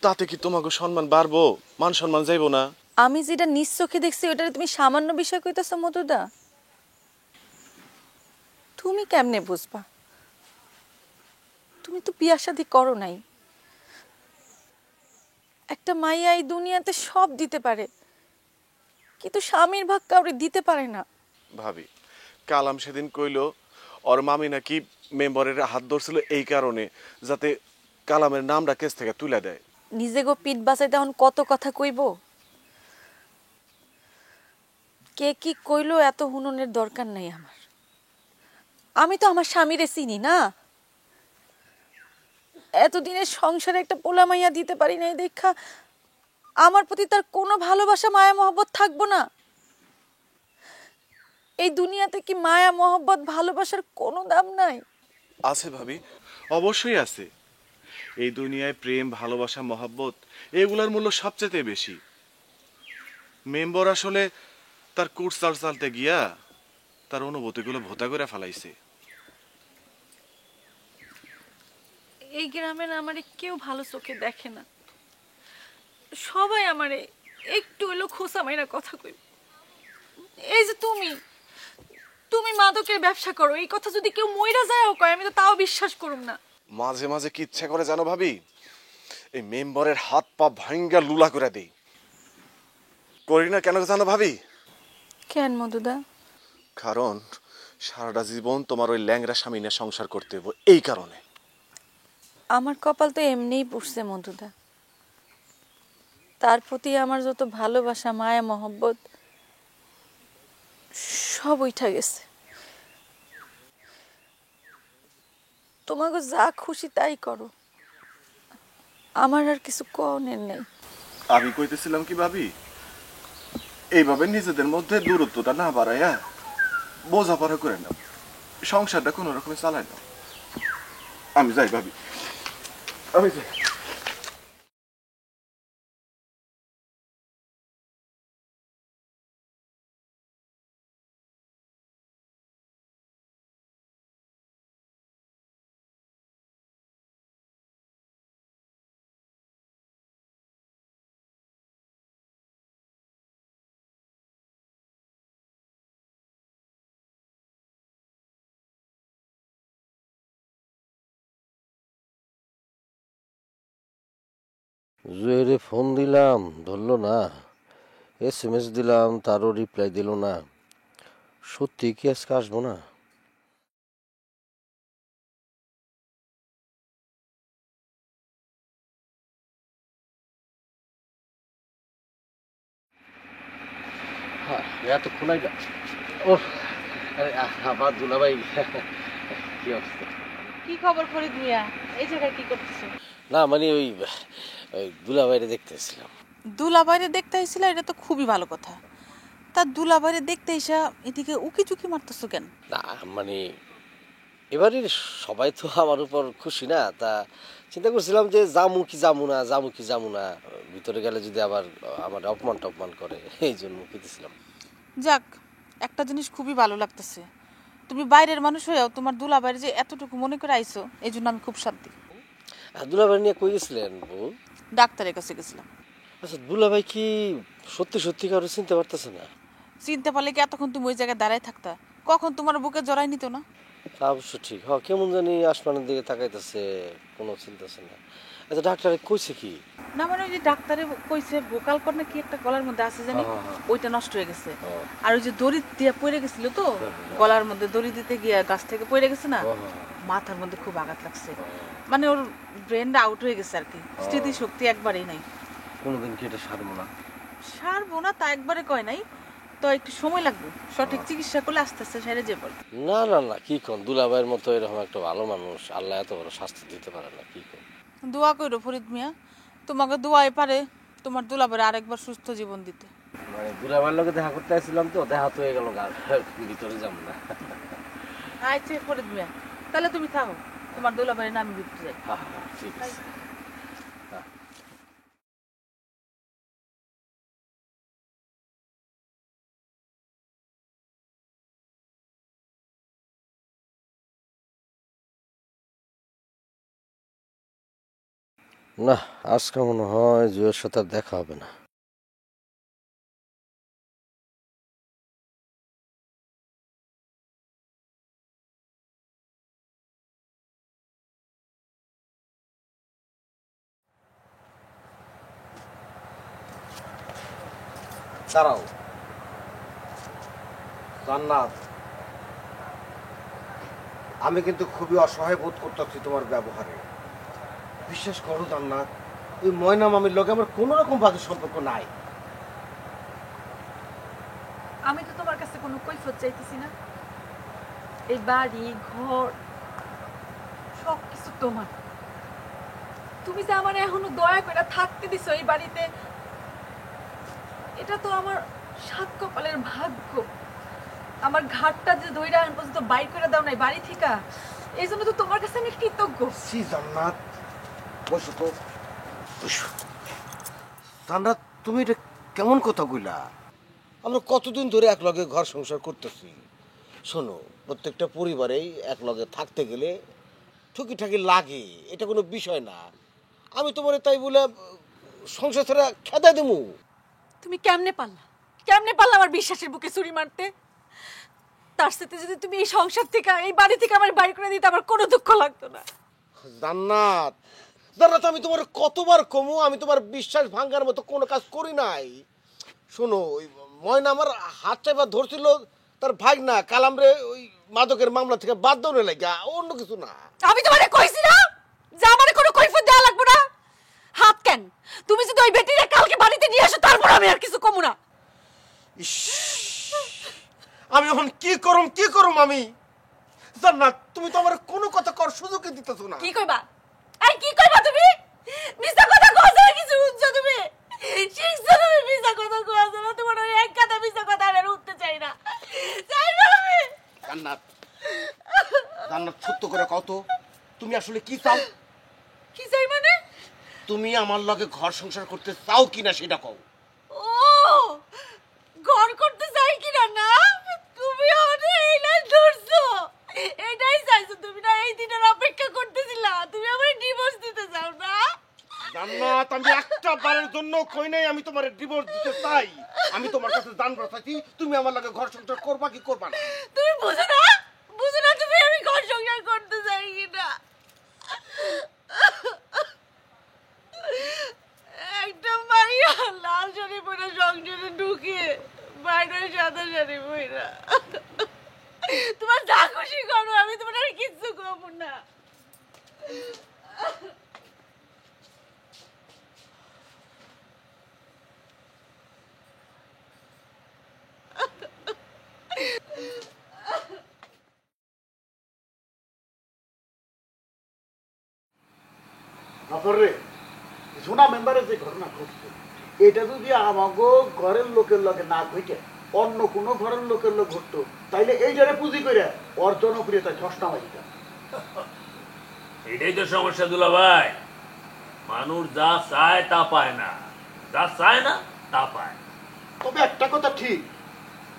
তাতে কি তোমাকে সম্মান বাড়বো, মান সম্মান যাইবো না? আমি যেটা নিজ চোখে দেখছি ওটা তুমি সামান্য বিষয় কইতেছো মধুদা? তুমি কেমনে বুঝবা? তুমি তো বিয়া শাদী করো নাই। একটা মাইয়া এই দুনিয়াতে সব দিতে পারে, কিন্তু স্বামীর ভাগ কাউরে দিতে পারে না। ভাবি, কালাম সেদিন কইলো ওর মামি নাকি মেম্বারের হাত ধরছিল এই কারণে যাতে কালামের নামটা কেস থেকে তুলে দেয়। নিজে গো পিঠ বাঁচাইতে এখন কত কথা কইব। কে কি কইলো এত হুননের দরকার নাই আমার। আমি তো আমার স্বামীরে চিনি না। এতদিনের সংসারে একটা পোলা মাইয়া দিতে পারি নাই দেখা আমার প্রতি তার কোনো ভালোবাসা মায়া মহব্বত থাকবো না? এই দুনিয়াতে কি মায়া মহব্বত ভালোবাসার কোনো দাম নাই? আছে ভাবি, অবশ্যই আছে। এই দুনিয়ায় প্রেম, ভালোবাসা, মহব্বত এগুলার মূল্য সবচেয়ে বেশি। মেম্বার আসলে তার কোর্স চালতে গিয়া তার অনুভূতিগুলো ভোতা করে ফেলাইছে। এই গ্রামে আমারে কেউ ভালো চোখে দেখে না। সবাই আমারে একটু হইলো খোসা মাইরা কথা কই। এই যে তুমি মাদকের ব্যবসা করো, এই কথা যদি কেউ মইরা যায়ও কয় আমি তো তাও বিশ্বাস করুম না। মাঝে মাঝে কি ইচ্ছা করে জানো ভাবি, এই মেম্বারের হাত পা ভাঙ্গা লুলা করে দেই। করি না কেন জানো ভাবি? কেন মধুদা? কারণ সারাটা জীবন তোমার ওই ল্যাংরা স্বামী নিয়ে সংসার করতে হবে, এই কারণে। আমার কপাল তো এমনিই পুষছে মধুদা। তার প্রতি আমার যত ভালোবাসা, মায়া মহব্বত সব উঠা গেছে। তোমাকে যা খুশি তাই করো, আমার আর কিছু কনের নেই। আমি কইতেছিলাম কি ভাবি, এইভাবে নিজেদের মধ্যে দূরত্বটা না বাড়াইয়া বোঝাপড়া করে নাও, সংসারটা কোনো রকমে চালাই নাও। আমি যাই ভাবি, আমি যাই। জুয়েরে ফোন দিলাম, ধরলো না। SMS দিলাম, তারও রিপ্লাই দিল না। সত্যি কি আজকে আসবো না? এতক্ষণ ও আবার দুলাভাই, কি অবস্থা? কি খবর ফরিদ মিয়া? এই জায়গায় কি করতেছো? না মানে ওই দুলাভাইরে দেখতেছিলাম। দুলাভাইরে দেখতে আইছিলা, এটা তো খুবই ভালো কথা। তা দুলাভাইরে দেখতে এসা এদিকে উকি চুকি মারতেছো কেন? না মানে এবারে সবাই তো আমার উপর খুশি না, তা চিন্তা করছিলাম যে জামু কি জামু না, ভিতরে গেলে যদি আবার আমার অপমান টপমান করে, এই জন্য খেতেছিলাম। যাক, একটা জিনিস খুবই ভালো লাগতেছে, তুমি বাইরের মানুষ হয়েও তোমার দুলাভাইরে যে এতটুকু মনে করে আইছো, এই জন্য আমি খুব শান্তি। দুলাভাই নিয়ে কই গেছিলেন বউ? ডাক্তারের কাছে গেছিলাম। আচ্ছা, দুলাভাই কি সত্যি সত্যি কারো চিনতে পারতেছে না? চিনতে পারলে কি এতক্ষণ তুমি ওই জায়গায় দাঁড়ায় থাকতা? কখন তোমার বুকে জড়াই নিত না? তা অবশ্য ঠিক। কেমন জানি আসমানের দিকে তাকাইতেছে, কোনো চিন্তাছে না। আচ্ছা, ডাক্তারে কইছে কি? না মানে ওই যে ডাক্তারে কইছে ভোকাল কর্নে কি একটা গলার মধ্যে আছে জানি, ওইটা নষ্ট হয়ে গেছে। আর ওই যে দড়ি দিয়ে পড়ে গেছিল তো, গলার মধ্যে দড়ি দিতে গিয়ে গাছ থেকে পড়ে গেছে না, মাথার মধ্যে খুব আঘাত লাগছে। মানে ওর ব্রেনটা আউট হয়ে গেছে আর কি, স্মৃতি শক্তি একবারেই নাই। কোনোদিন কি এটা সারবো না? সারবো না তা একবারে কয় নাই, তো একটু সময় লাগবে, সঠিক চিকিৎসা করলে আস্তে আস্তে সেরে যাবে। না না না, কি কোন, দুলাভাইয়ের মতো এরকম একটা ভালো মানুষ আল্লাহ এত বড় শাস্তি দিতে পারে না, কি কোন। দোয়া করো ফরিদ মিয়া, তোমাকে দোয়াই পারে তোমার দুলাভাইয়ের আরেকবার সুস্থ জীবন দিতে। মানে দুলাভাইয়ের লোকে দেখা করতে আসছিলাম তো, দেখা তো হয়ে গেল, ভিতরে যাব না। আচ্ছা ফরিদ মিয়া, তাহলে তুমি থাকো, তোমার দুলাভাইয়ের নামে ভিতরে যাই। হ্যাঁ ঠিক আছে। না, আজকে মনে হয় জুয়ের সাথে আর দেখা হবে না। দাঁড়াও জান্নাত, আমি কিন্তু খুবই অসহায় বোধ করতেছি তোমার ব্যবহারে। বিশ্বাস করো জান্নাত, ওই ময়না মামির লোকে আমার কোনো রকম বাজে সম্পর্ক নাই। আমি তো তোমার কাছে কোনো কৈফিয়ত চাইতেছি না। এই বাড়ি ঘর সব কিছু তোমার। তুমি যে আমার এখনো দয়া করে থাকতে দিছো এই বাড়িতে, এটা তো আমার সাত কপালের ভাগ্য। আমার ঘাটটা যে ধইরা এখন পর্যন্ত বাইর করে দাও নাই বাড়ি থেকে, এই জন্য তো তোমার কাছে আমি কৃতজ্ঞ। সি জান্নাত, বসো তো, বসো। জান্নাত, তুমি এটা কেমন কথা কইলা? আমরা কতদিন ধরে একলগে ঘর সংসার করতেছি। শোনো, প্রত্যেকটা পরিবারেই একলগে থাকতে গেলে ঠুকিঠাকি লাগে, এটা কোনো বিষয় না। আমি তোমার তাই বলে সংসার ছাড়া খেদাই দেবো? তুমি কেমনে পারলা আমার বিশ্বাসের বুকে ছুরি মারতে? তার সাথে যদি তুমি এই সংসার থেকে এই বাড়ি থেকে আমার বাইর করে দিতে আমার কোনো দুঃখ লাগতো না। জান্নাত, জান্নাত, আমি তোমার কতবার কমু, আমি তোমার বিশ্বাস ভাঙার মতো কোনো কাজ করি নাই। শোনো, ওই ময়না আমার হাত চাইবা ধরছিল, তার ভাই না কালামরে ওই মাদকের মামলা থেকে বাদ দেওয়া লাগা, অন্য কিছু না। আমি তোমারে কইছি না যে আমারে কোনো কৈফিয়ত দেওয়া লাগবে না? হাত কেন? তুমি যদি ওই বেটিরে কালকে বাড়িতে নিয়ে আসো, তারপর আমি আর কিছু কমু না। আমি এখন কি করম আমি? জান্নাত, তুমি তো আমার কোনো কথা কর সুযোগই দিতেছো না। কি কইবা? এই কি কইবা তুমি? মিছা কথা কইছো না, কিছু বুঝছো তুমি? শিখছো তুমি মিছা কথা কইছো না? তোমার ওই এক কথা মিছা কথা আর উঠতে চাই না আমি। জান্নাত, জান্নাত, সত্য করে কত, তুমি আসলে কি চাও? কি চাই মানে? তুমি আমার লগে ঘর সংসার করতে চাও কিনা সেটা কও। ও, ঘর করতে চাই কিনা না? তুমি আমারে এই লাইন ধরছো, এটাই চাইছো তুমি না? এই দিনের অপেক্ষা করতেছিলা, তুমি আমারে ডিভোর্স দিতে চাও না? জান্নাত, আমি একটা বারের জন্য কই নাই আমি তোমারে ডিভোর্স দিতে চাই। আমি তোমার কাছে জানবার চাইছি তুমি আমার লগে ঘর সংসার করবা কি করবা না। তুমি বুঝো না তুমি আমি ঘর সংসার করতে চাই কিনা? একটা মাইয়া লাল শাড়ি পরে সংসারে ঢুকে বাইরে সাদা শাড়ি পরে, তোমার যা খুশি করো, আমি তোমার আর কিচ্ছু করবো না। রে সোনা মেম্বারের যে ঘটনা ঘটছে, এটা যদি আমাগো ঘরের লোকের লগে না ঘটে অন্য কোনো ঘরের লোকের লোক ঘটতো, তাইলে এই জন্য পুঁজি করে ওর জনপ্রিয়তা ঝসনা হইত। এটাই তো সমস্যা দুলা ভাই, মানুষ যা চায় তা পায় না, যা চায় না তা পায়। তবে একটা কথা ঠিক,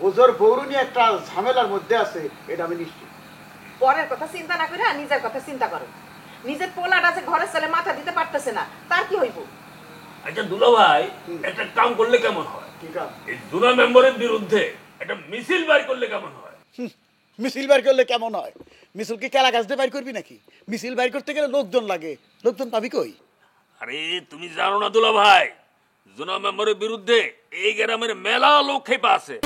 ওজোর বৌরু নিয়ে একটা ঝামেলার মধ্যে আছে, এটা আমি নিশ্চিত। পরের কথা চিন্তা না করে নিজের কথা চিন্তা করো। নিজের পোলাটা যে ঘরের ছেলে মাথা দিতে পারতেছে না, তার কি হইব? আচ্ছা দুলা ভাই, একটা কাম করলে কেমন হয়? এই দুলা মেম্বারের বিরুদ্ধে একটা মিছিল বাইর করলে কেমন হয়? মিছিল বাইর করলে কেমন হয়? মিছিল কি কেলা গাছ দিয়ে বাইর করবি নাকি? মিছিল বাইর করতে গেলে লোকজন লাগে, লোকজন পাবি কই? আরে তুমি জানো না দুলা ভাই, জুনা মেম্বারের বিরুদ্ধে এই গ্রামের মেলা লোক খেপা আছে।